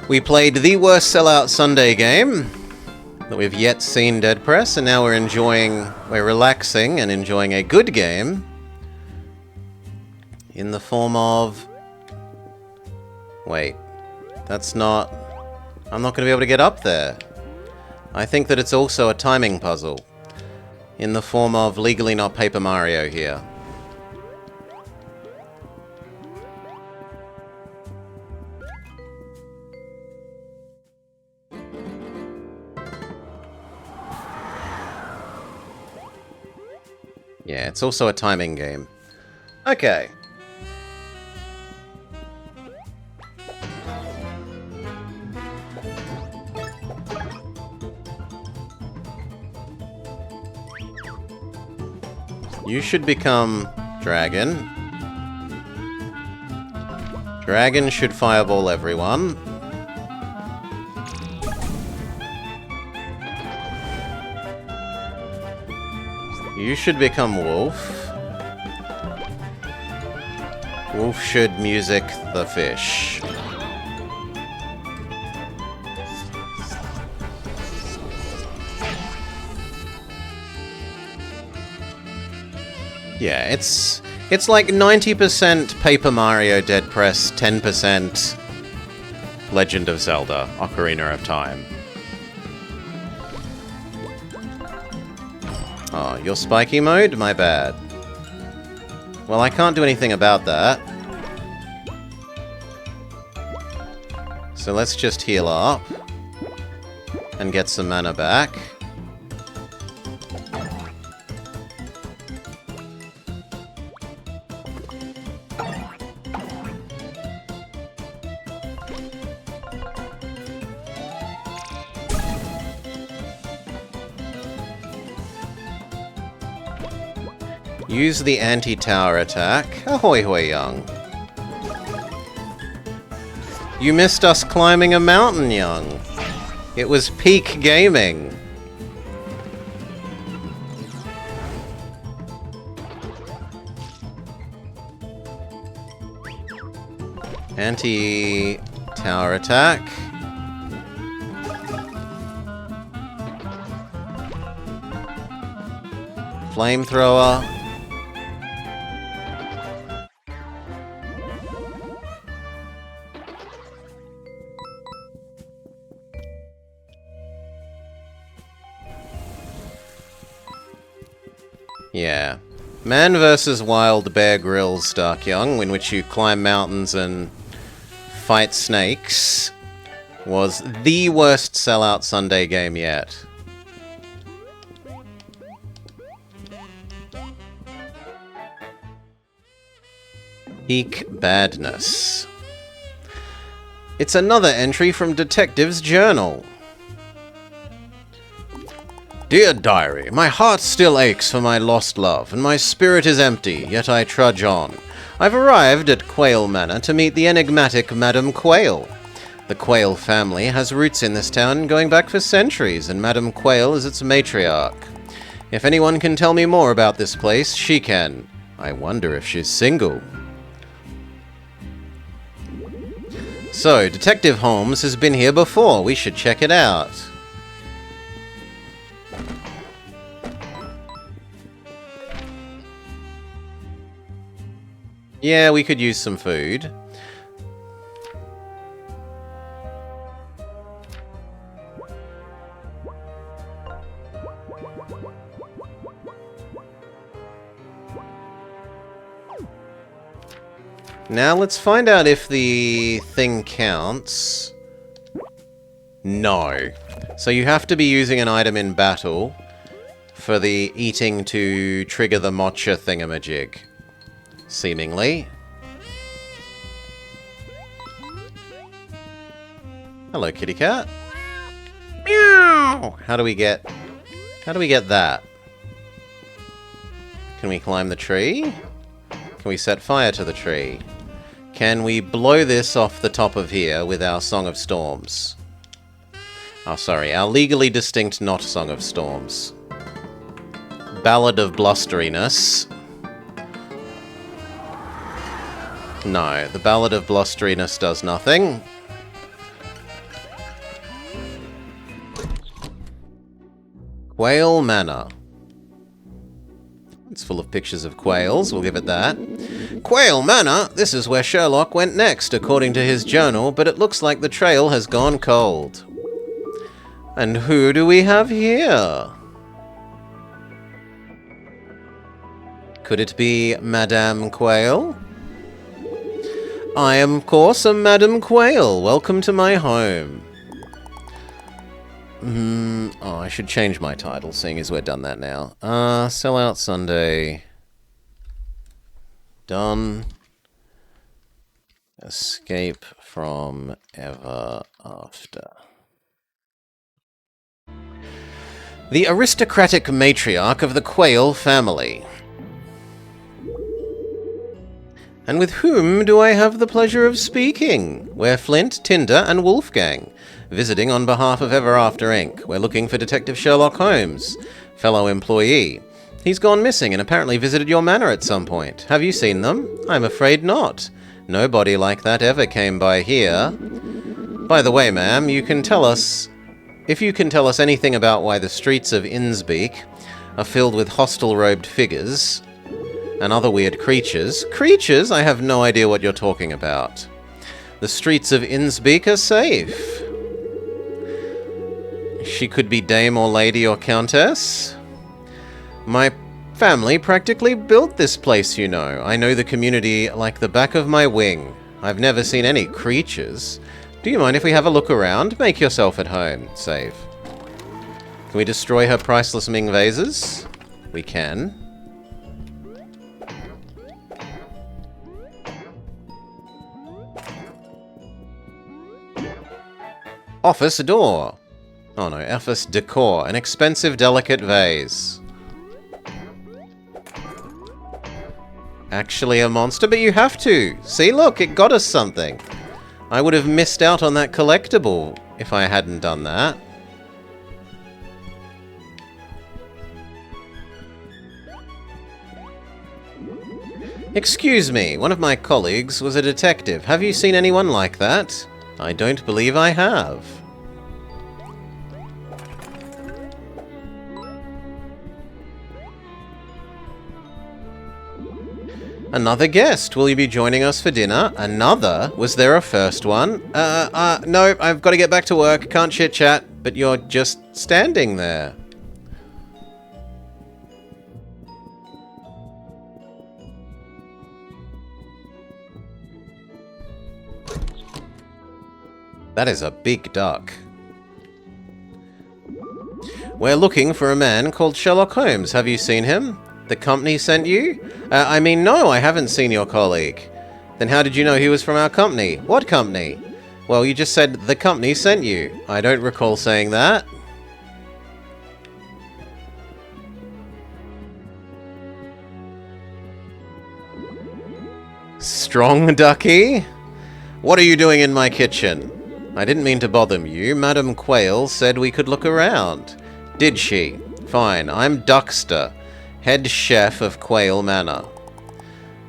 We played the worst sellout Sunday game that we've yet seen, Dead Press, and now we're relaxing and enjoying a good game in the form of... Wait, that's not... I'm not going to be able to get up there. I think that it's also a timing puzzle in the form of Legally Not Paper Mario here. Yeah, it's also a timing game. Okay. You should become Dragon. Dragon should fireball everyone. You should become Wolf. Wolf should music the fish. Yeah, it's like 90% Paper Mario Dead Press, 10% Legend of Zelda Ocarina of Time. Oh, your spiky mode? My bad. Well, I can't do anything about that. So let's just heal up and get some mana back. Use the anti-tower attack. Ahoy hoy young. You missed us climbing a mountain, young. It was peak gaming. Anti-tower attack. Flamethrower. Yeah. Man vs. Wild Bear Grylls Dark Young, in which you climb mountains and fight snakes, was the worst sellout Sunday game yet. Peak badness. It's another entry from Detective's journal. Dear Diary, my heart still aches for my lost love, and my spirit is empty, yet I trudge on. I've arrived at Quail Manor to meet the enigmatic Madame Quail. The Quail family has roots in this town going back for centuries, and Madame Quail is its matriarch. If anyone can tell me more about this place, she can. I wonder if she's single. So, Detective Holmes has been here before. We should check it out. Yeah, we could use some food. Now let's find out if the thing counts. No. So you have to be using an item in battle for the eating to trigger the mocha thingamajig. Seemingly. Hello, kitty cat. Meow! How do we get that? Can we climb the tree? Can we set fire to the tree? Can we blow this off the top of here with our Song of Storms? Oh, sorry, our legally distinct not Song of Storms. Ballad of Blusteriness. No, the Ballad of Blusteriness does nothing. Quail Manor. It's full of pictures of quails, we'll give it that. Quail Manor! This is where Sherlock went next, according to his journal, but it looks like the trail has gone cold. And who do we have here? Could it be Madame Quail? I am, of course, a Madame Quail. Welcome to my home. Oh, I should change my title, seeing as we're done that now. Sellout Sunday. Done. Escape from Ever After. The aristocratic matriarch of the Quail family. And with whom do I have the pleasure of speaking? We're Flint, Tinder, and Wolfgang, visiting on behalf of Ever After Inc. We're looking for Detective Sherlock Holmes, fellow employee. He's gone missing and apparently visited your manor at some point. Have you seen them? I'm afraid not. Nobody like that ever came by here. By the way, ma'am, you can tell us... If you can tell us anything about why the streets of Innsbeek are filled with hostile-robed figures and other weird creatures... Creatures? I have no idea what you're talking about. The streets of Innsbeek are safe. She could be dame or lady or countess. My family practically built this place, you know. I know the community like the back of my wing. I've never seen any creatures. Do you mind if we have a look around? Make yourself at home. Save. Can we destroy her priceless Ming vases? We can. Office door. Oh no, office decor. An expensive, delicate vase. Actually a monster, but you have to. See, look, it got us something. I would have missed out on that collectible if I hadn't done that. Excuse me, one of my colleagues was a detective. Have you seen anyone like that? I don't believe I have. Another guest. Will you be joining us for dinner? Another? Was there a first one? No, I've got to get back to work. Can't chit-chat, but you're just standing there. That is a big duck. We're looking for a man called Sherlock Holmes. Have you seen him? The company sent you? I mean, no, I haven't seen your colleague. Then how did you know he was from our company? What company? Well, you just said the company sent you. I don't recall saying that. Strong ducky? What are you doing in my kitchen? I didn't mean to bother you. Madame Quayle said we could look around. Did she? Fine. I'm Duxter, head chef of Quayle Manor.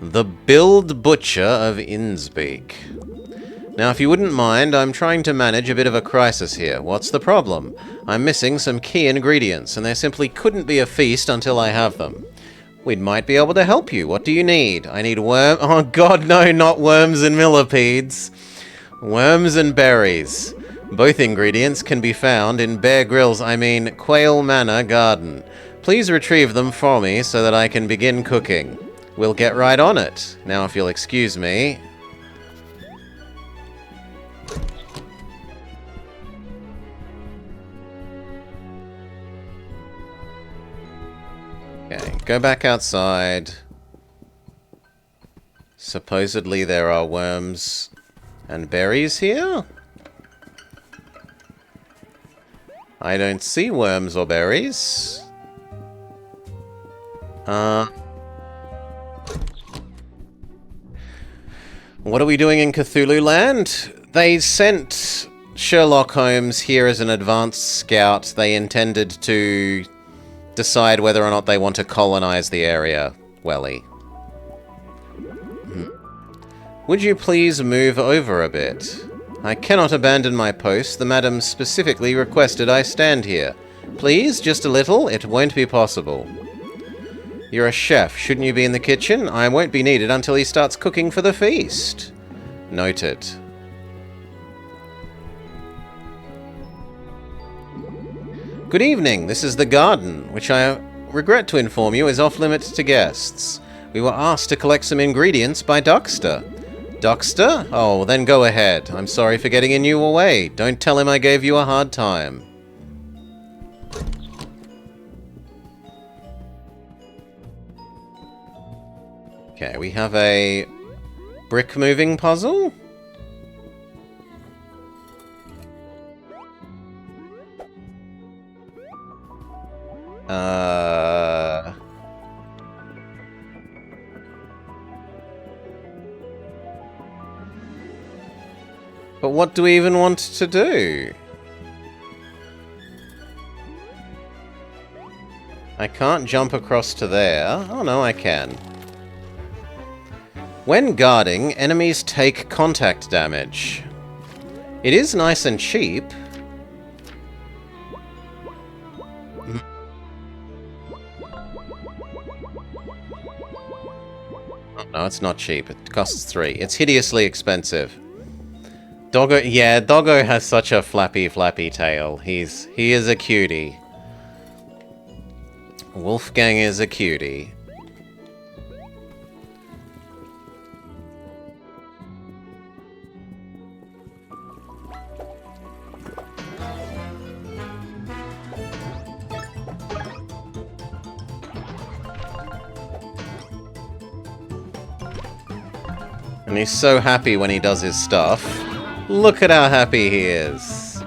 The Billed Butcher of Innsbeek. Now, if you wouldn't mind, I'm trying to manage a bit of a crisis here. What's the problem? I'm missing some key ingredients, and there simply couldn't be a feast until I have them. We might be able to help you. What do you need? I need oh god, no, not worms and millipedes. Worms and berries. Both ingredients can be found in Bear Grylls, Quayle Manor Garden. Please retrieve them for me so that I can begin cooking. We'll get right on it. Now, if you'll excuse me. Okay, go back outside. Supposedly there are worms and berries here? I don't see worms or berries. What are we doing in Cthulhu Land? They sent Sherlock Holmes here as an advanced scout. They intended to decide whether or not they want to colonize the area. Welly. Would you please move over a bit? I cannot abandon my post. The madam specifically requested I stand here. Please, just a little. It won't be possible. You're a chef. Shouldn't you be in the kitchen? I won't be needed until he starts cooking for the feast. Noted. Good evening. This is the garden, which I regret to inform you is off-limits to guests. We were asked to collect some ingredients by Duxter. Duxter? Oh, then go ahead. I'm sorry for getting in your way. Don't tell him I gave you a hard time. Okay, we have a brick moving puzzle. But what do we even want to do? I can't jump across to there. Oh no, I can. When guarding, enemies take contact damage. It is nice and cheap. Oh, no, it's not cheap. It costs 3. It's hideously expensive. Doggo, yeah, Doggo has such a flappy tail. He is a cutie. Wolfgang is a cutie. And he's so happy when he does his stuff. Look at how happy he is.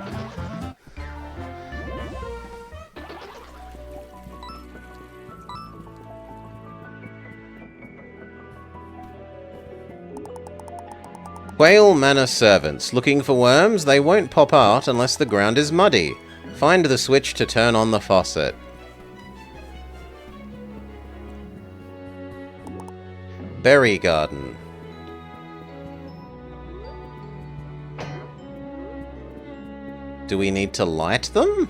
Quayle Manor servants. Looking for worms? They won't pop out unless the ground is muddy. Find the switch to turn on the faucet. Berry garden. Do we need to light them?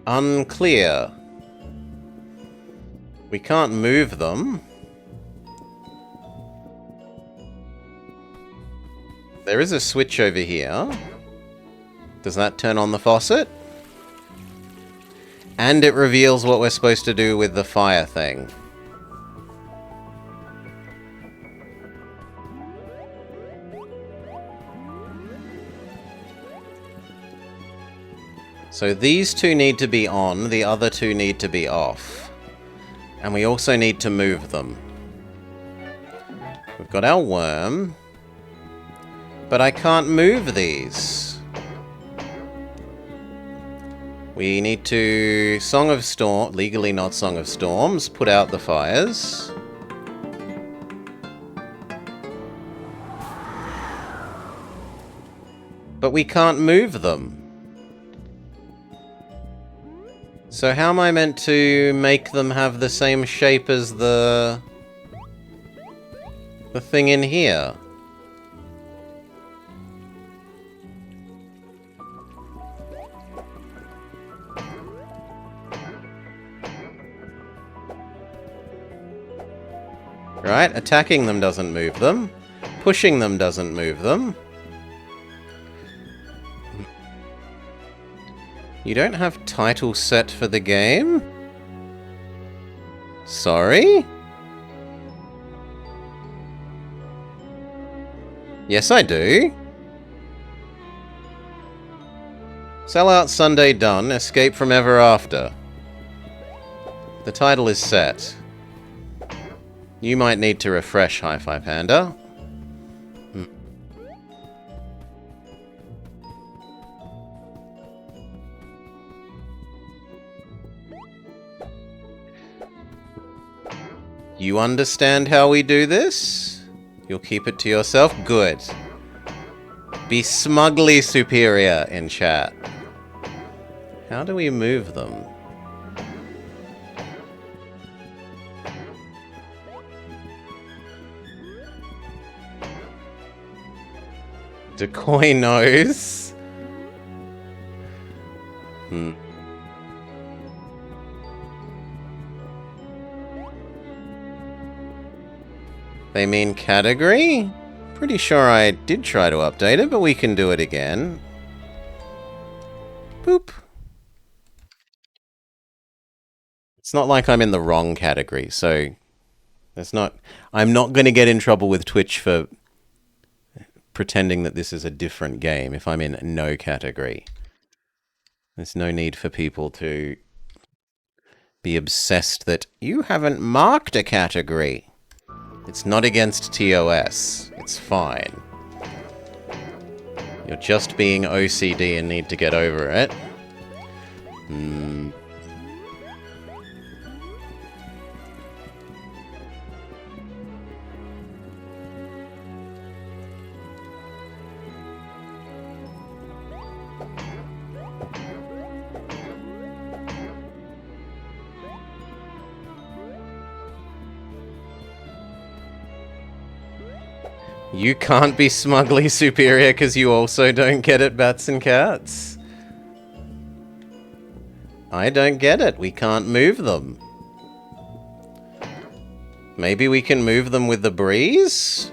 Unclear. We can't move them. There is a switch over here. Does that turn on the faucet? And it reveals what we're supposed to do with the fire thing. So these two need to be on, the other two need to be off. And we also need to move them. We've got our worm. But I can't move these. We need to legally not Song of Storms, put out the fires. But we can't move them. So how am I meant to make them have the same shape as the thing in here? Right, attacking them doesn't move them. Pushing them doesn't move them. You don't have title set for the game? Sorry? Yes, I do. Sellout Sunday done. Escape from Ever After. The title is set. You might need to refresh, Hi-Fi Panda. You understand how we do this? You'll keep it to yourself? Good. Be smugly superior in chat. How do we move them? Decoy nose. They mean category? Pretty sure I did try to update it, but we can do it again. Boop. It's not like I'm in the wrong category, so I'm not going to get in trouble with Twitch for pretending that this is a different game if I'm in no category. There's no need for people to be obsessed that you haven't marked a category. It's not against TOS. It's fine. You're just being OCD and need to get over it. You can't be smugly superior because you also don't get it, bats and cats. I don't get it. We can't move them. Maybe we can move them with the breeze?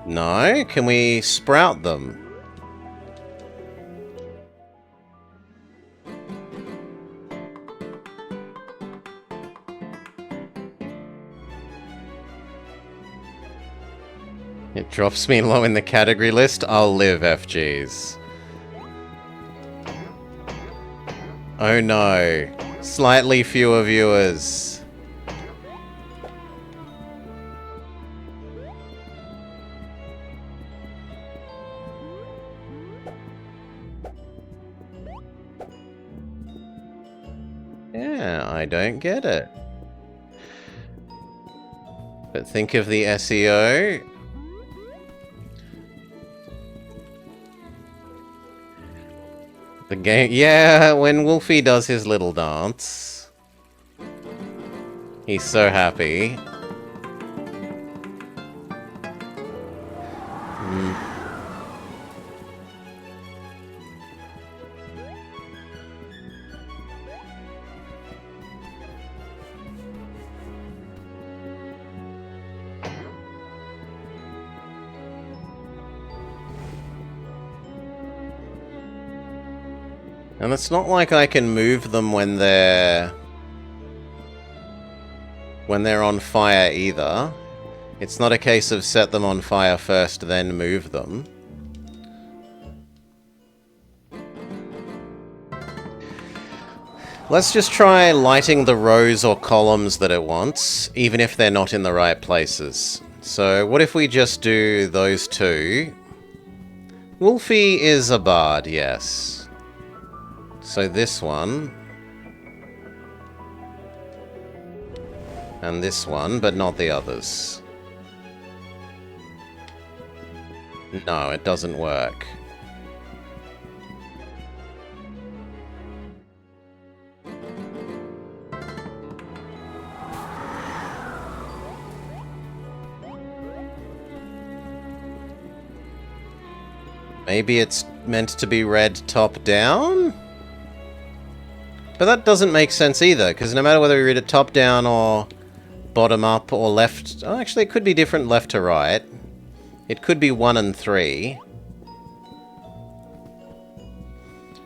No? Can we sprout them? It drops me low in the category list. I'll live, FGs. Oh no. Slightly fewer viewers. Yeah, I don't get it. But think of the SEO. The game, yeah, when Wolfie does his little dance, he's so happy. And it's not like I can move them when they're when they're on fire either. It's not a case of set them on fire first, then move them. Let's just try lighting the rows or columns that it wants, even if they're not in the right places. So what if we just do those two? Wolfie is a bard, yes. So this one. And this one, but not the others. No, it doesn't work. Maybe it's meant to be read top down? But that doesn't make sense either, because no matter whether we read it top down or bottom up or left... Oh, actually, it could be different left to right. It could be 1 and 3.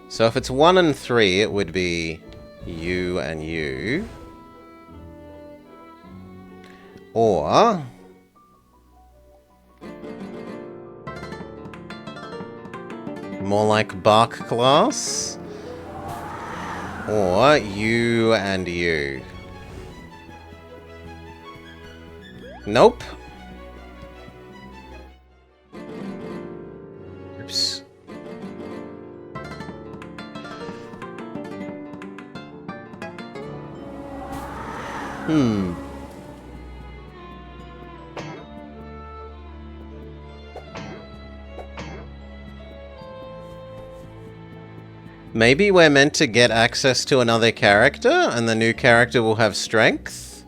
So if it's 1 and 3, it would be you and you. Or... more like bark class. Or you and you. Nope. Oops. Maybe we're meant to get access to another character, and the new character will have strength?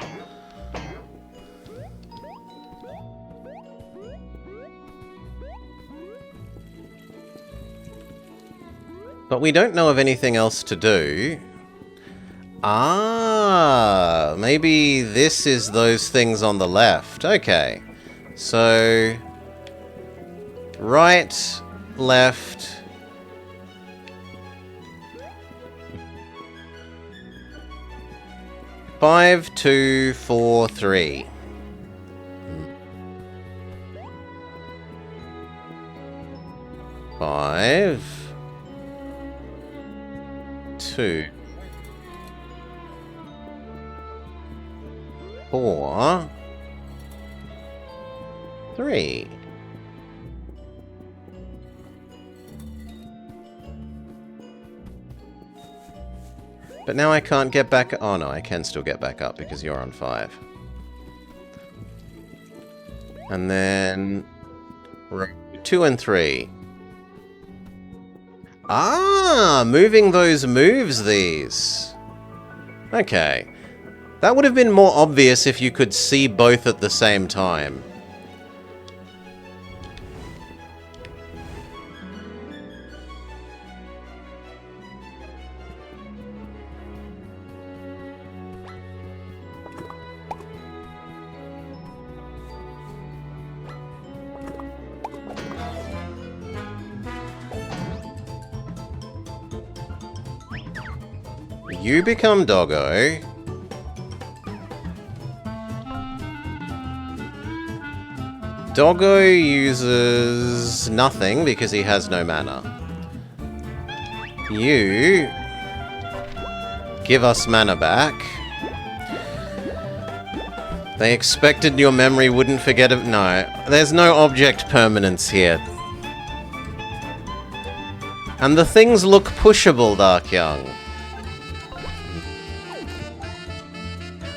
But we don't know of anything else to do. Ah, maybe this is those things on the left. Okay. So... right, left... 5, 2, 4, 3. Five, 2, 4, 3. But now I can't get back... Oh no, I can still get back up because you're on 5. And then... 2 and 3. Ah! Moving those moves, these. Okay. That would have been more obvious if you could see both at the same time. You become Doggo. Doggo uses nothing because he has no mana. You give us mana back. They expected your memory wouldn't forget it. No, there's no object permanence here. And the things look pushable, Dark Young.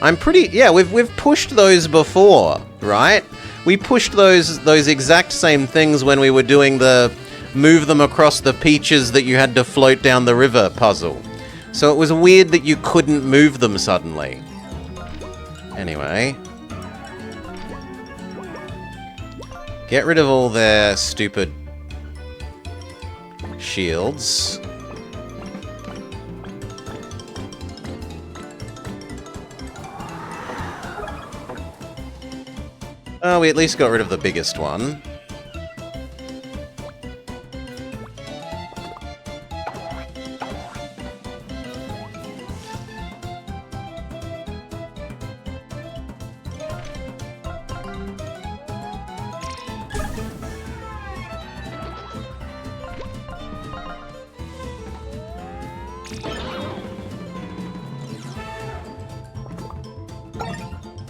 I'm pretty... Yeah, we've pushed those before, right? We pushed those exact same things when we were doing the move them across the peaches that you had to float down the river puzzle. So it was weird that you couldn't move them suddenly. Anyway. Get rid of all their stupid shields. Oh, we at least got rid of the biggest one.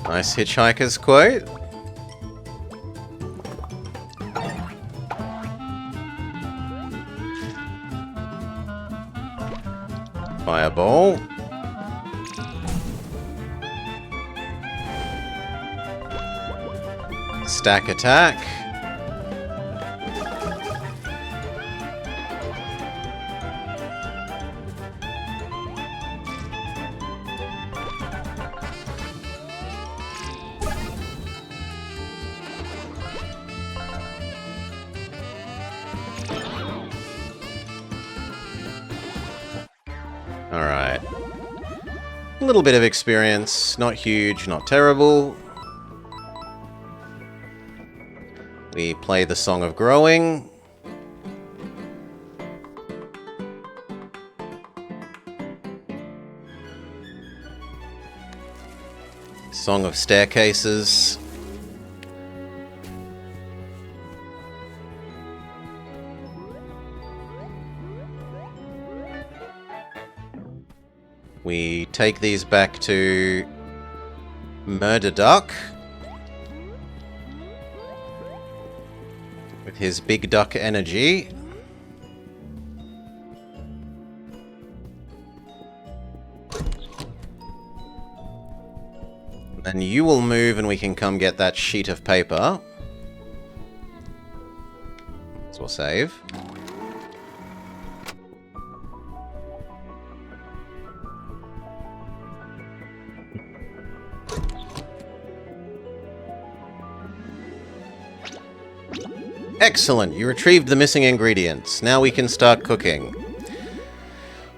Nice hitchhiker's quote. Fireball. Stack attack. Alright. A little bit of experience. Not huge, not terrible. We play the Song of Growing. Song of Staircases. We take these back to Murder Duck with his big duck energy. Then you will move and we can come get that sheet of paper. So we'll save. Excellent, you retrieved the missing ingredients. Now we can start cooking.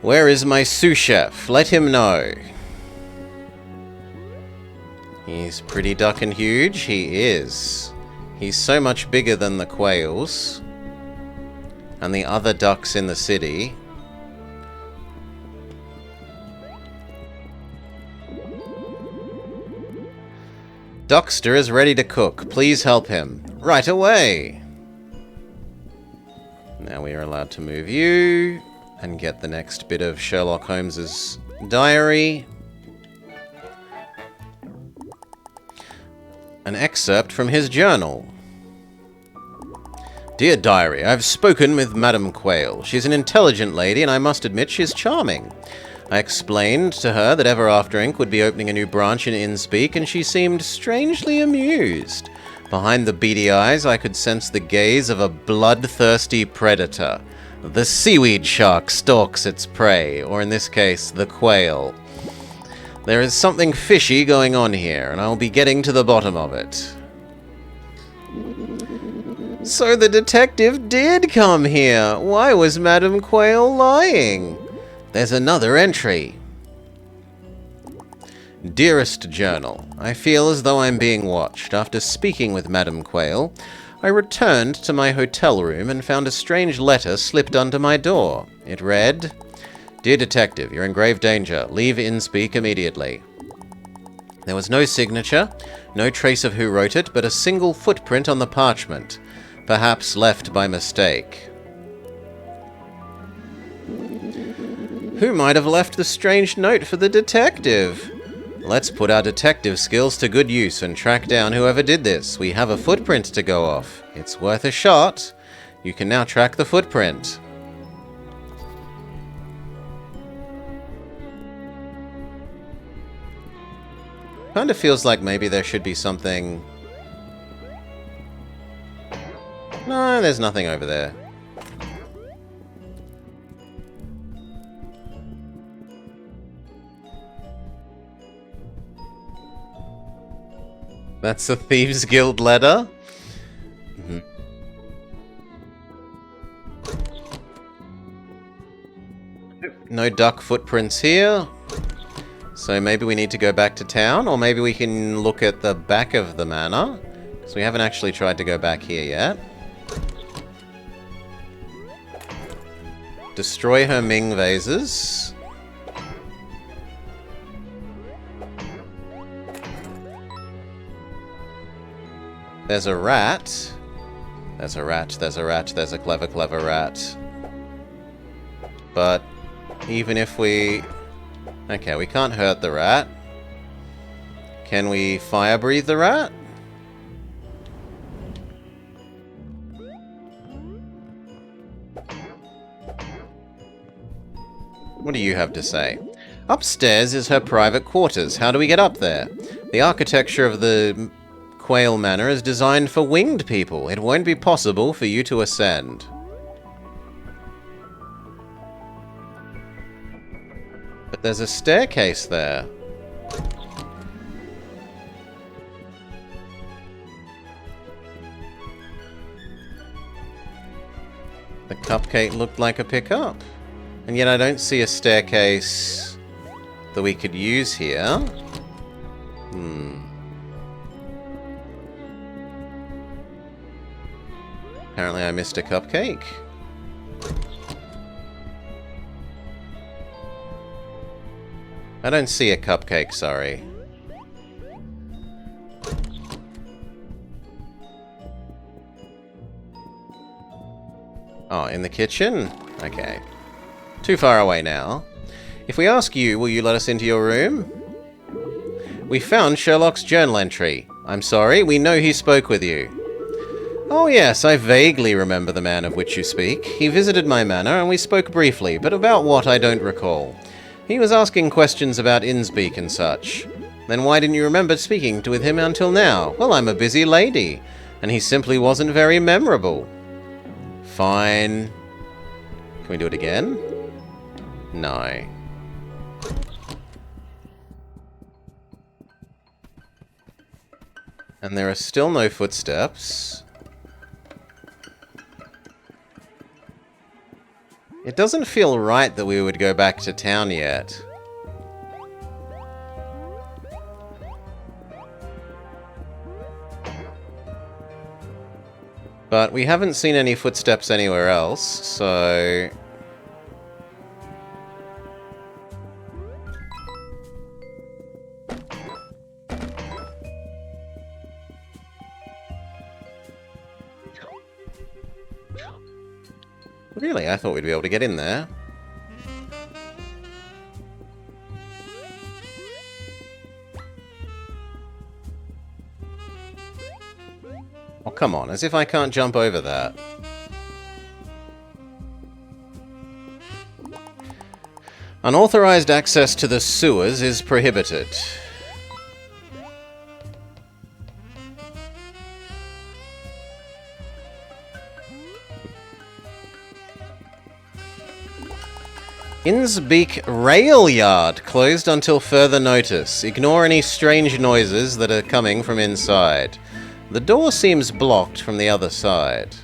Where is my sous chef? Let him know. He's pretty duckin' huge. He is. He's so much bigger than the quails and the other ducks in the city. Duckster is ready to cook. Please help him. Right away! Now we are allowed to move you and get the next bit of Sherlock Holmes's diary. An excerpt from his journal. Dear Diary, I've spoken with Madame Quayle. She's an intelligent lady, and I must admit she's charming. I explained to her that Ever After Inc. would be opening a new branch in Innspeak, and she seemed strangely amused. Behind the beady eyes, I could sense the gaze of a bloodthirsty predator. The seaweed shark stalks its prey, or in this case, the quail. There is something fishy going on here, and I'll be getting to the bottom of it. So the detective did come here. Why was Madame Quayle lying? There's another entry. Dearest Journal, I feel as though I'm being watched. After speaking with Madame Quayle, I returned to my hotel room and found a strange letter slipped under my door. It read, Dear Detective, you're in grave danger. Leave Innspeak immediately. There was no signature, no trace of who wrote it, but a single footprint on the parchment, perhaps left by mistake. Who might have left the strange note for the detective? Let's put our detective skills to good use and track down whoever did this. We have a footprint to go off. It's worth a shot. You can now track the footprint. Kind of feels like maybe there should be something... No, there's nothing over there. That's a Thieves Guild letter? Mm-hmm. No duck footprints here. So maybe we need to go back to town, or maybe we can look at the back of the manor. So we haven't actually tried to go back here yet. Destroy her Ming vases. There's a rat. There's a rat, there's a rat, there's a clever, clever rat. But even if we... Okay, we can't hurt the rat. Can we fire breathe the rat? What do you have to say? Upstairs is her private quarters. How do we get up there? The architecture of the Quail Manor is designed for winged people. It won't be possible for you to ascend. But there's a staircase there. The cupcake looked like a pickup. And yet I don't see a staircase that we could use here. Apparently I missed a cupcake. I don't see a cupcake, sorry. Oh, in the kitchen? Okay. Too far away now. If we ask you, will you let us into your room? We found Sherlock's journal entry. I'm sorry, we know he spoke with you. Oh yes, I vaguely remember the man of which you speak. He visited my manor and we spoke briefly, but about what I don't recall. He was asking questions about Innsbeek and such. Then why didn't you remember speaking with him until now? Well, I'm a busy lady, and he simply wasn't very memorable. Fine. Can we do it again? No. And there are still no footsteps. It doesn't feel right that we would go back to town yet. But we haven't seen any footsteps anywhere else, so... Really? I thought we'd be able to get in there. Oh, come on, as if I can't jump over that. Unauthorized access to the sewers is prohibited. Innsbeek Rail Yard closed until further notice. Ignore any strange noises that are coming from inside. The door seems blocked from the other side.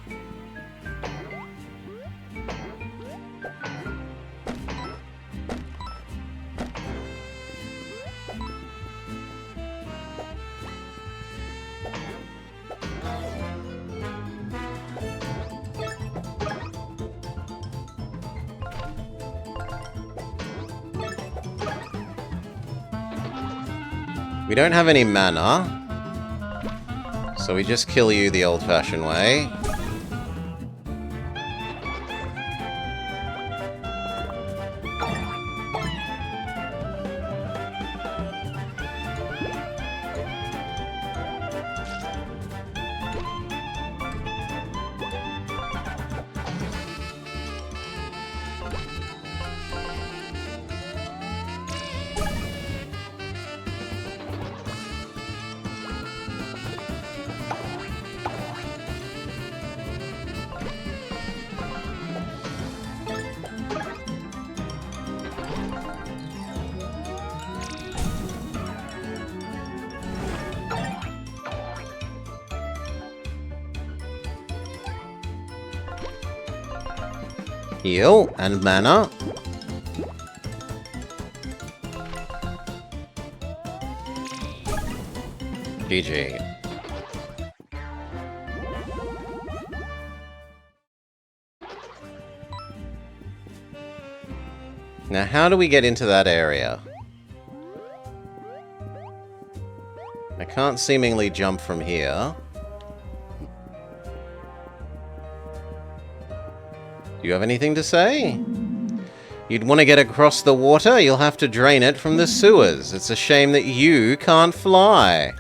We don't have any mana, so we just kill you the old-fashioned way. Heal and mana. GG. Now, how do we get into that area? I can't seemingly jump from here. Do you have anything to say? You'd want to get across the water, you'll have to drain it from the sewers. It's a shame that you can't fly.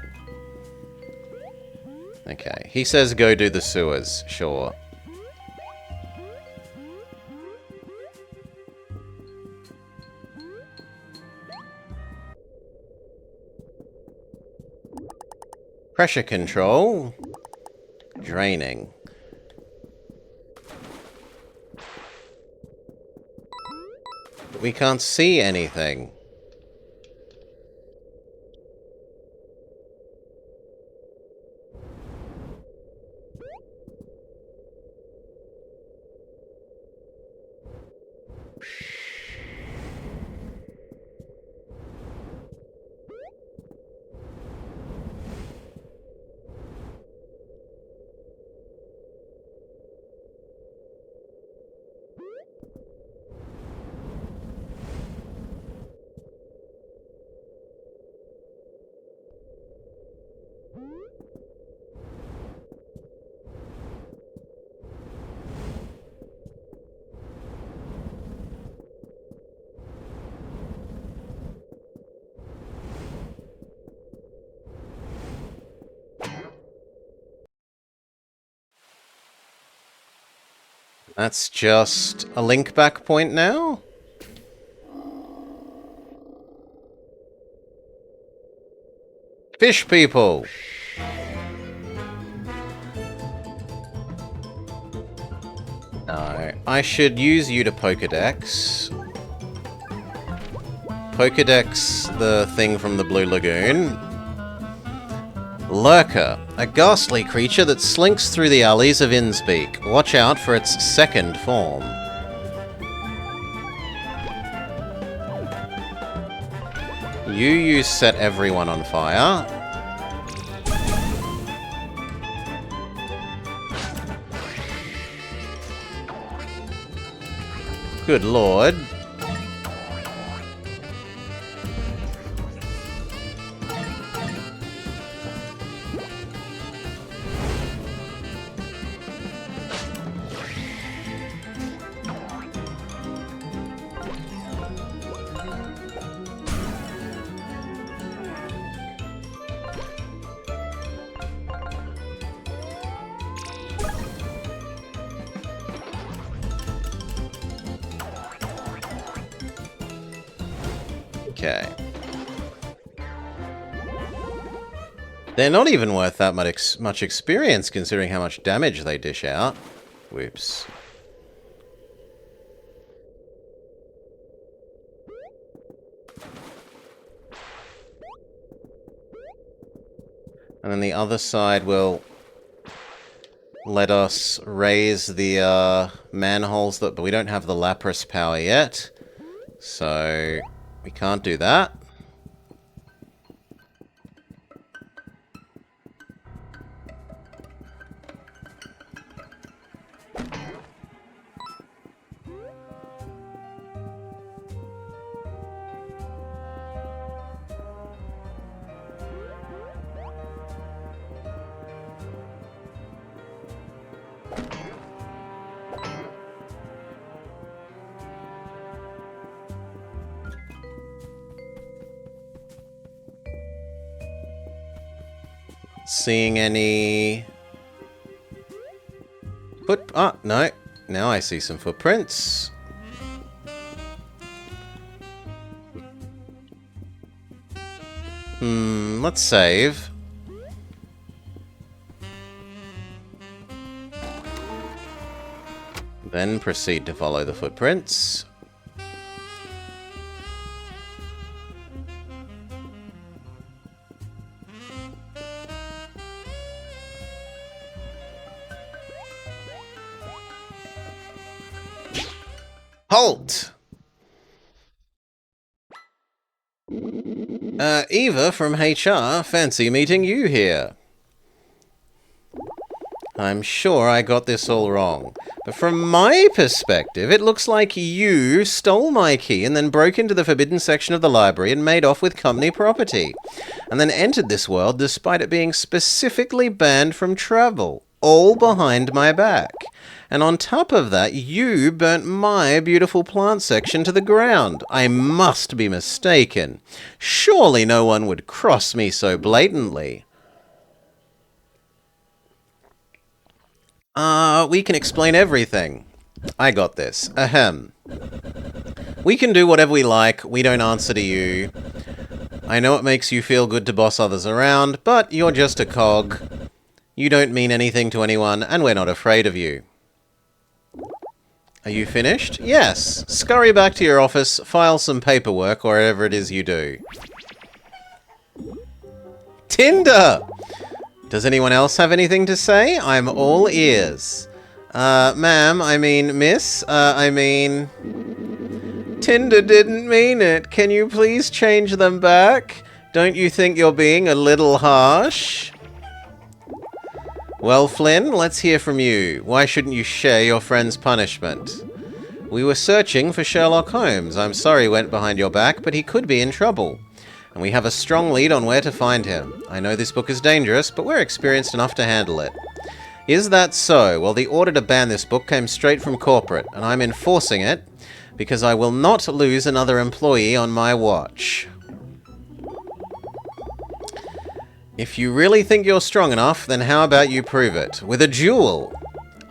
Okay, he says go do the sewers, sure. Pressure control. Draining. We can't see anything. That's just a link back point now? Fish people! No, I should use you to Pokedex. Pokedex the thing from the Blue Lagoon. Lurker, a ghastly creature that slinks through the alleys of Innspeak. Watch out for its second form. You set everyone on fire. Good lord. Okay. They're not even worth that much experience, considering how much damage they dish out. Whoops. And then the other side will let us raise the manholes, but we don't have the Lapras power yet. So we can't do that. Seeing any no. Now I see some footprints. Let's save. Then proceed to follow the footprints. Halt! Eva from HR, fancy meeting you here. I'm sure I got this all wrong, but from my perspective, it looks like you stole my key and then broke into the forbidden section of the library and made off with company property, and then entered this world despite it being specifically banned from travel, all behind my back. And on top of that, you burnt my beautiful plant section to the ground. I must be mistaken. Surely no one would cross me so blatantly. We can explain everything. I got this. Ahem. We can do whatever we like. We don't answer to you. I know it makes you feel good to boss others around, but you're just a cog. You don't mean anything to anyone, and we're not afraid of you. Are you finished? Yes. Scurry back to your office, file some paperwork, or whatever it is you do. Tinder! Does anyone else have anything to say? I'm all ears. Ma'am, I mean, miss, Tinder didn't mean it. Can you please change them back? Don't you think you're being a little harsh? Well, Flynn, let's hear from you. Why shouldn't you share your friend's punishment? We were searching for Sherlock Holmes. I'm sorry he went behind your back, but he could be in trouble. And we have a strong lead on where to find him. I know this book is dangerous, but we're experienced enough to handle it. Is that so? Well, the order to ban this book came straight from corporate, and I'm enforcing it because I will not lose another employee on my watch. If you really think you're strong enough, then how about you prove it? With a duel!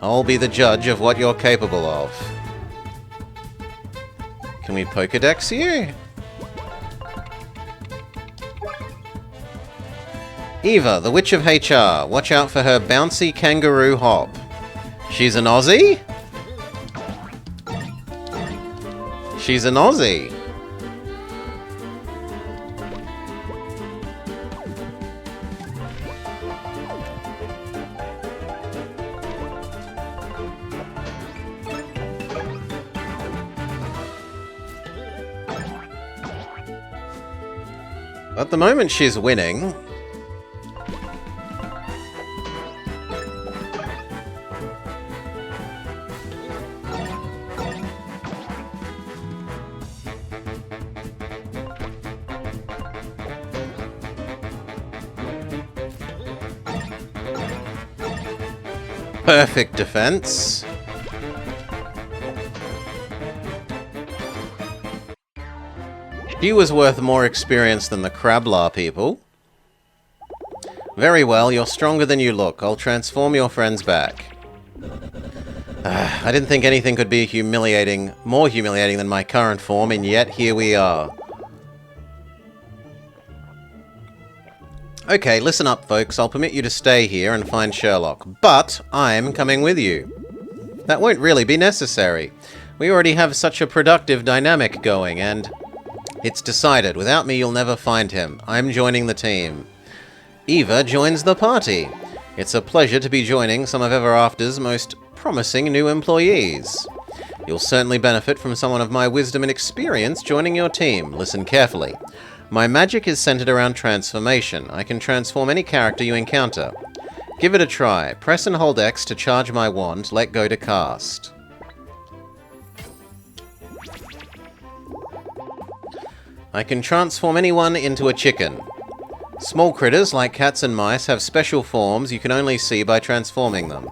I'll be the judge of what you're capable of. Can we Pokedex you? Eva, the Witch of HR. Watch out for her bouncy kangaroo hop. She's an Aussie? She's an Aussie. At the moment, she's winning. Perfect defense. She was worth more experience than the Crablar people. Very well, you're stronger than you look. I'll transform your friends back. I didn't think anything could be more humiliating than my current form, and yet here we are. Okay, listen up, folks. I'll permit you to stay here and find Sherlock, but I'm coming with you. That won't really be necessary. We already have such a productive dynamic going, and it's decided. Without me, you'll never find him. I'm joining the team. Eva joins the party. It's a pleasure to be joining some of Ever After's most promising new employees. You'll certainly benefit from someone of my wisdom and experience joining your team. Listen carefully. My magic is centered around transformation. I can transform any character you encounter. Give it a try. Press and hold X to charge my wand, let go to cast. I can transform anyone into a chicken. Small critters like cats and mice have special forms you can only see by transforming them.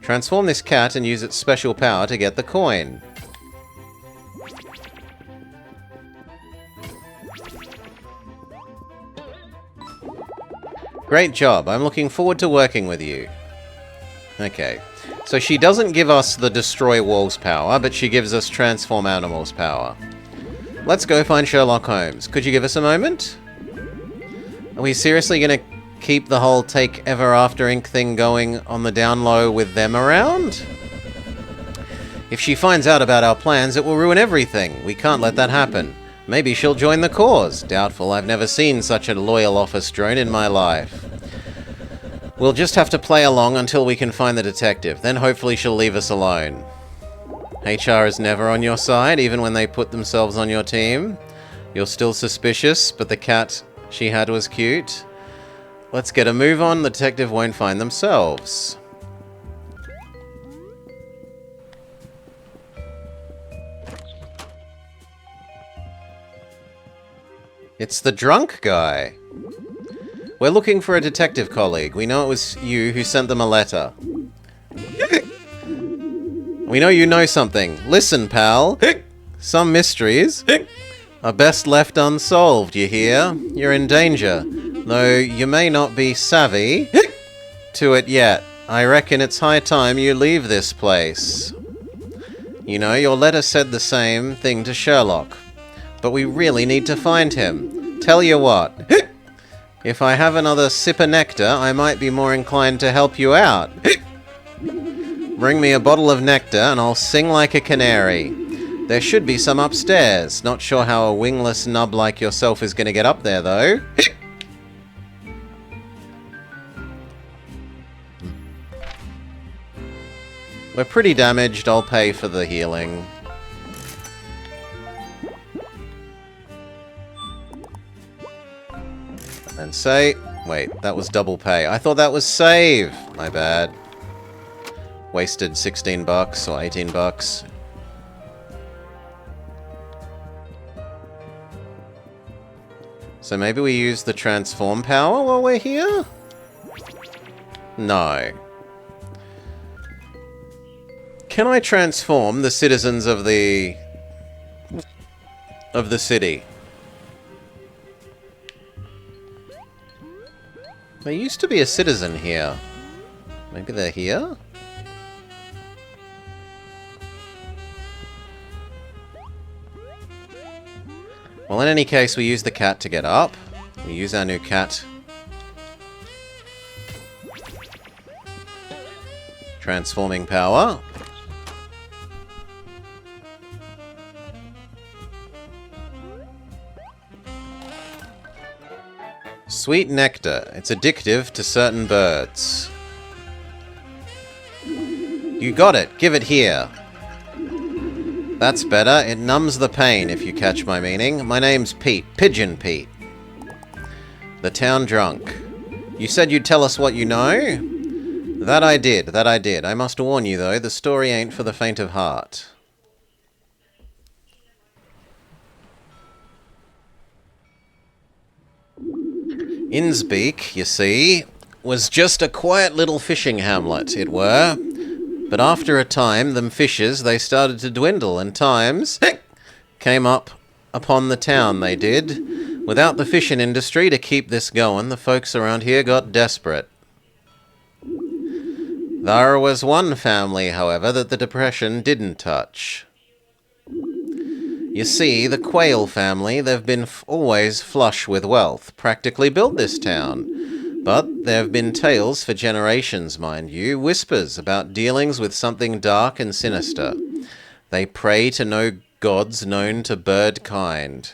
Transform this cat and use its special power to get the coin. Great job. I'm looking forward to working with you. Okay. So she doesn't give us the Destroy Walls power, but she gives us Transform Animals power. Let's go find Sherlock Holmes. Could you give us a moment? Are we seriously going to keep the whole Take Ever After Inc. thing going on the down low with them around? If she finds out about our plans, it will ruin everything. We can't let that happen. Maybe she'll join the cause. Doubtful. I've never seen such a loyal office drone in my life. We'll just have to play along until we can find the detective. Then hopefully she'll leave us alone. HR is never on your side, even when they put themselves on your team. You're still suspicious, but the cat she had was cute. Let's get a move on. The detective won't find themselves. It's the drunk guy. We're looking for a detective colleague. We know it was you who sent them a letter. We know you know something. Listen, pal. Some mysteries are best left unsolved, you hear? You're in danger, though you may not be savvy to it yet. I reckon it's high time you leave this place. You know, your letter said the same thing to Sherlock, but we really need to find him. Tell you what, if I have another sip of nectar, I might be more inclined to help you out. Bring me a bottle of nectar and I'll sing like a canary. There should be some upstairs. Not sure how a wingless nub like yourself is going to get up there, though. We're pretty damaged. I'll pay for the healing. And say... Wait, that was double pay. I thought that was save. My bad. Wasted 16 bucks or 18 bucks. So maybe we use the transform power while we're here? No. Can I transform the citizens of the city? There used to be a citizen here. Maybe they're here? Well, in any case, we use the cat to get up. We use our new cat. Transforming power. Sweet nectar. It's addictive to certain birds. You got it. Give it here. That's better. It numbs the pain, if you catch my meaning. My name's Pete. Pigeon Pete. The town drunk. You said you'd tell us what you know? That I did. I must warn you, though, the story ain't for the faint of heart. Innsbeek, you see, was just a quiet little fishing hamlet, it were. But after a time, them fishes, they started to dwindle, and times came up upon the town, they did. Without the fishing industry to keep this going, the folks around here got desperate. There was one family, however, that the Depression didn't touch. You see, the Quayle family, they've been always flush with wealth, practically built this town. But there have been tales for generations, mind you, whispers about dealings with something dark and sinister. They pray to no gods known to bird kind.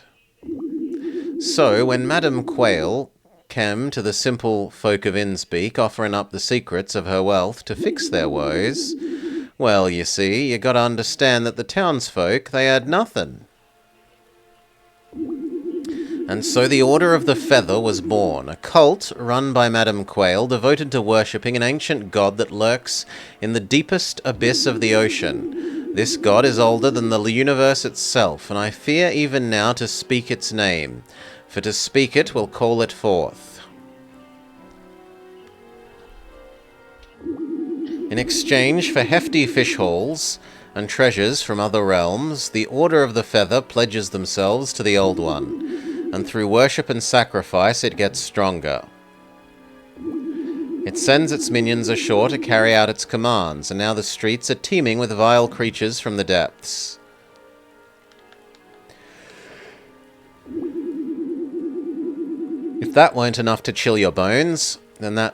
So, when Madame Quayle came to the simple folk of Innsbeek, offering up the secrets of her wealth to fix their woes, well, you see, you gotta understand that the townsfolk, they had nothing. And so the Order of the Feather was born, a cult run by Madame Quayle devoted to worshipping an ancient god that lurks in the deepest abyss of the ocean. This god is older than the universe itself, and I fear even now to speak its name, for to speak it will call it forth. In exchange for hefty fish hauls and treasures from other realms, the Order of the Feather pledges themselves to the Old One. And through worship and sacrifice it gets stronger. It sends its minions ashore to carry out its commands, and now the streets are teeming with vile creatures from the depths. If that weren't enough to chill your bones, then them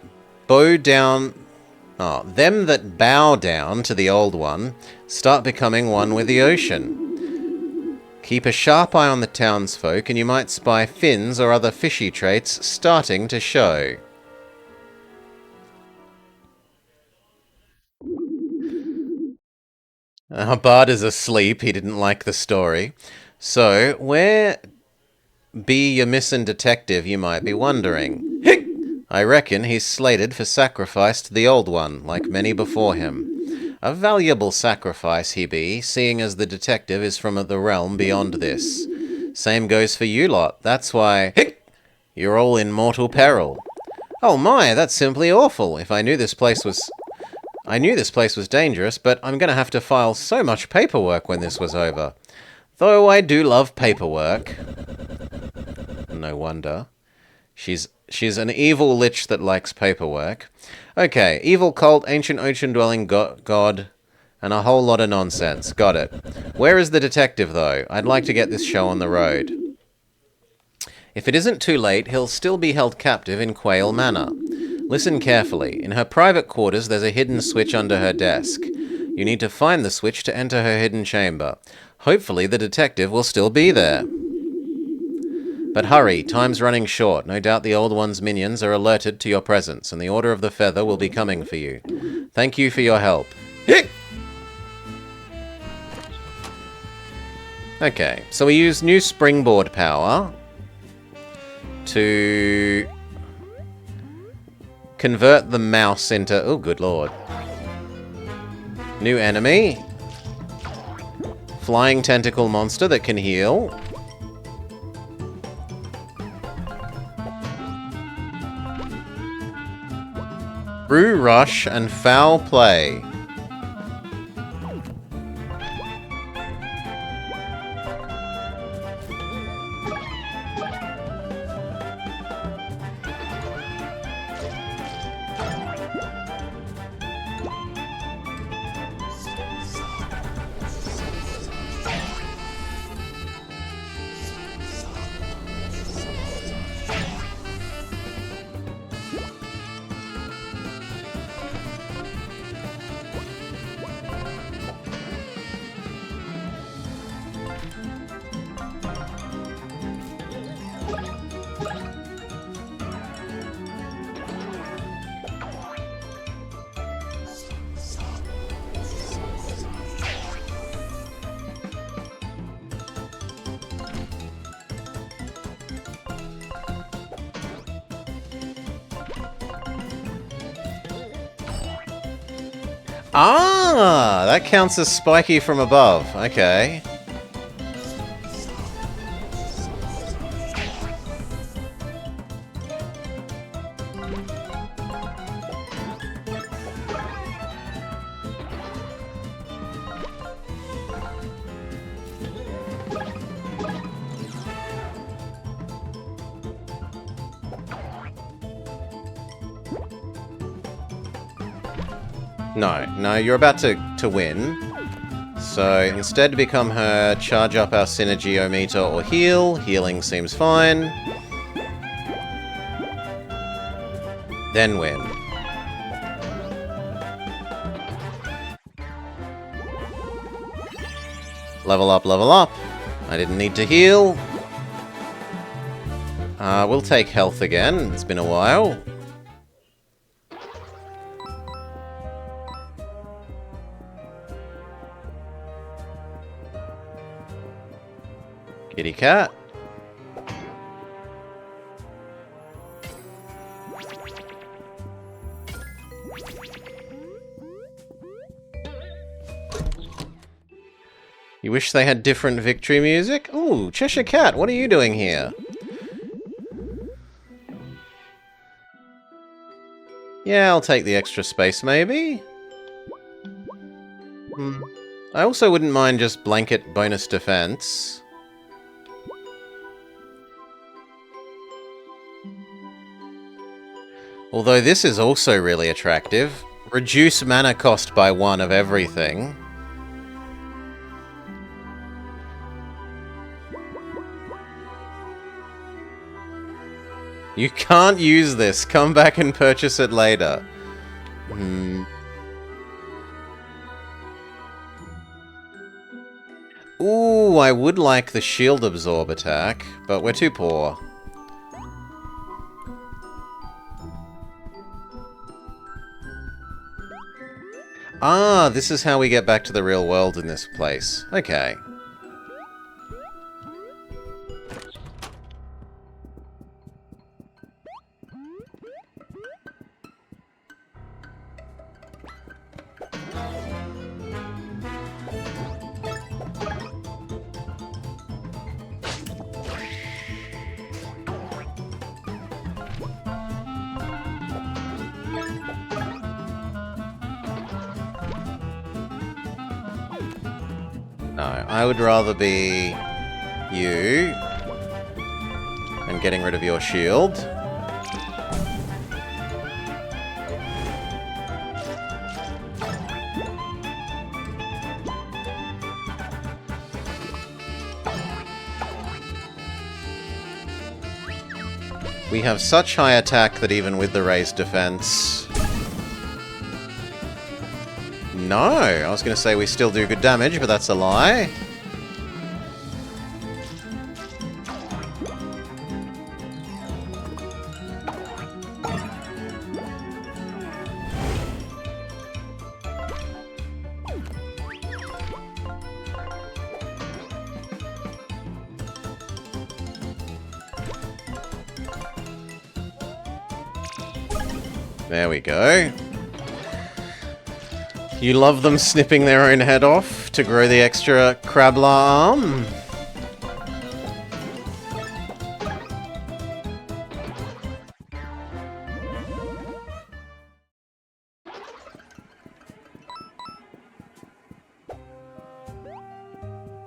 that bow down to the Old One start becoming one with the ocean. Keep a sharp eye on the townsfolk, and you might spy fins or other fishy traits starting to show. Our bard is asleep. He didn't like the story. So, where be your missing detective, you might be wondering? I reckon he's slated for sacrifice to the Old One, like many before him. A valuable sacrifice he be, seeing as the detective is from the realm beyond this. Same goes for you lot. That's why you're all in mortal peril. Oh my, that's simply awful. If I knew this place was... I knew this place was dangerous, but I'm going to have to file so much paperwork when this was over. Though I do love paperwork. No wonder. She's an evil lich that likes paperwork. Okay, evil cult, ancient ocean-dwelling god, and a whole lot of nonsense. Got it. Where is the detective, though? I'd like to get this show on the road. If it isn't too late, he'll still be held captive in Quail Manor. Listen carefully. In her private quarters, there's a hidden switch under her desk. You need to find the switch to enter her hidden chamber. Hopefully the detective will still be there. But hurry, time's running short. No doubt the Old One's minions are alerted to your presence, and the Order of the Feather will be coming for you. Thank you for your help. Okay, so we use new springboard power to convert the mouse into... Oh, good lord. New enemy. Flying tentacle monster that can heal. Brew Rush and Foul Play. Ah, that counts as spiky from above. Okay. No, you're about to win. So instead become her, charge up our synergy-o-meter or heal. Healing seems fine. Then win. Level up, level up. I didn't need to heal. We'll take health again. It's been a while. Kitty cat. You wish they had different victory music? Ooh, Cheshire Cat, what are you doing here? Yeah, I'll take the extra space, maybe? I also wouldn't mind just blanket bonus defense. Although this is also really attractive. Reduce mana cost by 1 of everything. You can't use this. Come back and purchase it later. Ooh, I would like the shield absorb attack, but we're too poor. Ah, this is how we get back to the real world in this place. Okay. No, I would rather be you and getting rid of your shield. We have such high attack that even with the raised defense... No! I was going to say we still do good damage, but that's a lie. There we go. You love them snipping their own head off to grow the extra Krabbler arm?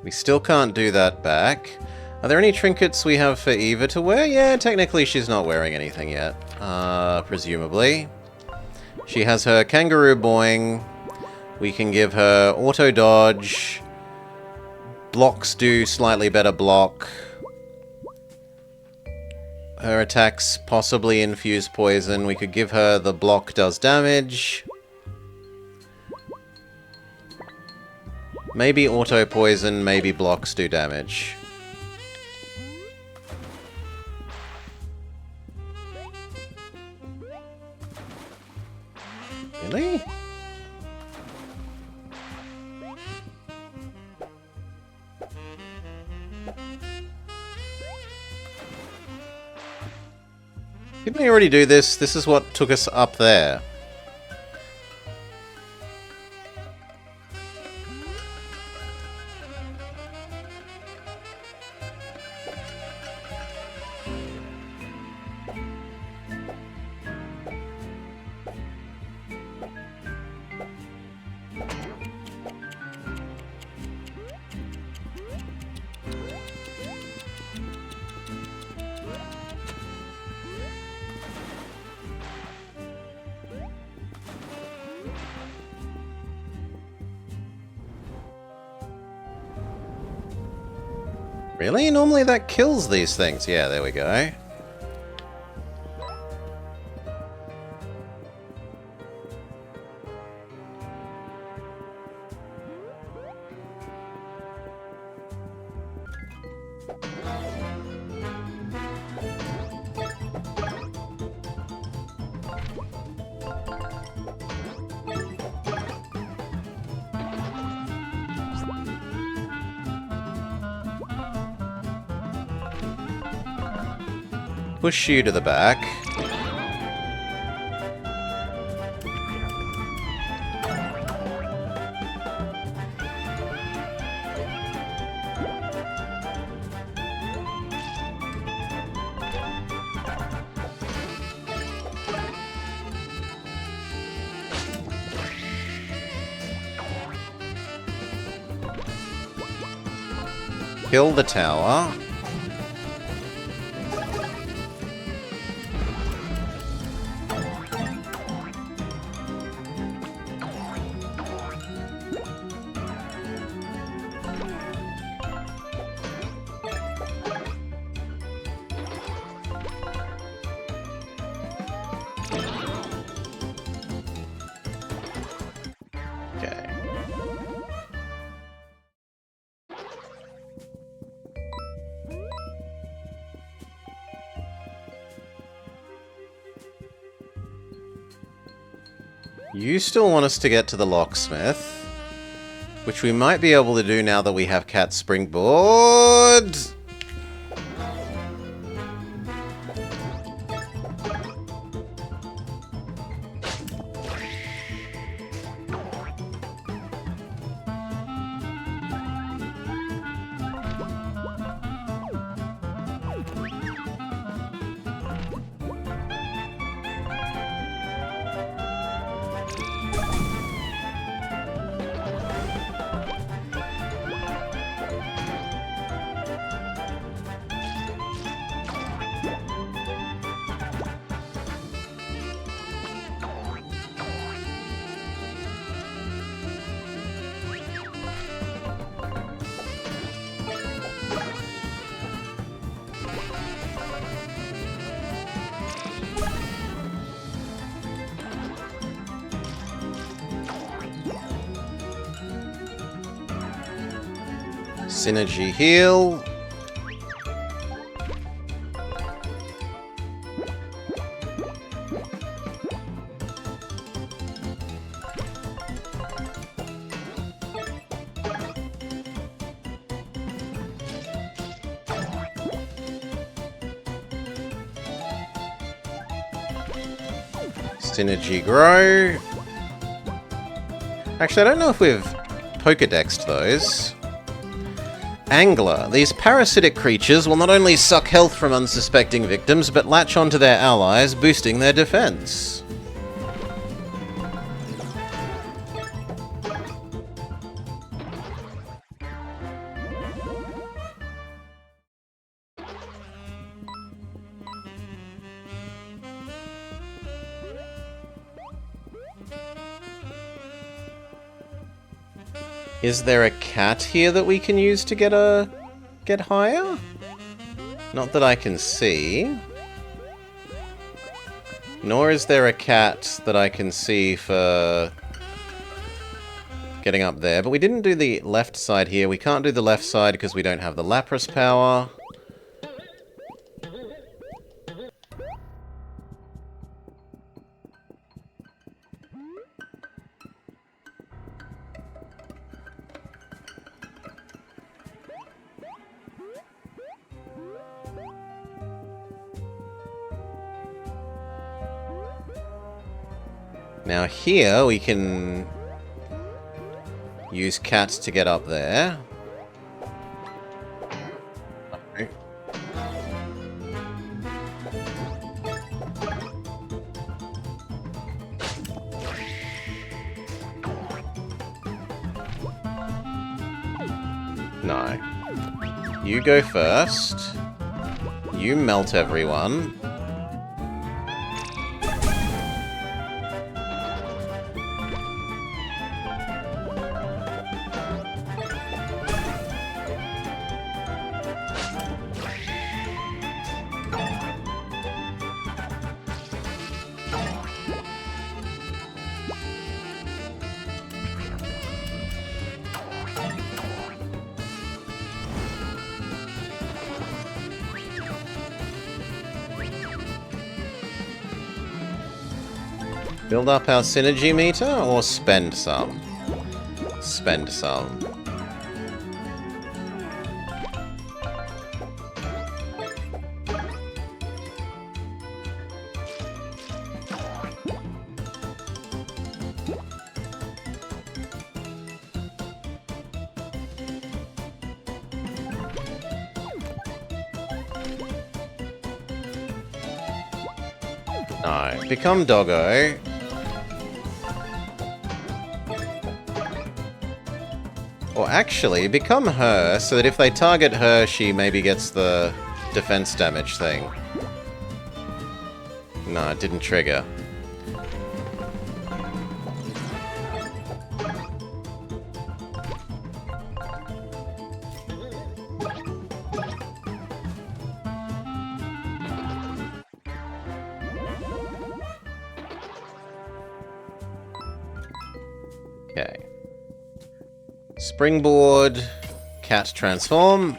We still can't do that back. Are there any trinkets we have for Eva to wear? Yeah, technically she's not wearing anything yet. Presumably. She has her kangaroo boing. We can give her auto dodge. Blocks do slightly better block. Her attacks possibly infuse poison. We could give her the block does damage. Maybe auto poison, maybe blocks do damage. Really? Didn't we already do this? This is what took us up there. Really? Normally that kills these things. Yeah, there we go. Push you to the back. Kill the tower. You still want us to get to the locksmith, which we might be able to do now that we have Cat Springboard. Synergy heal. Synergy grow. Actually, I don't know if we've Pokedexed those. Angler. These parasitic creatures will not only suck health from unsuspecting victims, but latch onto their allies, boosting their defense. Is there a cat here that we can use to get higher? Not that I can see. Nor is there a cat that I can see for getting up there. But we didn't do the left side here. We can't do the left side because we don't have the Lapras power. Now here we can use cats to get up there. Okay. No. You go first. You melt everyone. Build up our synergy meter, or spend some? Spend some. No. Become Doggo. Or actually, become her, so that if they target her, she maybe gets the defense damage thing. No, it didn't trigger. Okay. Springboard, cat transform,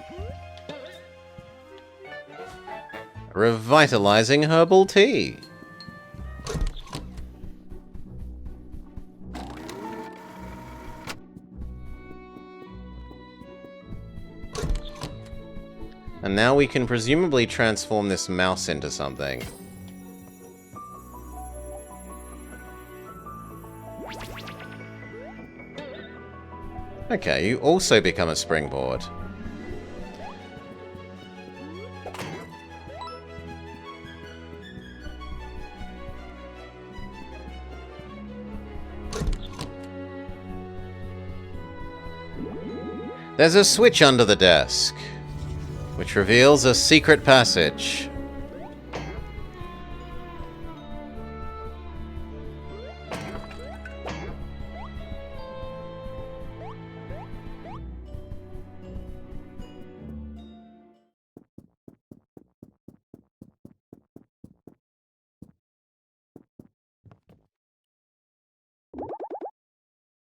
revitalizing herbal tea. And now we can presumably transform this mouse into something. Okay, you also become a springboard. There's a switch under the desk, which reveals a secret passage.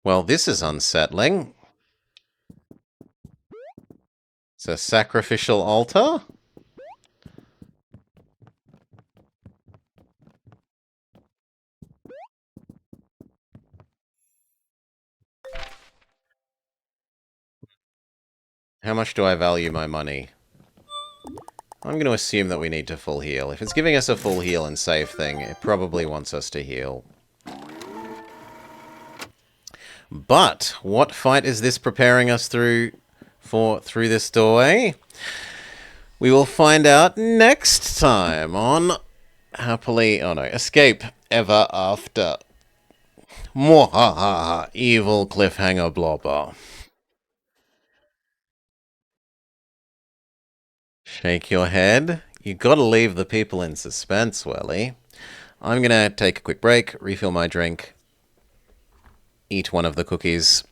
Well, this is unsettling. It's a sacrificial altar? How much do I value my money? I'm going to assume that we need to full heal. If it's giving us a full heal and save thing, it probably wants us to heal. But what fight is this preparing us through this doorway? We will find out next time on Escape Ever After. Mwahaha, evil cliffhanger blobber. Shake your head. You gotta leave the people in suspense, Welly. I'm gonna take a quick break, refill my drink, eat one of the cookies,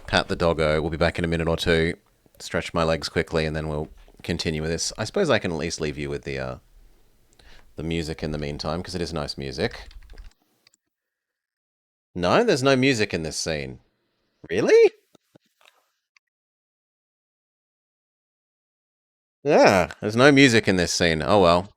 pat the doggo. We'll be back in a minute or two. Stretch my legs quickly, and then we'll continue with this. I suppose I can at least leave you with the music in the meantime, because it is nice music. No, there's no music in this scene. Really? Yeah, there's no music in this scene. Oh well.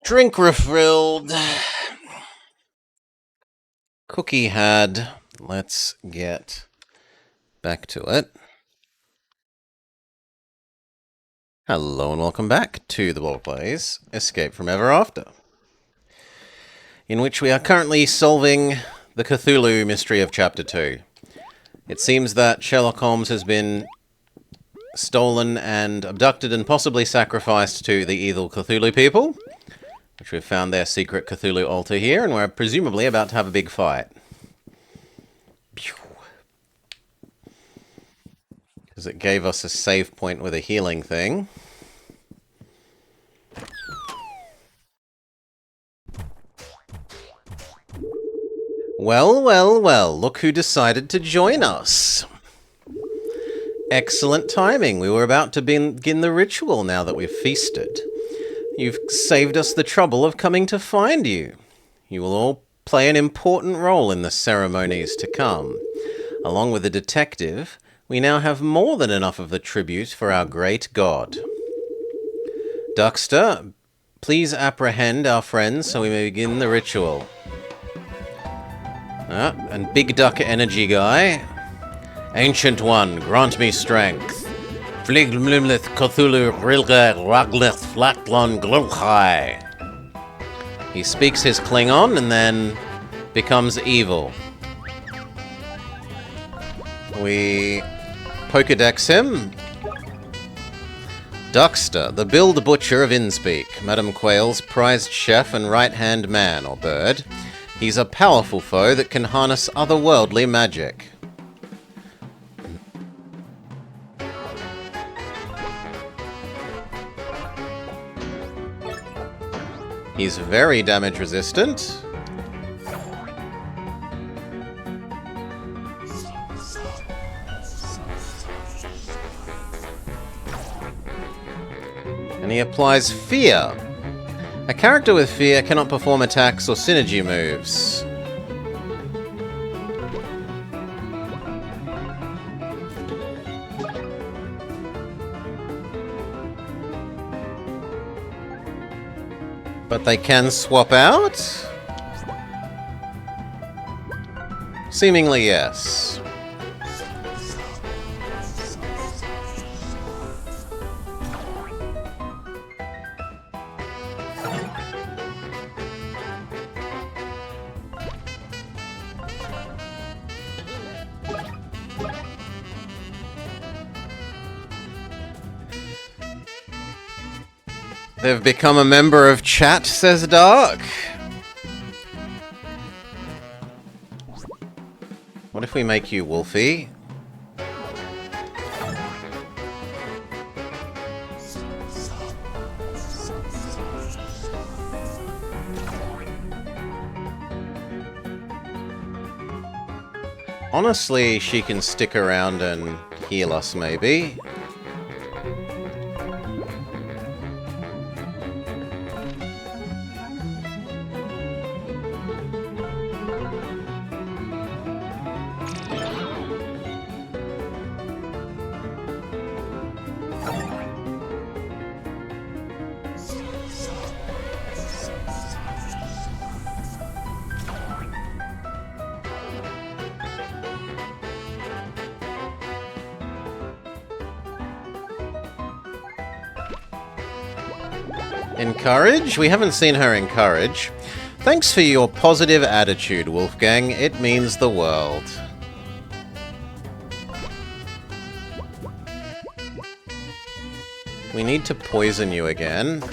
Drink refilled. Cookie had. Let's get back to it. Hello and welcome back to the Ball Plays Escape from Ever After, in which we are currently solving the Cthulhu mystery of Chapter 2. It seems that Sherlock Holmes has been stolen and abducted and possibly sacrificed to the evil Cthulhu people, which we've found their secret Cthulhu altar here, and we're presumably about to have a big fight. Because it gave us a save point with a healing thing. Well, well, well, look who decided to join us. Excellent timing. We were about to begin the ritual now that we've feasted. You've saved us the trouble of coming to find you. You will all play an important role in the ceremonies to come. Along with the detective, we now have more than enough of the tribute for our great god. Duckster, please apprehend our friends so we may begin the ritual. And Big Duck Energy Guy. Ancient One, grant me strength. Fligmlimlith Cthulhu Rilga Raglith Flatlon Glurchai. He speaks his Klingon and then becomes evil. We Pokedex him. Duckster, the Billed Butcher of Innspeak, Madame Quayle's prized chef and right-hand man, or bird. He's a powerful foe that can harness otherworldly magic. He's very damage resistant. And he applies Fear. A character with Fear cannot perform attacks or synergy moves. But they can swap out? Seemingly, yes. They've become a member of chat, says Dark. What if we make you Wolfie? Honestly, she can stick around and heal us, maybe. Encourage? We haven't seen her encourage. Thanks for your positive attitude, Wolfgang. It means the world. We need to poison you again.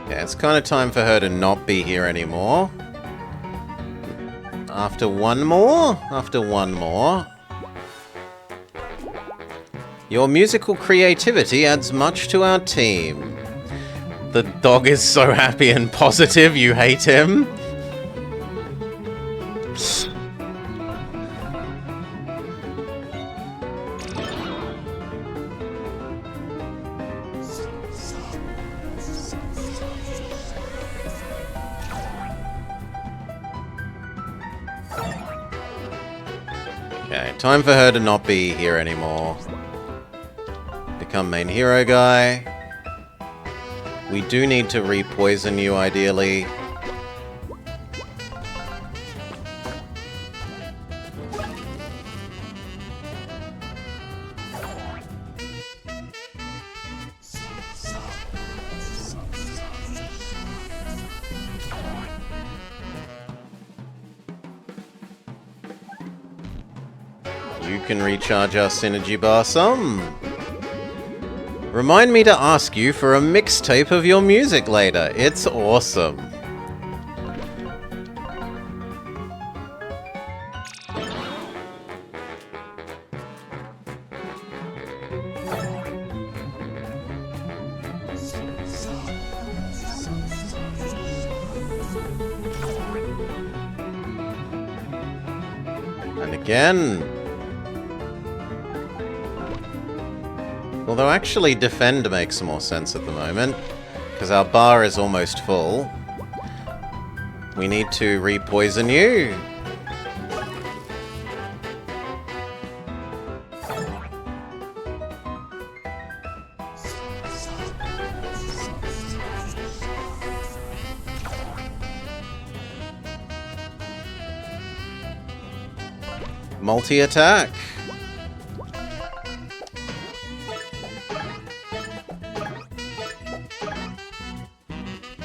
Yeah, it's kind of time for her to not be here anymore. After one more? After one more. Your musical creativity adds much to our team. The dog is so happy and positive, you hate him. Okay, time for her to not be here anymore. Become main hero guy. We do need to re-poison you, ideally. You can recharge our synergy bar some. Remind me to ask you for a mixtape of your music later. It's awesome. And again. Although actually defend makes more sense at the moment, because our bar is almost full. We need to re-poison you. Multi-attack.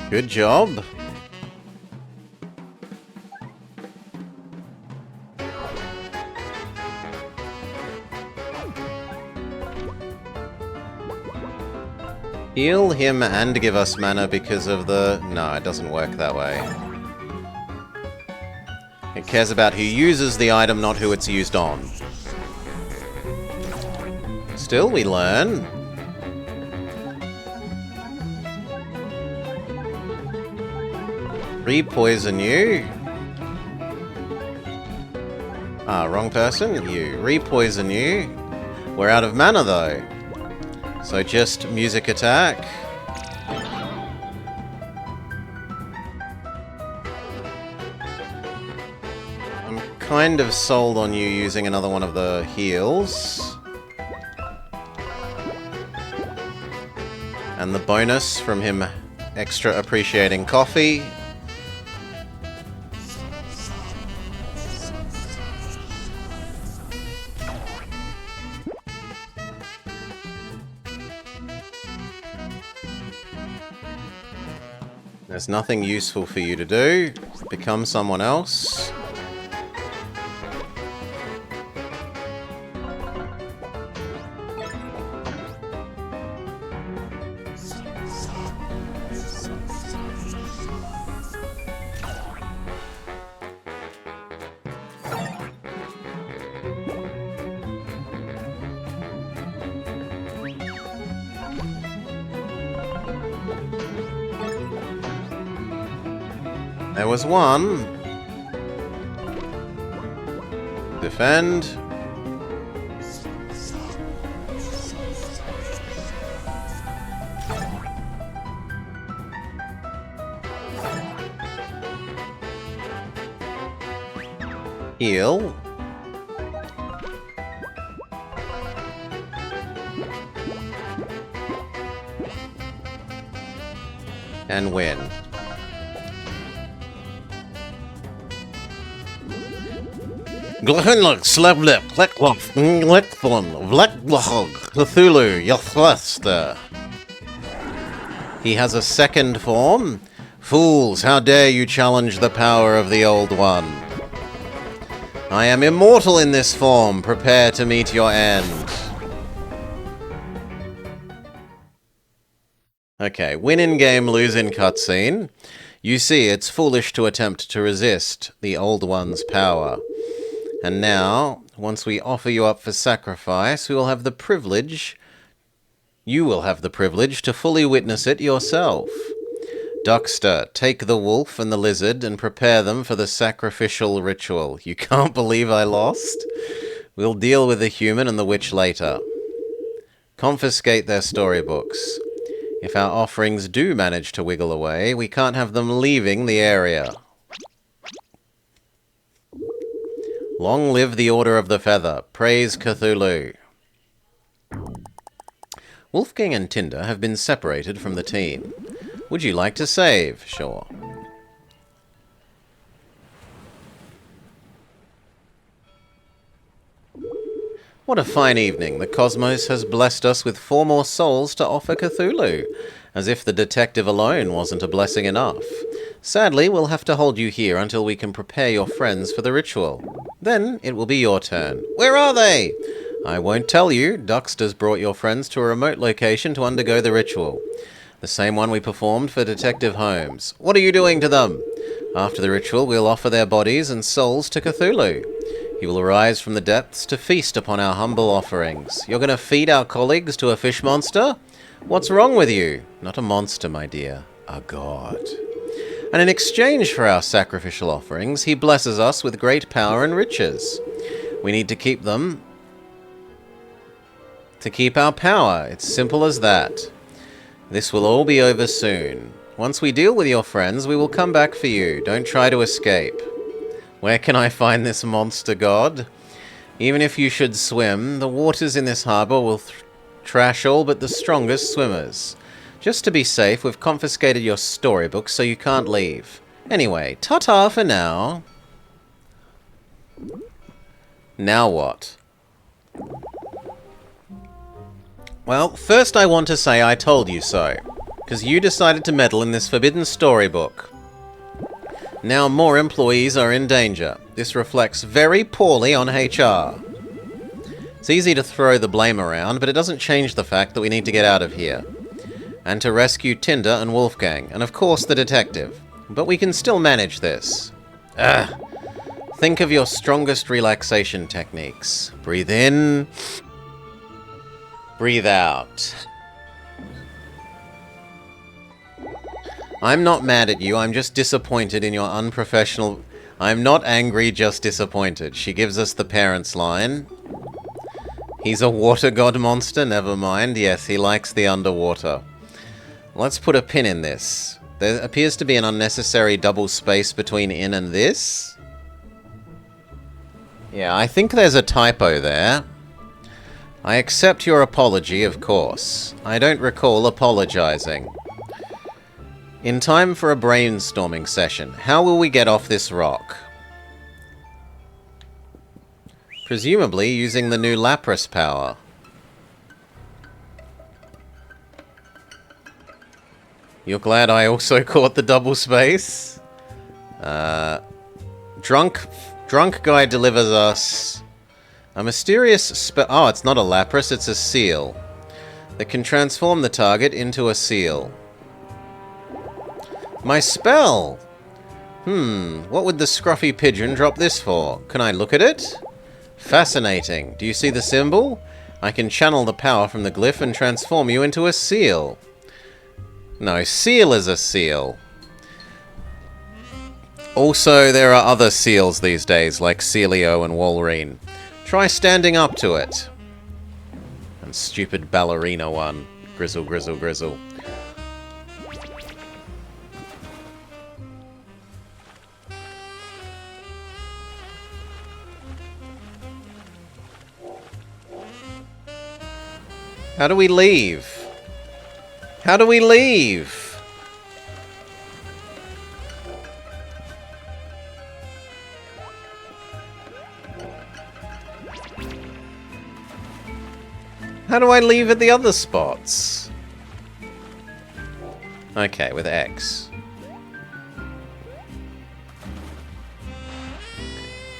Good job. Heal him and give us mana because of the... No, it doesn't work that way. It cares about who uses the item, not who it's used on. Still, we learn. Re-poison you. Ah, wrong person. You. Re-poison you. We're out of mana, though. So just music attack. I'm kind of sold on you using another one of the heals. And the bonus from him extra appreciating coffee. There's nothing useful for you to do. Become someone else. There was one. Defend. Heal. And win. Cthulhu, Yathlester. He has a second form. Fools, how dare you challenge the power of the Old One? I am immortal in this form. Prepare to meet your end. Okay, win in game, lose in cutscene. You see, it's foolish to attempt to resist the Old One's power. And now, once we offer you up for sacrifice, you will have the privilege to fully witness it yourself. Duckster, take the wolf and the lizard and prepare them for the sacrificial ritual. You can't believe I lost? We'll deal with the human and the witch later. Confiscate their storybooks. If our offerings do manage to wiggle away, we can't have them leaving the area. Long live the Order of the Feather. Praise Cthulhu. Wolfgang and Tinder have been separated from the team. Would you like to save? Sure. What a fine evening. The cosmos has blessed us with 4 more souls to offer Cthulhu. As if the detective alone wasn't a blessing enough. Sadly, we'll have to hold you here until we can prepare your friends for the ritual. Then it will be your turn. Where are they? I won't tell you. Duckster's brought your friends to a remote location to undergo the ritual. The same one we performed for Detective Holmes. What are you doing to them? After the ritual, we'll offer their bodies and souls to Cthulhu. He will arise from the depths to feast upon our humble offerings. You're going to feed our colleagues to a fish monster? What's wrong with you? Not a monster, my dear. A god. And in exchange for our sacrificial offerings, he blesses us with great power and riches. We need to keep them to keep our power. It's simple as that. This will all be over soon. Once we deal with your friends, we will come back for you. Don't try to escape. Where can I find this monster god? Even if you should swim, the waters in this harbor will trash all but the strongest swimmers. Just to be safe, we've confiscated your storybook so you can't leave. Anyway, ta-ta for now. Now what? Well, first I want to say I told you so, because you decided to meddle in this forbidden storybook. Now more employees are in danger. This reflects very poorly on HR. It's easy to throw the blame around, but it doesn't change the fact that we need to get out of here. And to rescue Tinder and Wolfgang, and of course the detective. But we can still manage this. Ugh. Think of your strongest relaxation techniques. Breathe in. Breathe out. I'm not mad at you, I'm just disappointed in your unprofessional... I'm not angry, just disappointed. She gives us the parents' line. He's a water god monster, never mind. Yes, he likes the underwater. Let's put a pin in this. There appears to be an unnecessary double space between in and this. Yeah, I think there's a typo there. I accept your apology, of course. I don't recall apologizing. In time for a brainstorming session, how will we get off this rock? Presumably using the new Lapras power. You're glad I also caught the double space? Drunk guy delivers us a mysterious oh, it's not a Lapras, it's a seal. That can transform the target into a seal. My spell! What would the scruffy pigeon drop this for? Can I look at it? Fascinating. Do you see the symbol? I can channel the power from the glyph and transform you into a seal. No, seal is a seal. Also, there are other seals these days, like Celio and Walreen. Try standing up to it. And stupid ballerina one. Grizzle, grizzle, grizzle. How do we leave? How do we leave? How do I leave at the other spots? Okay, with X.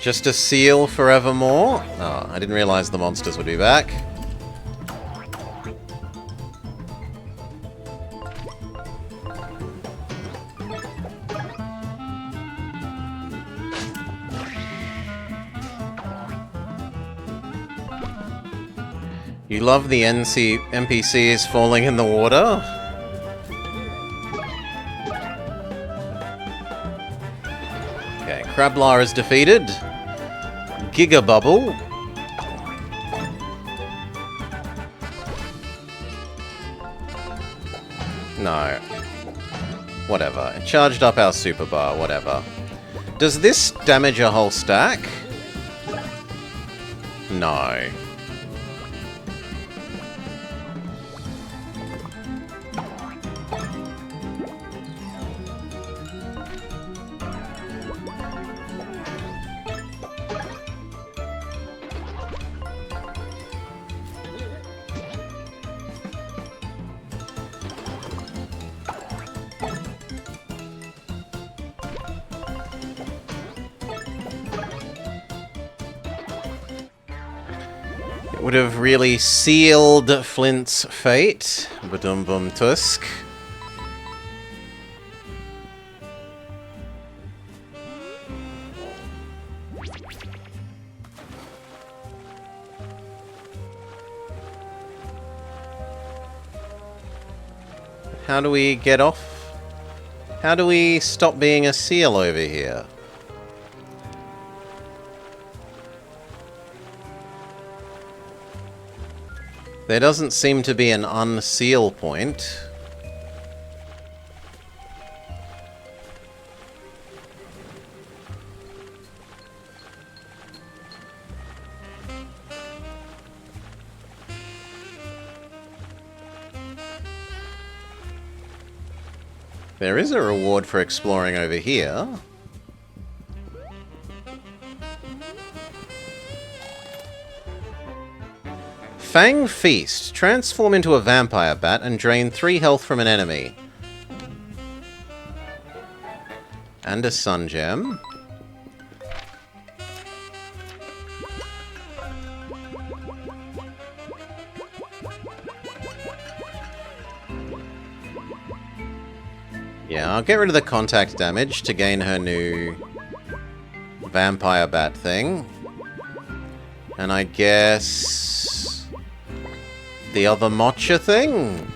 Just a seal forevermore? Oh, I didn't realize the monsters would be back. You love the NPCs falling in the water? Okay, Crablar is defeated. Giga Bubble. No. Whatever. It charged up our super bar, whatever. Does this damage a whole stack? No. Would have really sealed Flint's fate. Badum bum tusk. How do we get off? How do we stop being a seal over here? There doesn't seem to be an unseal point. There is a reward for exploring over here. Fang Feast. Transform into a vampire bat and drain 3 health from an enemy. And a sun gem. Yeah, I'll get rid of the contact damage to gain her new vampire bat thing. And I guess... the other matcha thing?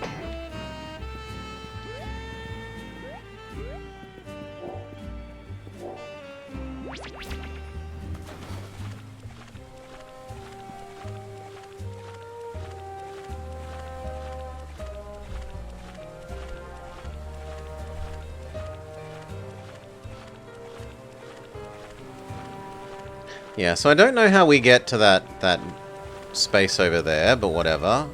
Yeah, so I don't know how we get to that space over there, but whatever.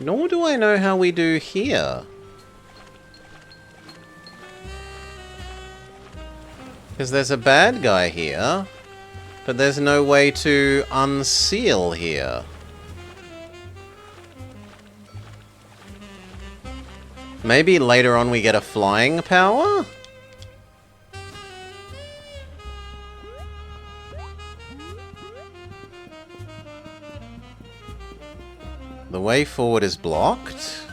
Nor do I know how we do here. Because there's a bad guy here, but there's no way to unseal here. Maybe later on we get a flying power? The way forward is blocked.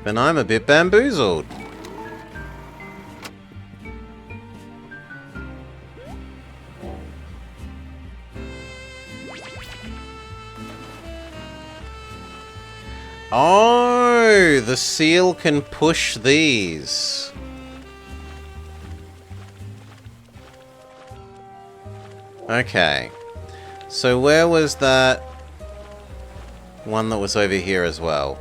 Then I'm a bit bamboozled. Oh, the seal can push these. Okay. So where was that one that was over here as well?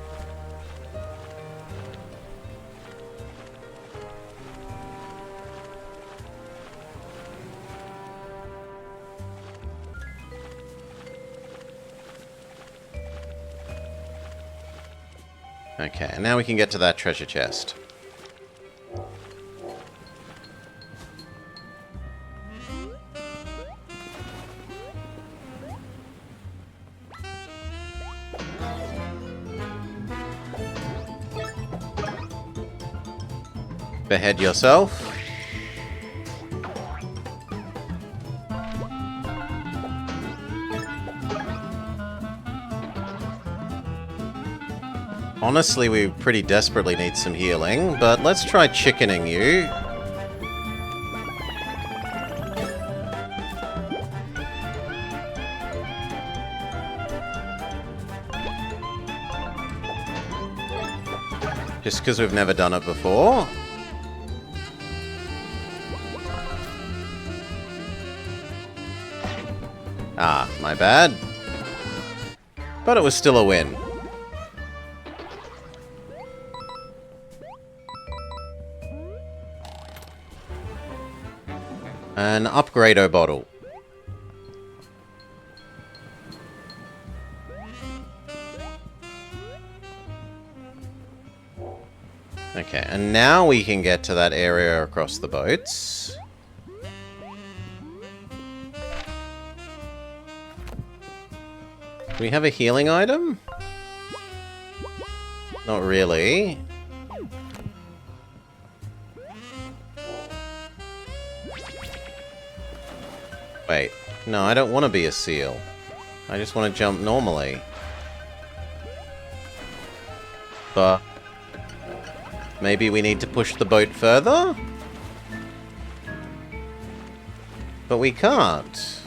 Okay, and now we can get to that treasure chest. Behead yourself. Honestly, we pretty desperately need some healing, but let's try chickening you. Just because we've never done it before. Ah, my bad. But it was still a win. An upgrado bottle. Okay, and now we can get to that area across the boats. Do we have a healing item? Not really. Wait, no, I don't want to be a seal. I just want to jump normally. But maybe we need to push the boat further? But we can't.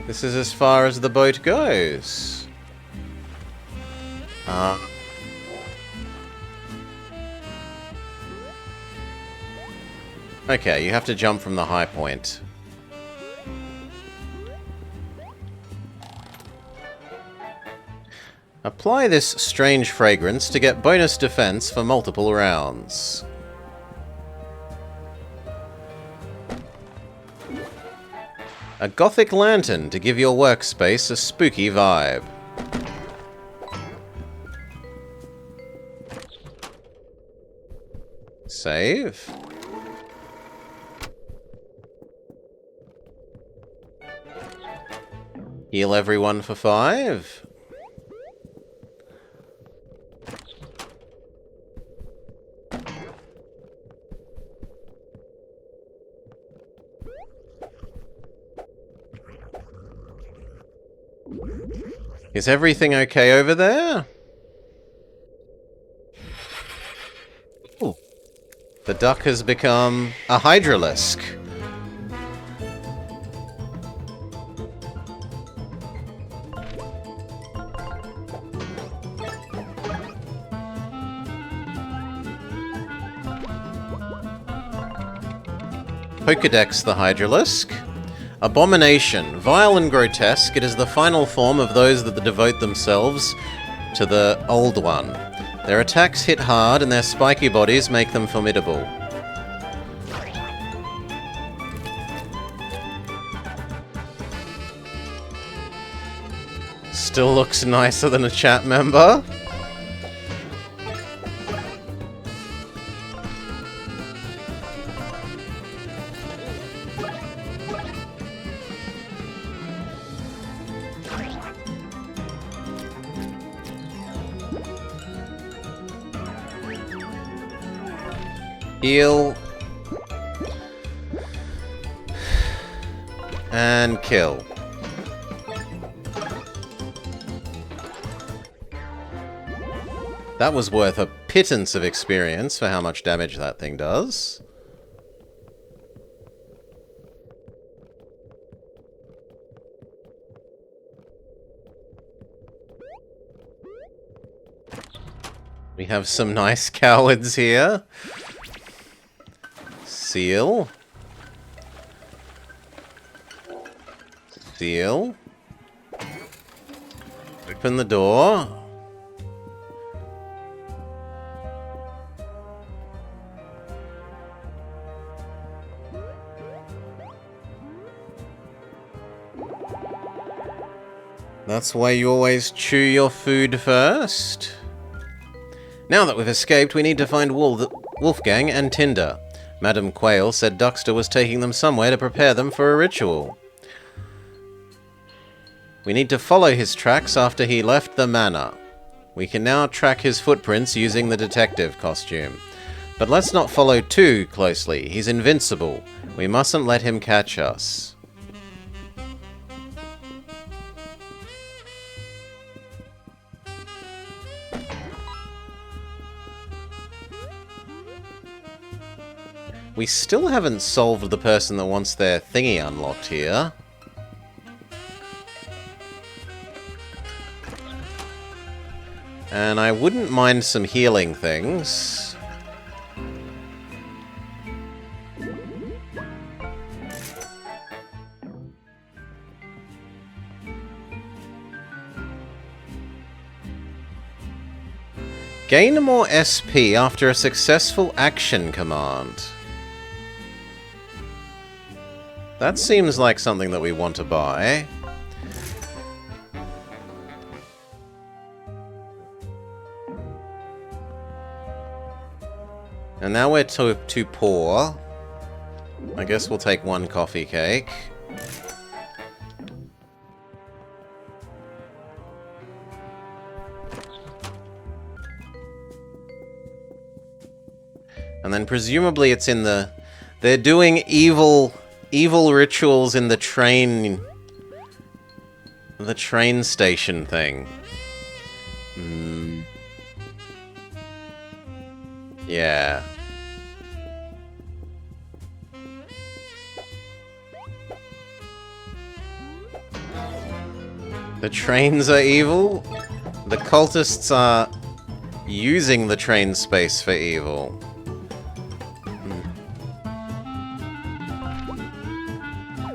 This is as far as the boat goes. Okay, you have to jump from the high point. Apply this strange fragrance to get bonus defense for multiple rounds. A gothic lantern to give your workspace a spooky vibe. Save. Heal everyone for 5. Is everything okay over there? Ooh. The duck has become a hydralisk. Pokedex the hydralisk. Abomination. Vile and grotesque, it is the final form of those that devote themselves to the Old One. Their attacks hit hard, and their spiky bodies make them formidable. Still looks nicer than a chat member. Heal. And kill. That was worth a pittance of experience for how much damage that thing does. We have some nice cowards here. Seal. Seal. Open the door. That's why you always chew your food first. Now that we've escaped, we need to find Wolfgang and Tinder. Madame Quayle said Duxter was taking them somewhere to prepare them for a ritual. We need to follow his tracks after he left the manor. We can now track his footprints using the detective costume. But let's not follow too closely. He's invincible. We mustn't let him catch us. We still haven't solved the person that wants their thingy unlocked here. And I wouldn't mind some healing things. Gain more SP after a successful action command. That seems like something that we want to buy. And now we're too poor. I guess we'll take one coffee cake. And then presumably it's in the... They're doing evil rituals in the train station thing. Yeah. The trains are evil? The cultists are using the train space for evil.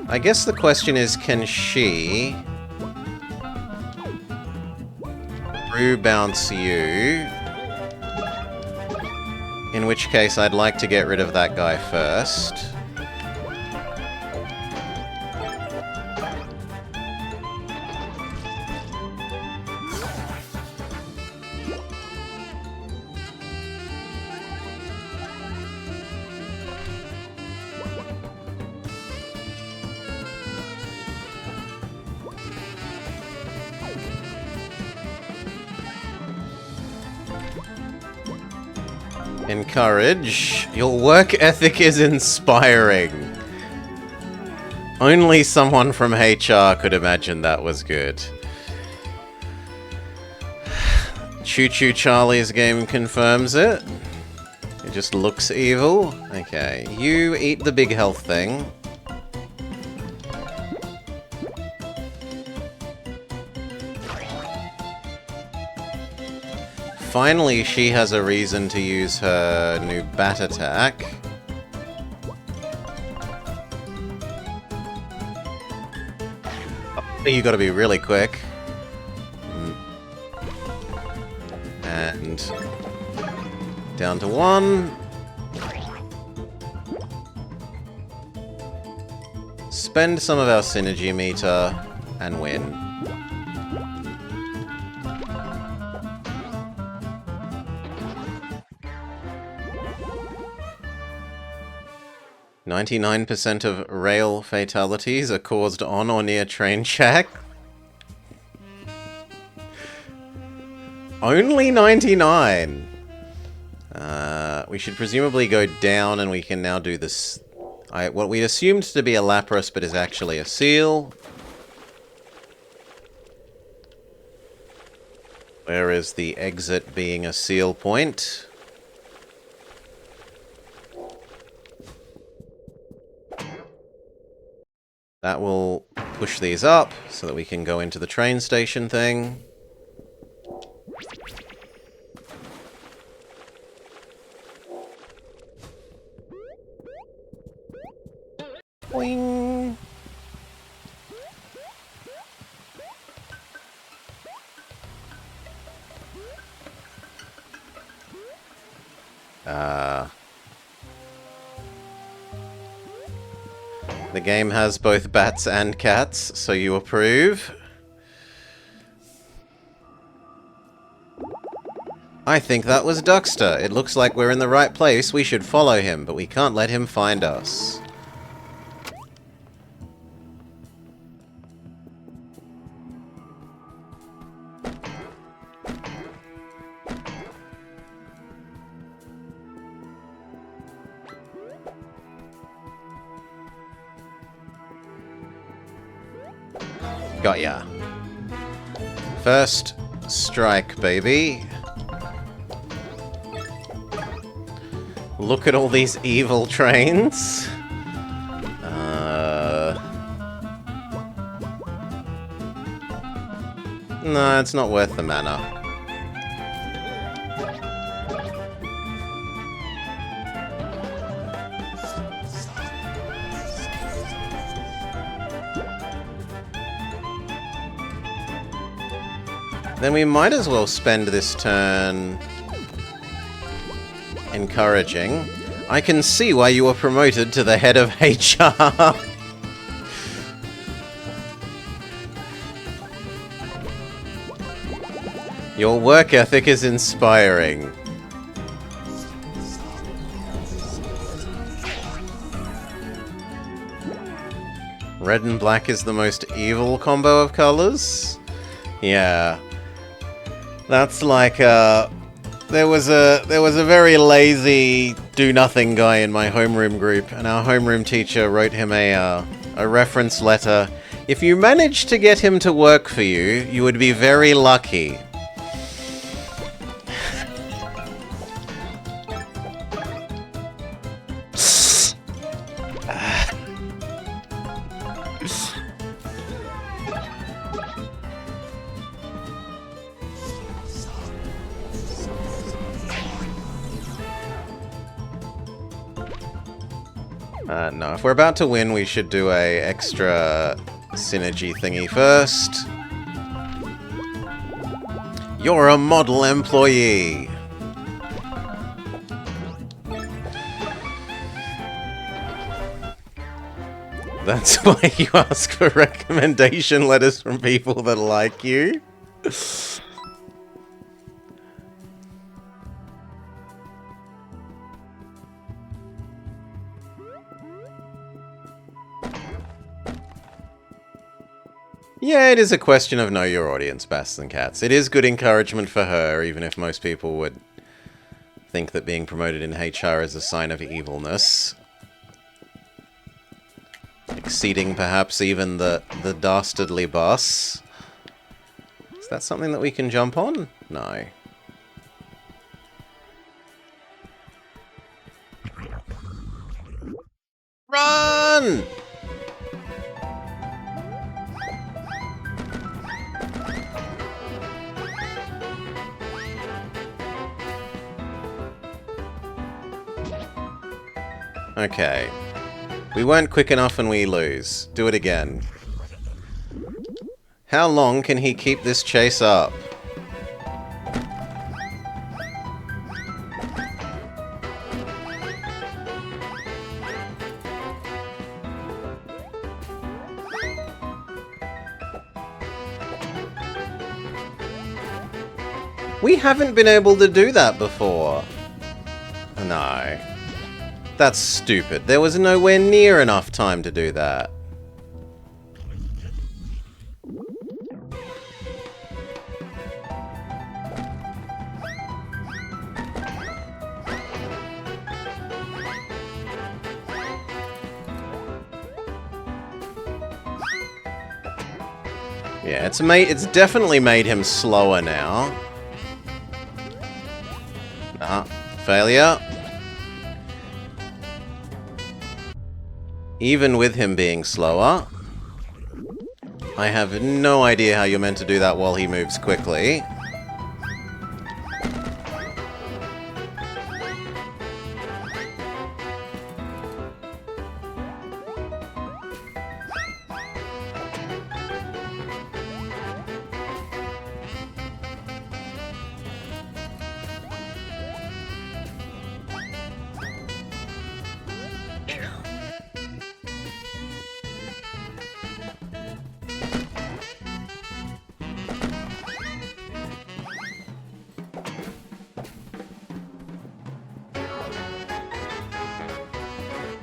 I guess the question is, can she brew bounce you? In which case, I'd like to get rid of that guy first. Encourage. Your work ethic is inspiring. Only someone from HR could imagine that was good. Choo Choo Charlie's game confirms it. It just looks evil. Okay, you eat the big health thing. Finally, she has a reason to use her new bat attack. You gotta be really quick. And down to 1. Spend some of our synergy meter and win. "99% of rail fatalities are caused on or near train track." Only 99! We should presumably go down, and we can now do this. What we assumed to be a Lapras, but is actually a seal. Where is the exit being a seal point? That will push these up, so that we can go into the train station thing. Boing! The game has both bats and cats, so you approve. I think that was Duckster. It looks like we're in the right place. We should follow him, but we can't let him find us. Got ya. First strike, baby. Look at all these evil trains. No, it's not worth the mana. Then we might as well spend this turn encouraging. I can see why you were promoted to the head of HR. Your work ethic is inspiring. Red and black is the most evil combo of colors? Yeah. That's like, there was a very lazy do-nothing guy in my homeroom group, and our homeroom teacher wrote him a reference letter. If you managed to get him to work for you, you would be very lucky. No, if we're about to win, we should do a extra synergy thingy first. You're a model employee! That's why you ask for recommendation letters from people that like you? Yeah, it is a question of know your audience, Bass and Cats. It is good encouragement for her, even if most people would think that being promoted in HR is a sign of evilness. Exceeding perhaps even the dastardly boss. Is that something that we can jump on? No. on! Okay. We weren't quick enough and we lose. Do it again. How long can he keep this chase up? We haven't been able to do that before. No. That's stupid. There was nowhere near enough time to do that. Yeah, it's definitely made him slower now. Failure. Even with him being slower, I have no idea how you're meant to do that while he moves quickly.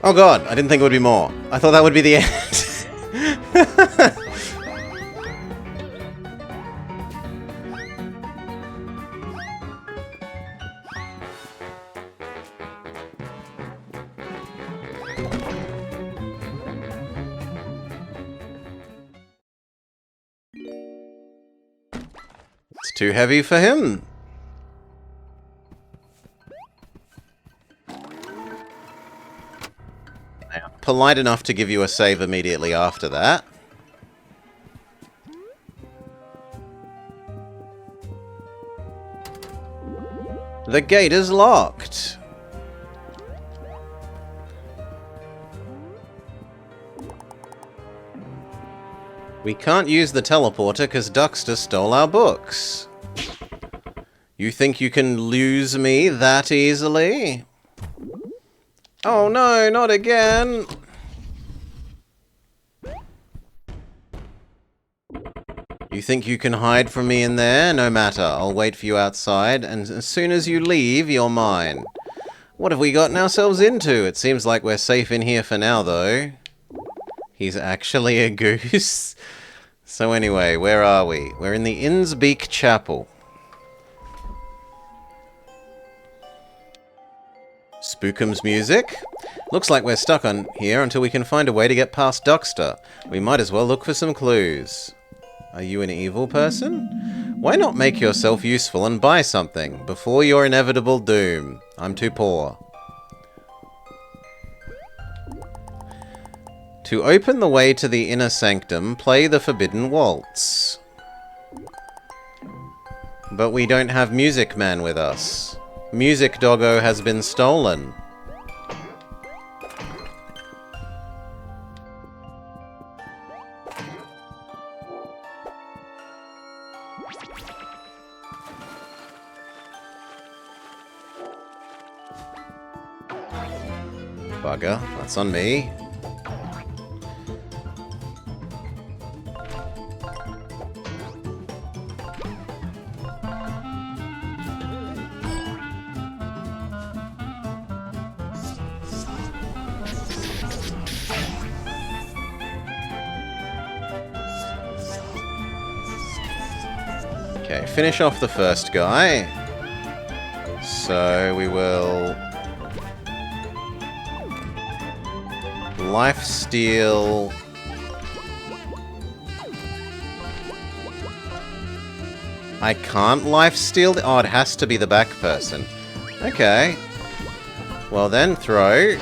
Oh god, I didn't think it would be more. I thought that would be the end. It's too heavy for him. Polite enough to give you a save immediately after that. The gate is locked. We can't use the teleporter because Duxter stole our books. You think you can lose me that easily? Oh no, not again! You think you can hide from me in there? No matter, I'll wait for you outside, and as soon as you leave, you're mine. What have we gotten ourselves into? It seems like we're safe in here for now, though. He's actually a goose. So anyway, where are we? We're in the Innsbeek Chapel. Spookum's music? Looks like we're stuck on here until we can find a way to get past Duxter. We might as well look for some clues. Are you an evil person? Why not make yourself useful and buy something before your inevitable doom? I'm too poor. To open the way to the inner sanctum, play the Forbidden Waltz. But we don't have Music Man with us. Music Doggo has been stolen. Bugger, that's on me. Okay, finish off the first guy. So we will lifesteal. I can't lifesteal. Oh, it has to be the back person. Okay. Well then, throw.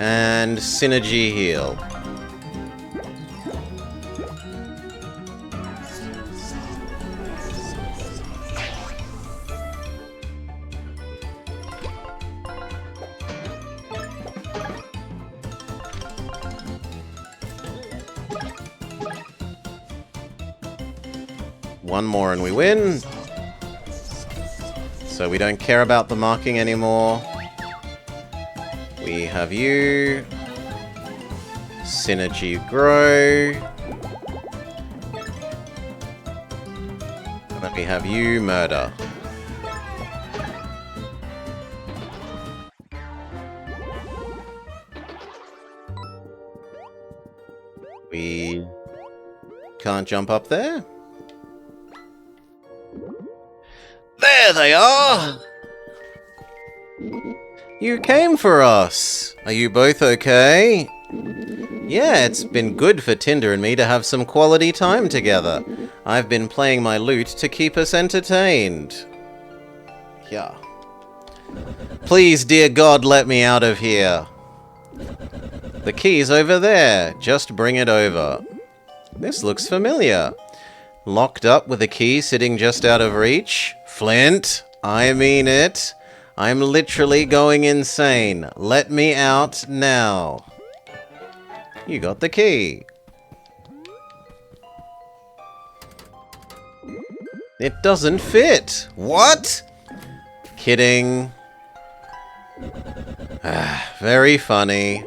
And synergy heal. One more and we win. So we don't care about the marking anymore. We have you. Synergy grow. And then we have you murder. We can't jump up there. There they are! You came for us! Are you both okay? Yeah, it's been good for Tinder and me to have some quality time together. I've been playing my lute to keep us entertained. Yeah. Please, dear God, let me out of here. The key's over there. Just bring it over. This looks familiar. Locked up with a key sitting just out of reach? Flint, I mean it. I'm literally going insane. Let me out now. You got the key. It doesn't fit. What? Kidding. Very funny.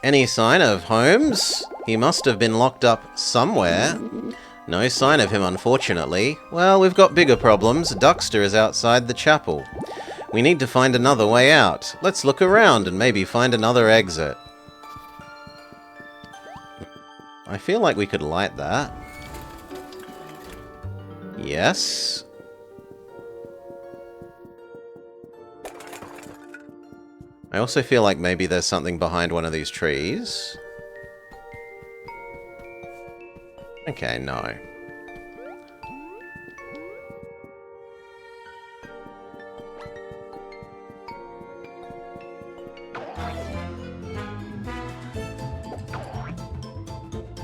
Any sign of Holmes? He must have been locked up somewhere. No sign of him, unfortunately. Well, we've got bigger problems. Duxter is outside the chapel. We need to find another way out. Let's look around and maybe find another exit. I feel like we could light that. Yes. I also feel like maybe there's something behind one of these trees. Okay, no.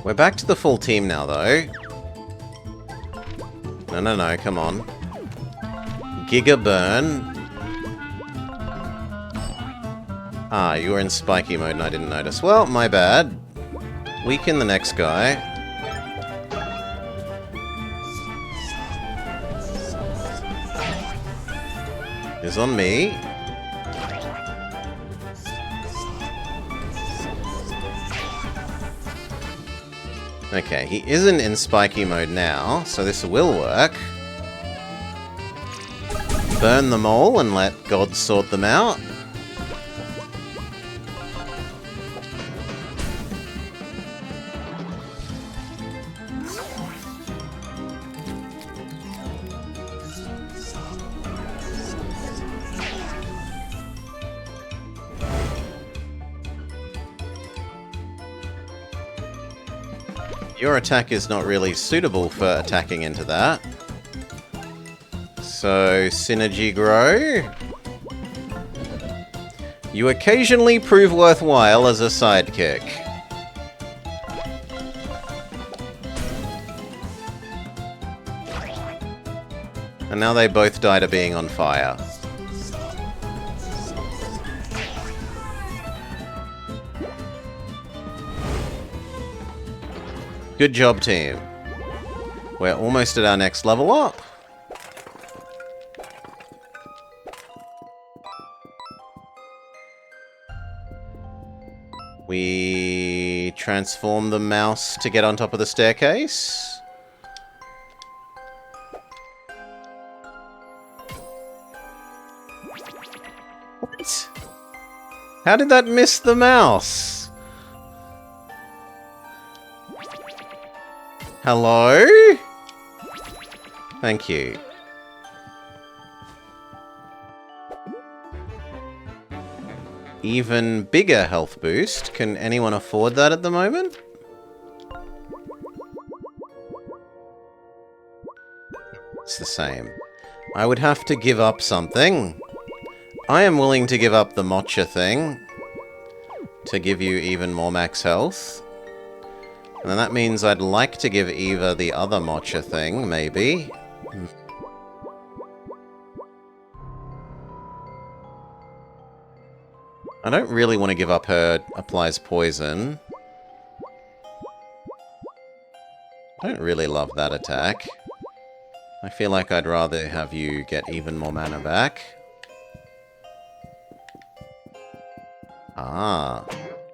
We're back to the full team now, though. No, come on. Giga Burn. Ah, you were in spiky mode and I didn't notice. Well, my bad. Weaken the next guy. Is on me. Okay, he isn't in spiky mode now, so this will work. Burn them all and let God sort them out. Your attack is not really suitable for attacking into that. So, Synergy Grow. You occasionally prove worthwhile as a sidekick. And now they both die to being on fire. Good job, team. We're almost at our next level up. We transform the mouse to get on top of the staircase. What? How did that miss the mouse? Hello? Thank you. Even bigger health boost. Can anyone afford that at the moment? It's the same. I would have to give up something. I am willing to give up the matcha thing. to give you even more max health. And then that means I'd like to give Eva the other mocha thing, maybe. I don't really want to give up her applies poison. I don't really love that attack. I feel like I'd rather have you get even more mana back. Ah.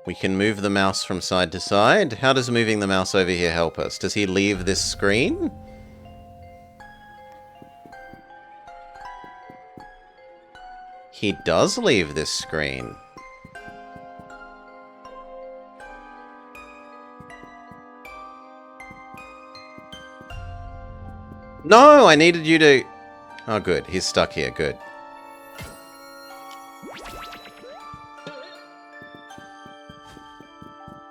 We can move the mouse from side to side. How does moving the mouse over here help us? Does he leave this screen? He does leave this screen. No, I needed you to... Oh, good. He's stuck here. Good.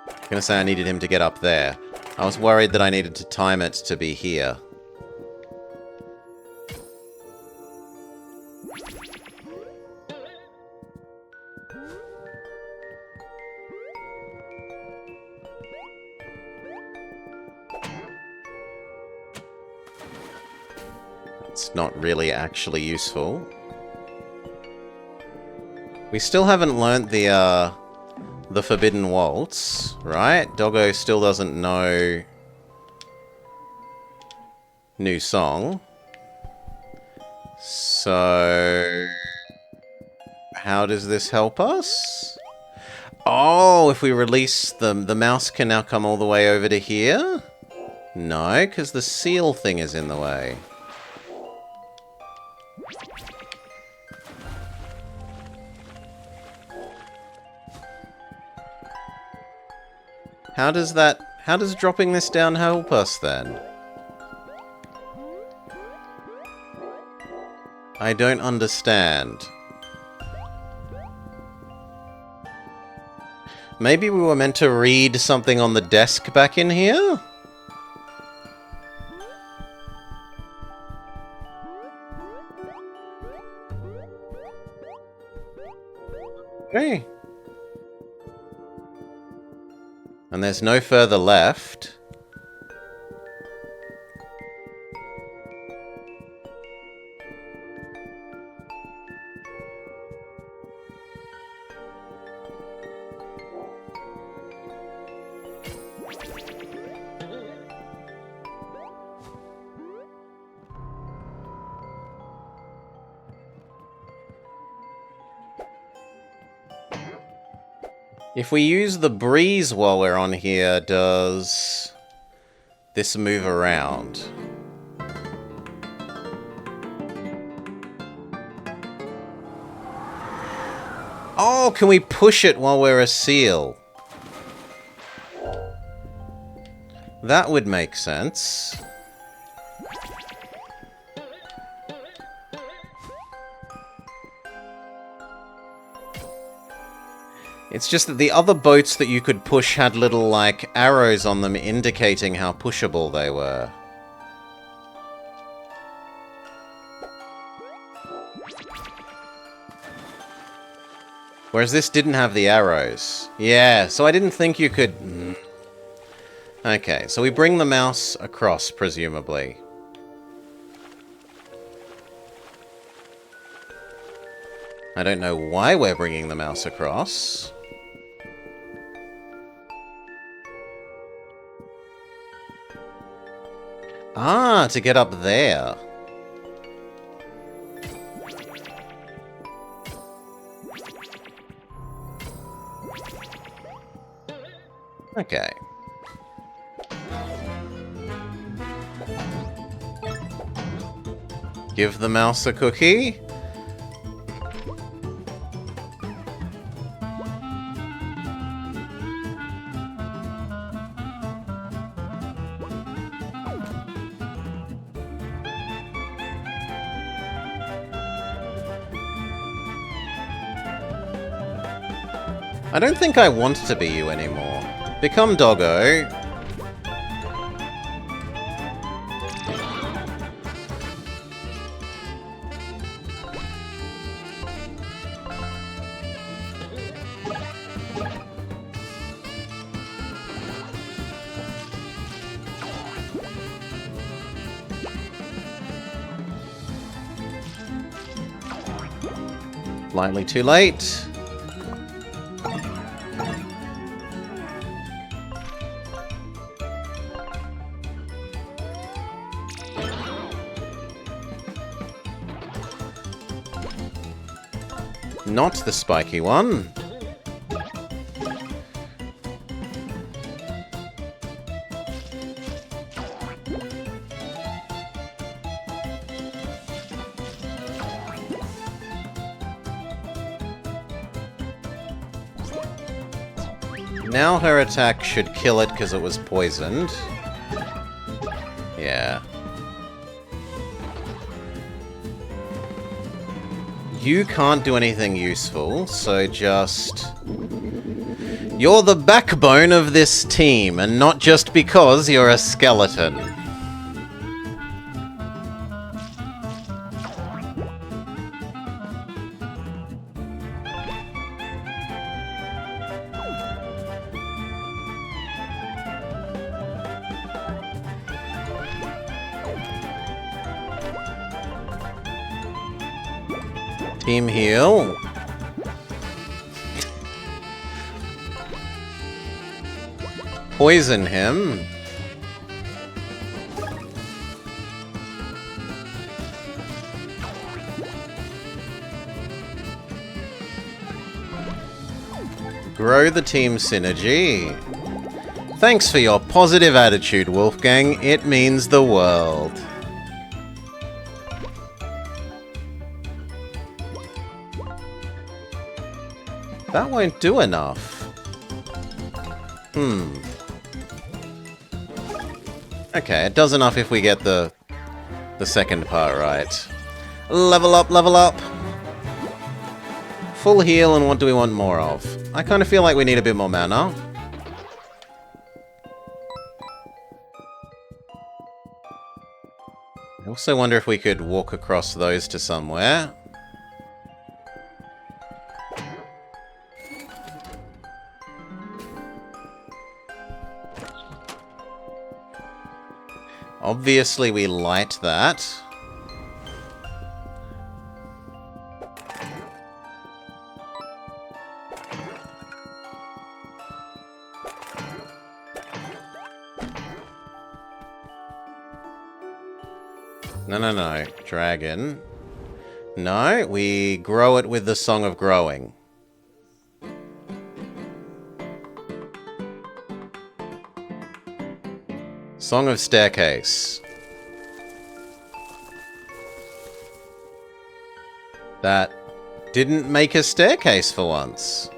I'm gonna say I needed him to get up there. I was worried that I needed to time it to be here. It's not really actually useful. We still haven't learnt the Forbidden Waltz, right? Doggo still doesn't know new song. So... how does this help us? Oh, if we release them, the mouse can now come all the way over to here? No, because the seal thing is in the way. How does dropping this down help us then? I don't understand. Maybe we were meant to read something on the desk back in here? Okay. And there's no further left. If we use the breeze while we're on here, does this move around? Oh, can we push it while we're a seal? That would make sense. It's just that the other boats that you could push had little, like, arrows on them indicating how pushable they were. Whereas this didn't have the arrows. Yeah, so I didn't think you could... Okay, so we bring the mouse across, presumably. I don't know why we're bringing the mouse across. Ah, to get up there. Okay. Give the mouse a cookie. I don't think I want to be you anymore. Become Doggo. Slightly too late. Not the spiky one. Now her attack should kill it because it was poisoned. Yeah. You can't do anything useful, so just... You're the backbone of this team, and not just because you're a skeleton. Team heal. Poison him. Grow the team synergy. Thanks for your positive attitude, Wolfgang. It means the world. That won't do enough. Okay, it does enough if we get the second part right. Level up, level up! Full heal, and what do we want more of? I kind of feel like we need a bit more mana. I also wonder if we could walk across those to somewhere. Obviously, we light that. No. Dragon. No, we grow it with the Song of Growing. Song of Staircase. That didn't make a staircase for once.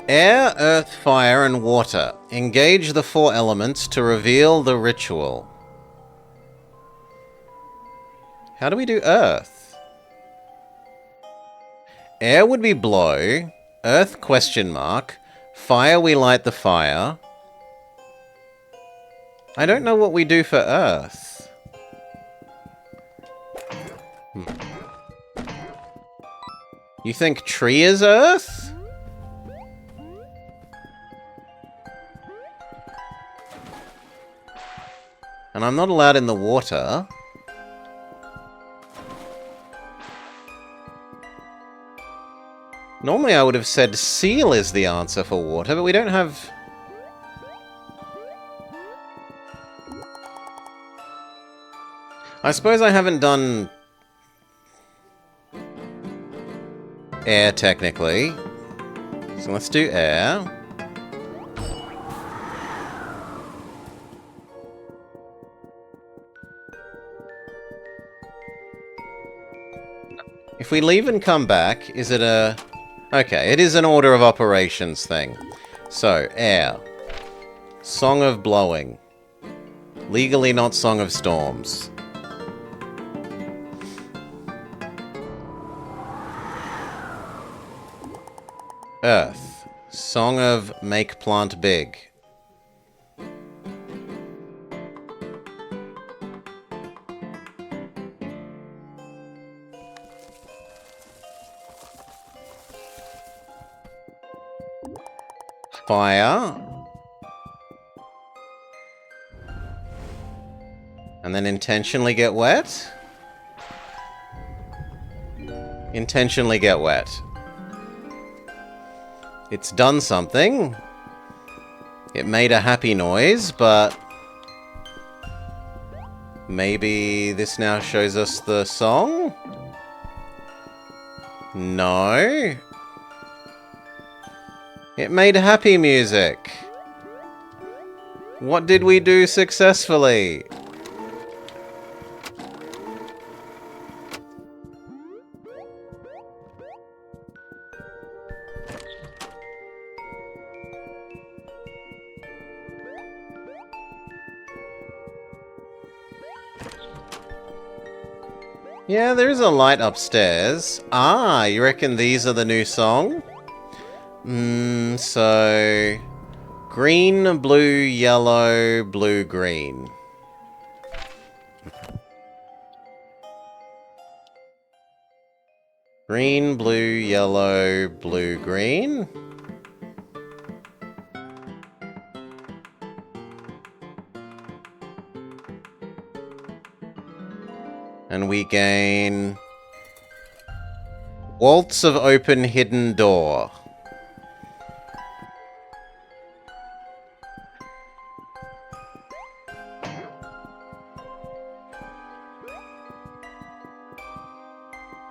Air, earth, fire, and water. Engage the 4 elements to reveal the ritual. How do we do earth? Air would be blow. Earth, question mark. Fire, we light the fire. I don't know what we do for earth. You think tree is earth? And I'm not allowed in the water. Normally I would have said seal is the answer for water, but we don't have... I suppose I haven't done... air, technically. So let's do air. If we leave and come back, is it a... Okay, it is an order of operations thing. So, air. Song of Blowing. Legally not Song of Storms. Earth. Song of Make Plant Big. Fire. And then intentionally get wet? intentionally get wet. It's done something. It made a happy noise, but maybe this now shows us the song? No. It made happy music. What did we do successfully? Yeah, there is a light upstairs. Ah, you reckon these are the new song? So... green, blue, yellow, blue, green. Green, blue, yellow, blue, green. And we gain... Waltz of Open Hidden Door.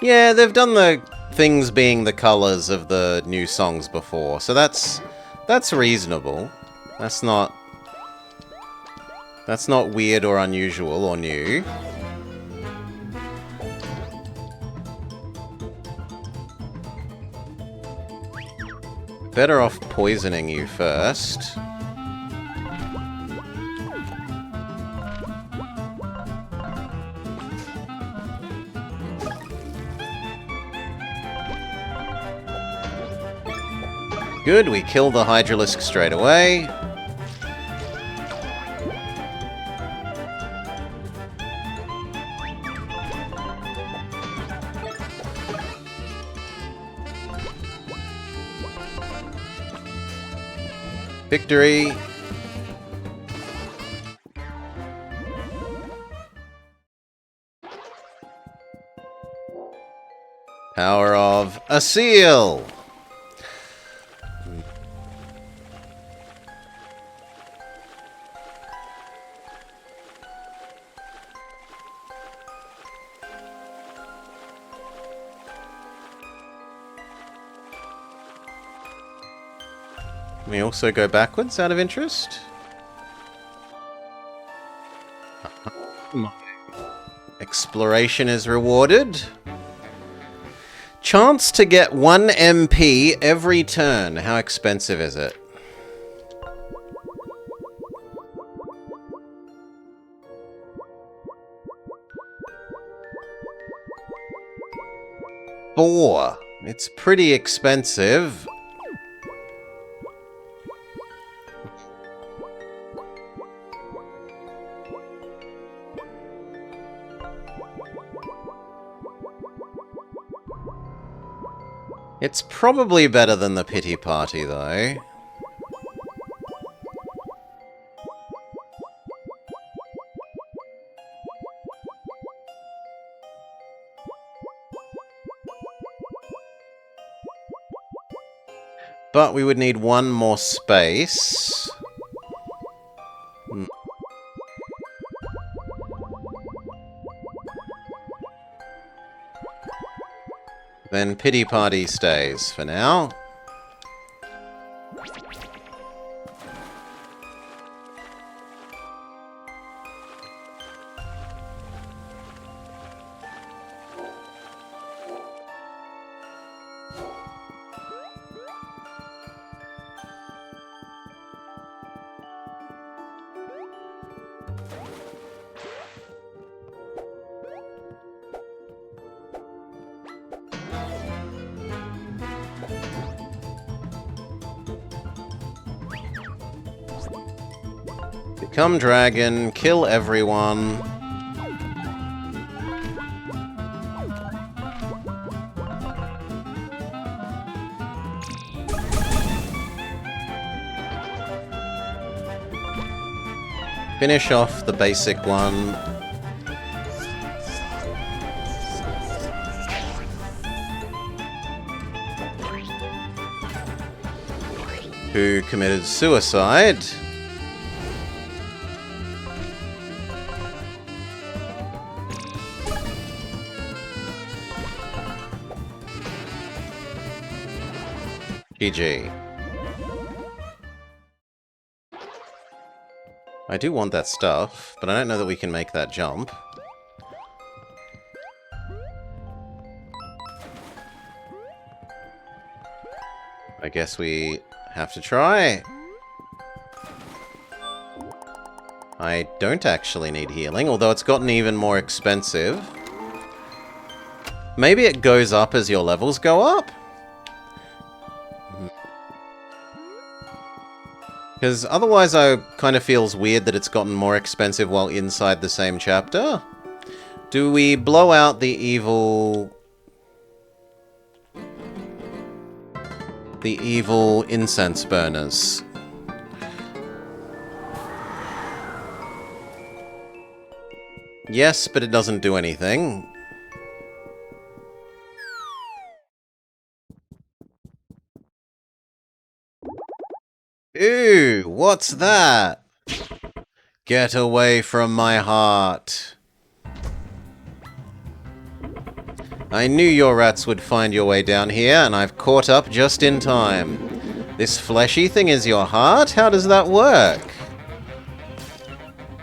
Yeah, they've done the things being the colours of the new songs before, so that's reasonable. That's not weird or unusual or new. Better off poisoning you first. Good, we killed the Hydralisk straight away. Victory! Power of a seal! Can we also go backwards out of interest? Exploration is rewarded. Chance to get 1 MP every turn. How expensive is it? $4. It's pretty expensive. It's probably better than the pity party, though. But we would need 1 more space. Then pity party stays for now. Become dragon, kill everyone. Finish off the basic one. who committed suicide. GG. I do want that stuff, but I don't know that we can make that jump. I guess we have to try. I don't actually need healing, although it's gotten even more expensive. Maybe it goes up as your levels go up? Because otherwise I kind of feels weird that it's gotten more expensive while inside the same chapter. Do we blow out the evil... the evil incense burners? Yes, but it doesn't do anything. Ew, what's that? Get away from my heart. I knew your rats would find your way down here, and I've caught up just in time. This fleshy thing is your heart? How does that work?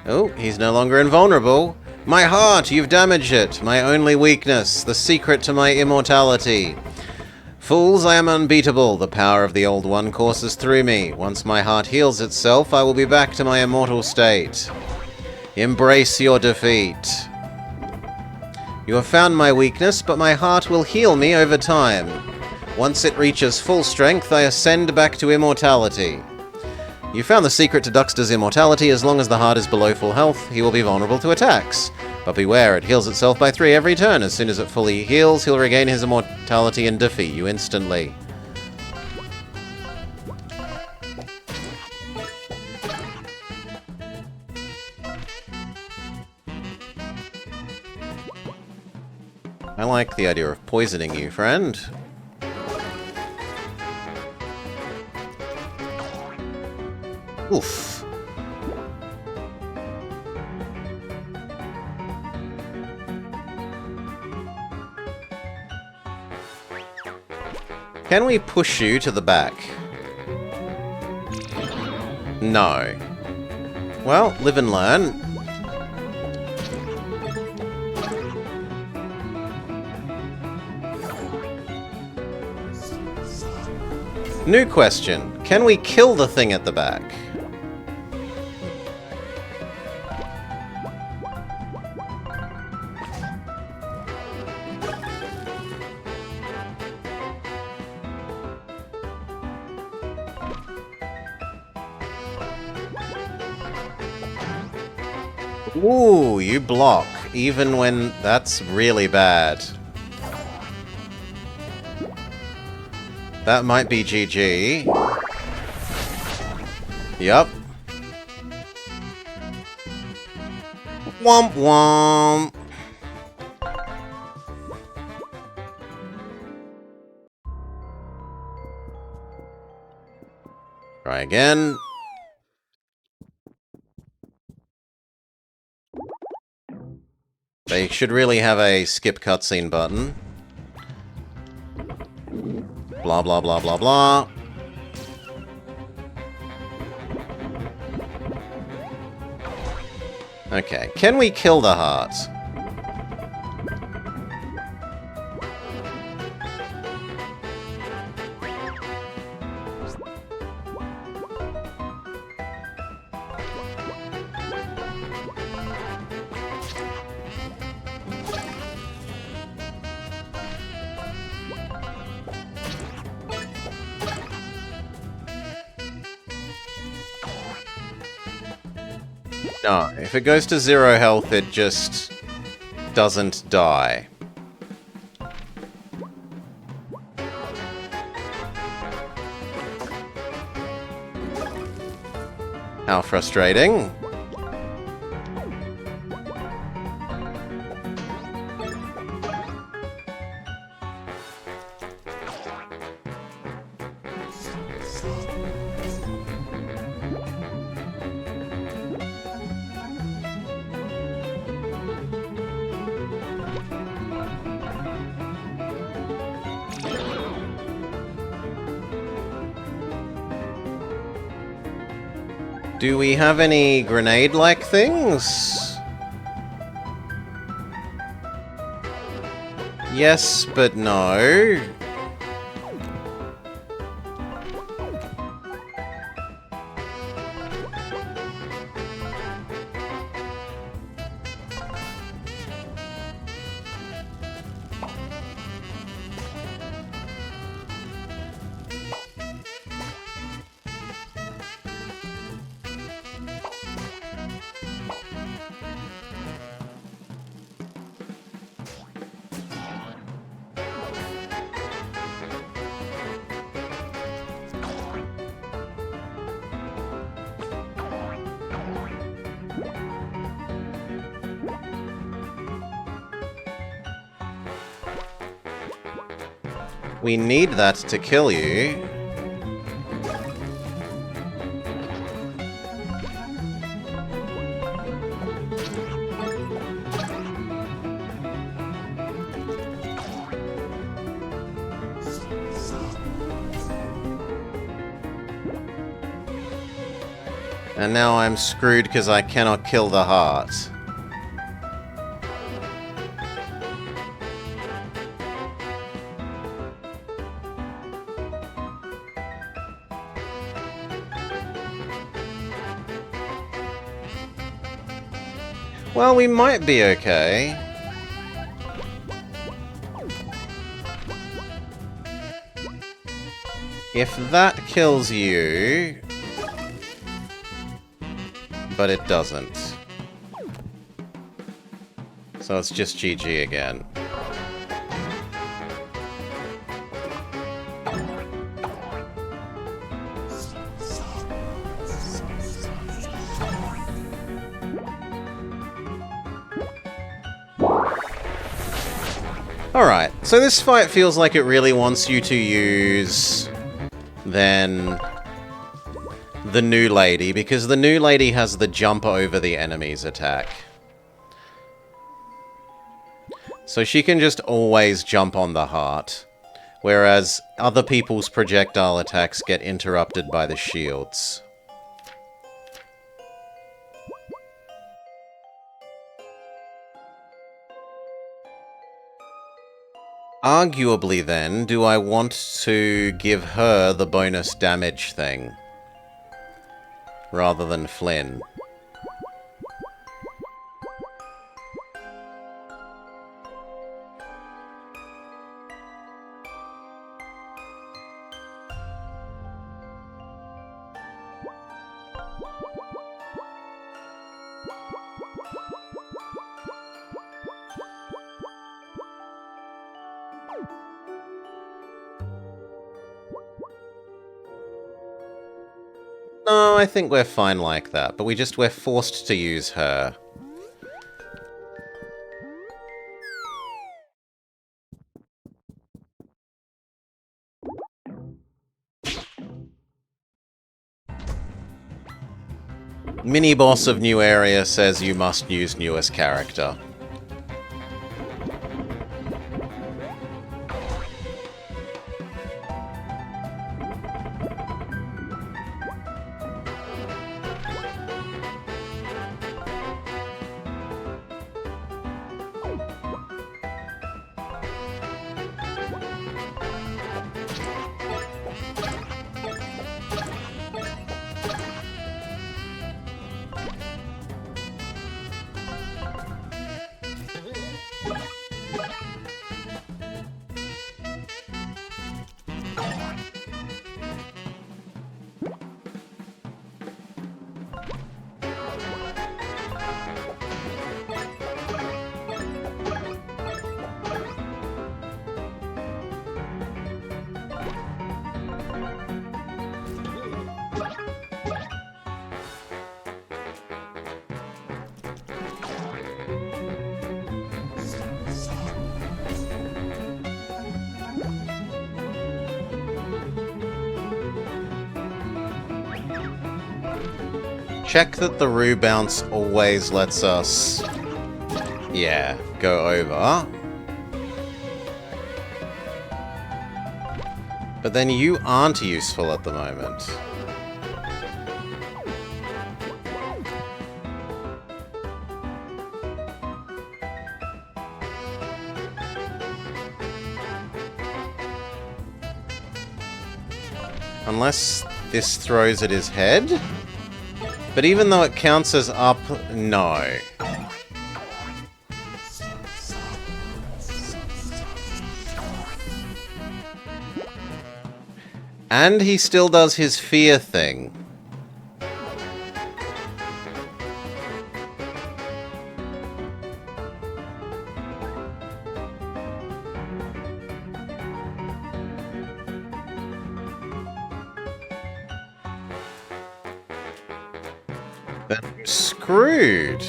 Oh, he's no longer invulnerable. My heart, you've damaged it. My only weakness, the secret to my immortality. Fools, I am unbeatable. The power of the Old One courses through me. Once my heart heals itself, I will be back to my immortal state. Embrace your defeat. You have found my weakness, but my heart will heal me over time. Once it reaches full strength, I ascend back to immortality. You found the secret to Duxter's immortality. As long as the heart is below full health, he will be vulnerable to attacks. But beware, it heals itself by 3 every turn. As soon as it fully heals, he'll regain his immortality and defeat you instantly. I like the idea of poisoning you, friend. Oof. Can we push you to the back? No. Well, live and learn. New question. Can we kill the thing at the back? Ooh, you block, even when that's really bad. That might be GG. Yup. Womp womp. Try again. They should really have a skip cutscene button. Blah, blah, blah, blah, blah. Okay, can we kill the heart? No, if it goes to 0 health, it just doesn't die. How frustrating. Do we have any grenade-like things? Yes, but no. We need that to kill you. And now I'm screwed because I cannot kill the heart. Well, we might be okay. If that kills you... But it doesn't. So it's just GG again. Alright, so this fight feels like it really wants you to use... then... the new lady, because the new lady has the jump over the enemy's attack. So she can just always jump on the heart, whereas other people's projectile attacks get interrupted by the shields. Arguably then, do I want to give her the bonus damage thing? Rather than Flynn. No, I think we're fine like that, but we're forced to use her. Mini-boss of new area says you must use newest character. Check that the Rue Bounce always lets us, yeah, go over. But then you aren't useful at the moment. Unless this throws at his head. But even though it counts as up, no. And he still does his fear thing. Then I'm screwed.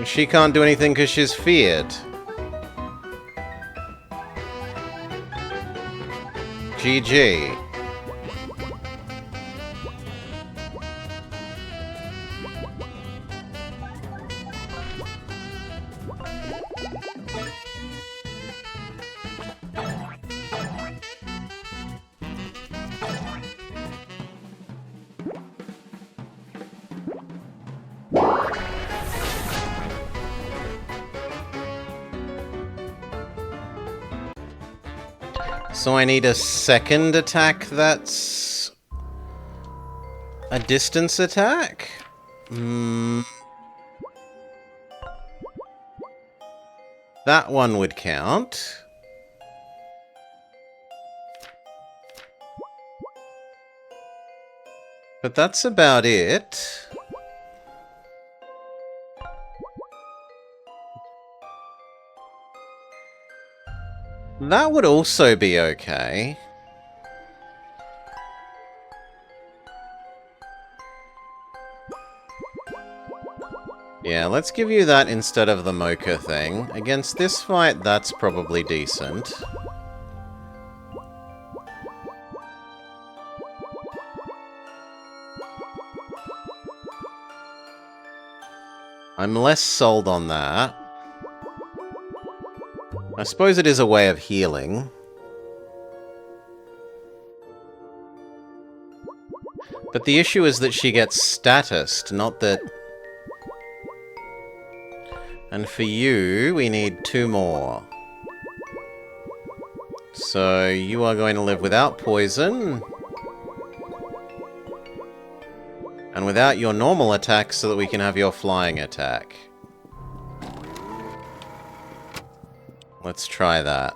She can't do anything because she's feared. GG. So I need a second attack that's a distance attack? That one would count. But that's about it. That would also be okay. Yeah, let's give you that instead of the Mocha thing. Against this fight, that's probably decent. I'm less sold on that. I suppose it is a way of healing. But the issue is that she gets statused, not that... And for you, we need 2 more. So you are going to live without poison. And without your normal attack so that we can have your flying attack. Let's try that.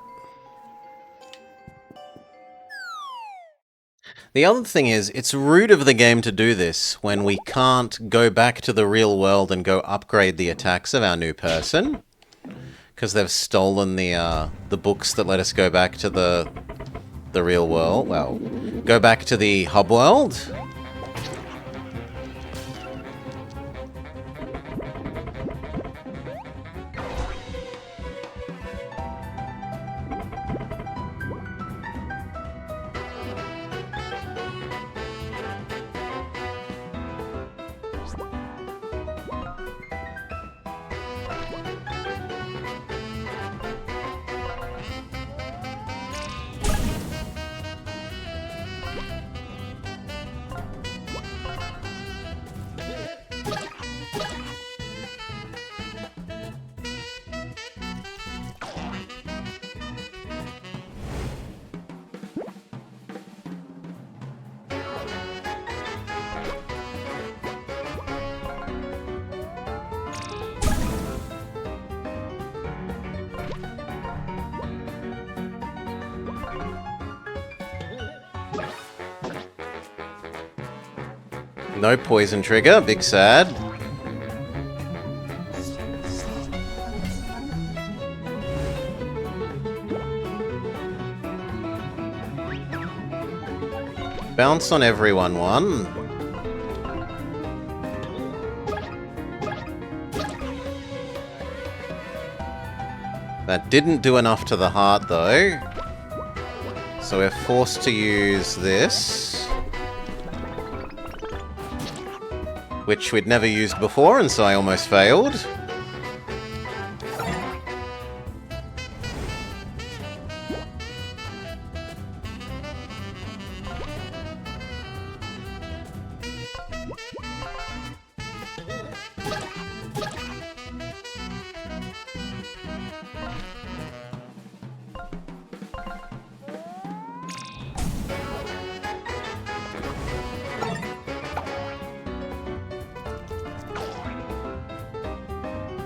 The other thing is, it's rude of the game to do this when we can't go back to the real world and go upgrade the attacks of our new person. Because they've stolen the books that let us go back to the real world. Well, go back to the hub world. No poison trigger, big sad. Bounce on everyone one. That didn't do enough to the heart though. So we're forced to use this. which we'd never used before, and so I almost failed.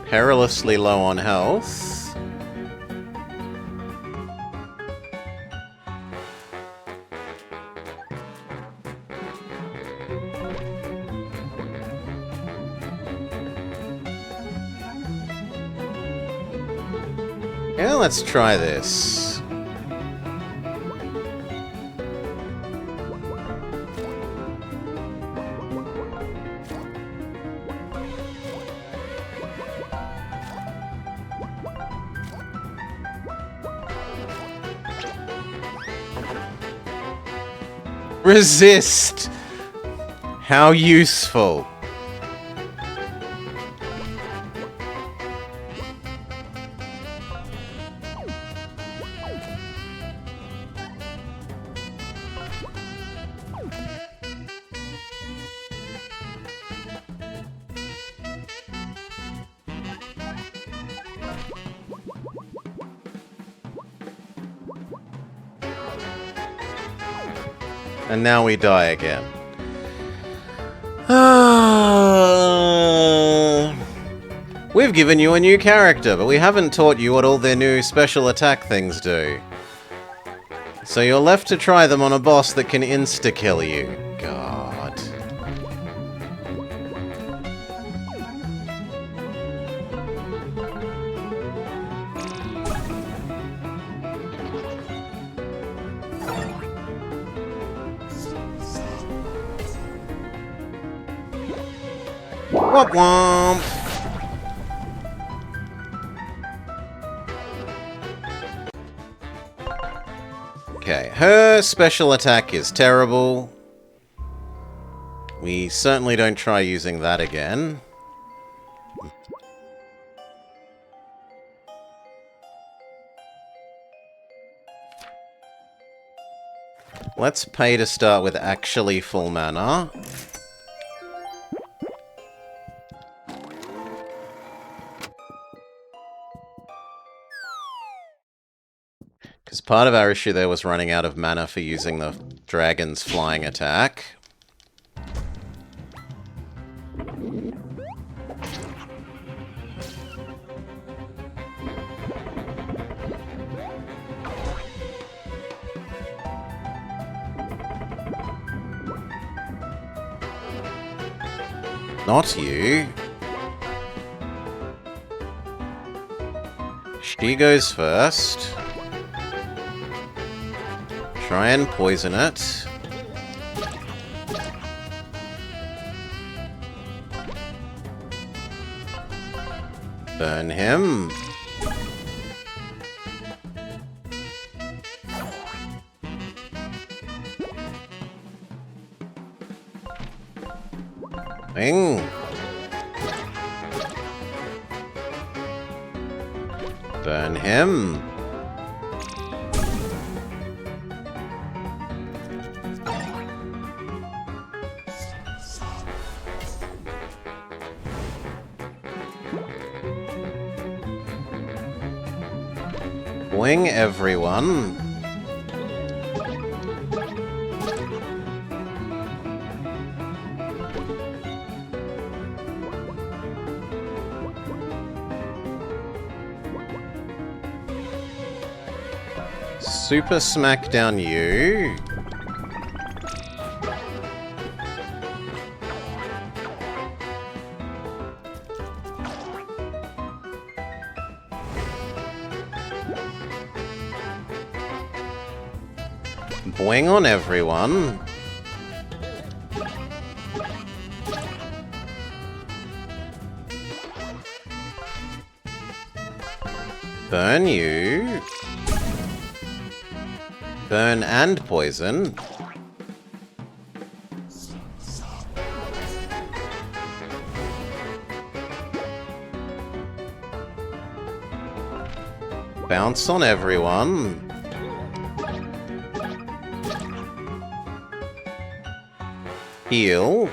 Perilously low on health. Yeah, let's try this. Resist! How useful. And now we die again. We've given you a new character, but we haven't taught you what all their new special attack things do. So you're left to try them on a boss that can insta-kill you. God. Womp womp! Okay, her special attack is terrible. We certainly don't try using that again. Let's pay to start with actually full mana. Because part of our issue there was running out of mana for using the dragon's flying attack. Not you. She goes first. Try and poison it. Burn him. Bing. Burn him. Boing everyone. Super smackdown you. Boing on everyone. Burn you. Burn and poison. Bounce on everyone. Heal.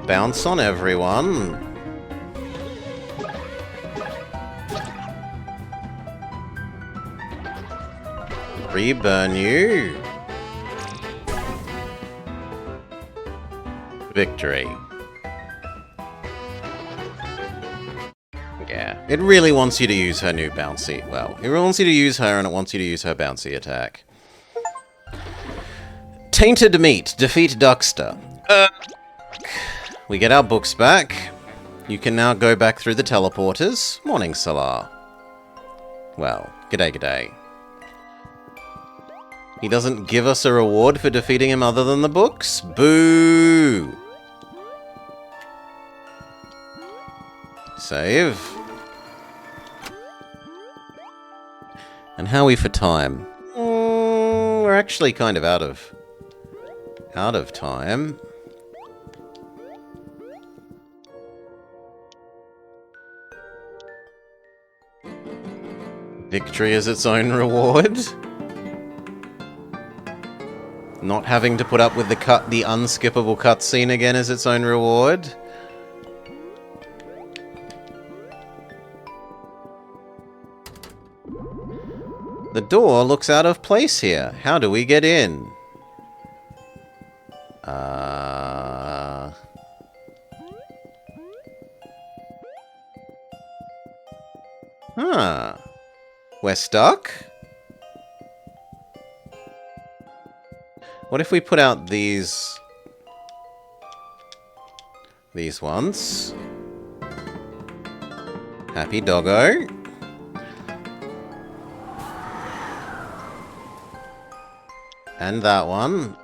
Bounce on everyone. Reburn you. Victory. Yeah. It really wants you to use her new bouncy. Well, it wants you to use her and it wants you to use her bouncy attack. Tainted Meat. Defeat Duckster. We get our books back. You can now go back through the teleporters. Morning, Salar. Well, g'day, g'day. He doesn't give us a reward for defeating him other than the books? Boo! Save. And how are we for time? We're actually kind of out of time. Victory is its own reward. Not having to put up with the unskippable cutscene again is its own reward. The door looks out of place here. How do we get in? Huh. We're stuck? What if we put out these ones? Happy doggo. And that one.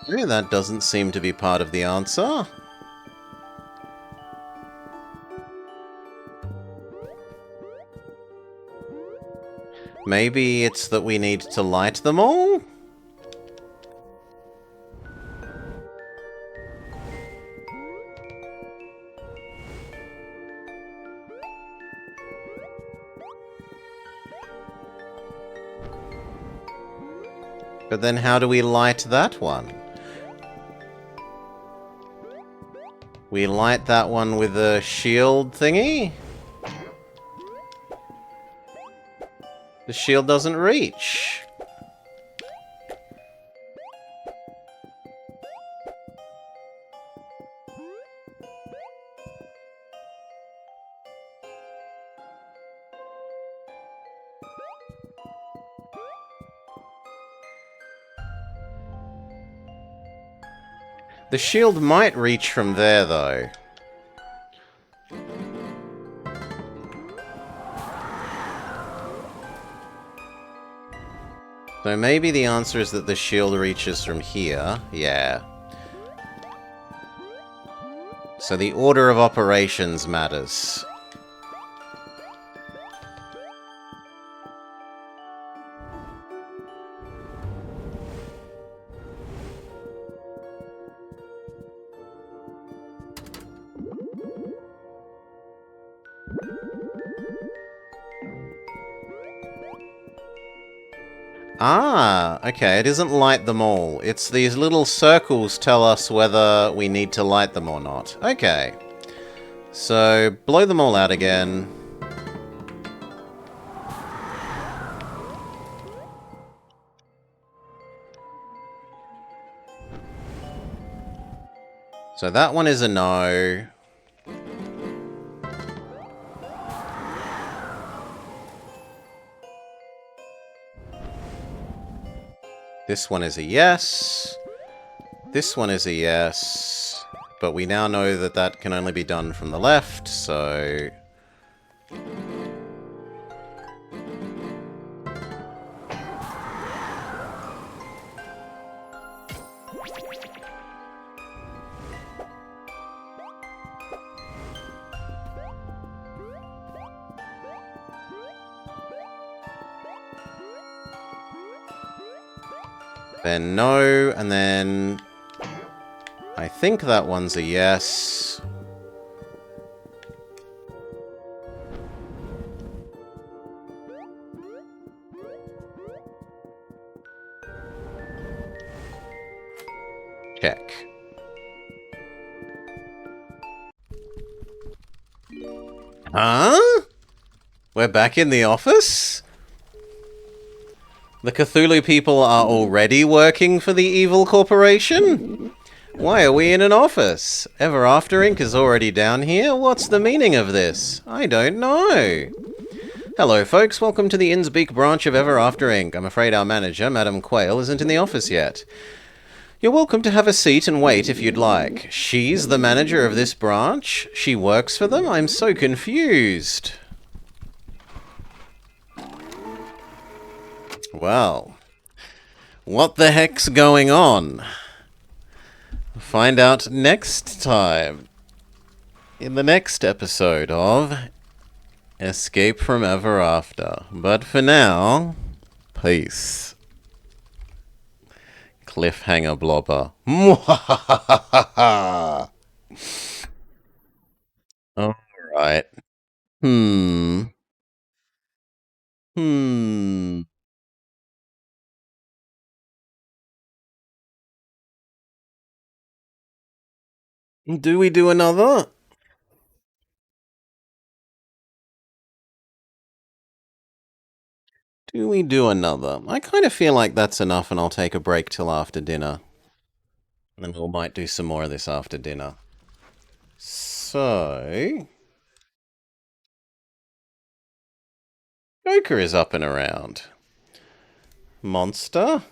No, that doesn't seem to be part of the answer. Maybe it's that we need to light them all? But then how do we light that one? We light that one with a shield thingy? The shield doesn't reach. The shield might reach from there, though. So maybe the answer is that the shield reaches from here. Yeah. So the order of operations matters. Ah, okay, it isn't light them all. It's these little circles tell us whether we need to light them or not. Okay. So, blow them all out again. So that one is a no. This one is a yes. This one is a yes. But we now know that that can only be done from the left, so... Then no, and then... I think that one's a yes. Check. Huh? We're back in the office? The Cthulhu people are already working for the evil corporation? Why are we in an office? Ever After Inc. is already down here? What's the meaning of this? I don't know. Hello folks, welcome to the Innsbeek branch of Ever After Inc. I'm afraid our manager, Madam Quayle, isn't in the office yet. You're welcome to have a seat and wait if you'd like. She's the manager of this branch? She works for them? I'm so confused. Well, what the heck's going on? Find out next time in the next episode of Escape from Ever After. But for now, peace. Cliffhanger blobber. Alright. Hmm. Do we do another? Do we do another? I kind of feel like that's enough and I'll take a break till after dinner. And we might do some more of this after dinner. So... Joker is up and around. Monster?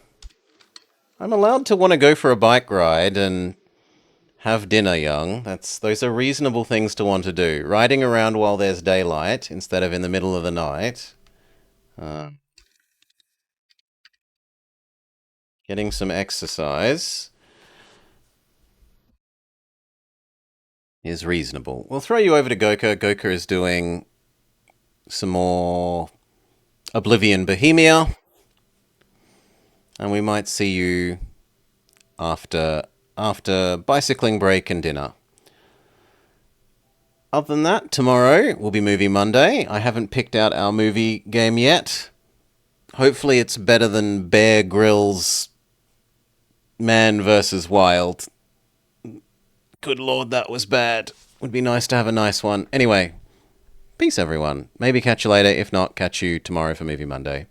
I'm allowed to want to go for a bike ride and have dinner, young. Those are reasonable things to want to do. Riding around while there's daylight instead of in the middle of the night. Getting some exercise is reasonable. We'll throw you over to Goka. Goka is doing some more Oblivion Bohemia. And we might see you after bicycling break and dinner. Other than that, tomorrow will be Movie Monday. I haven't picked out our movie game yet. Hopefully it's better than Bear Grylls' Man vs. Wild. Good lord, that was bad. Would be nice to have a nice one. Anyway, peace everyone. Maybe catch you later. If not, catch you tomorrow for Movie Monday.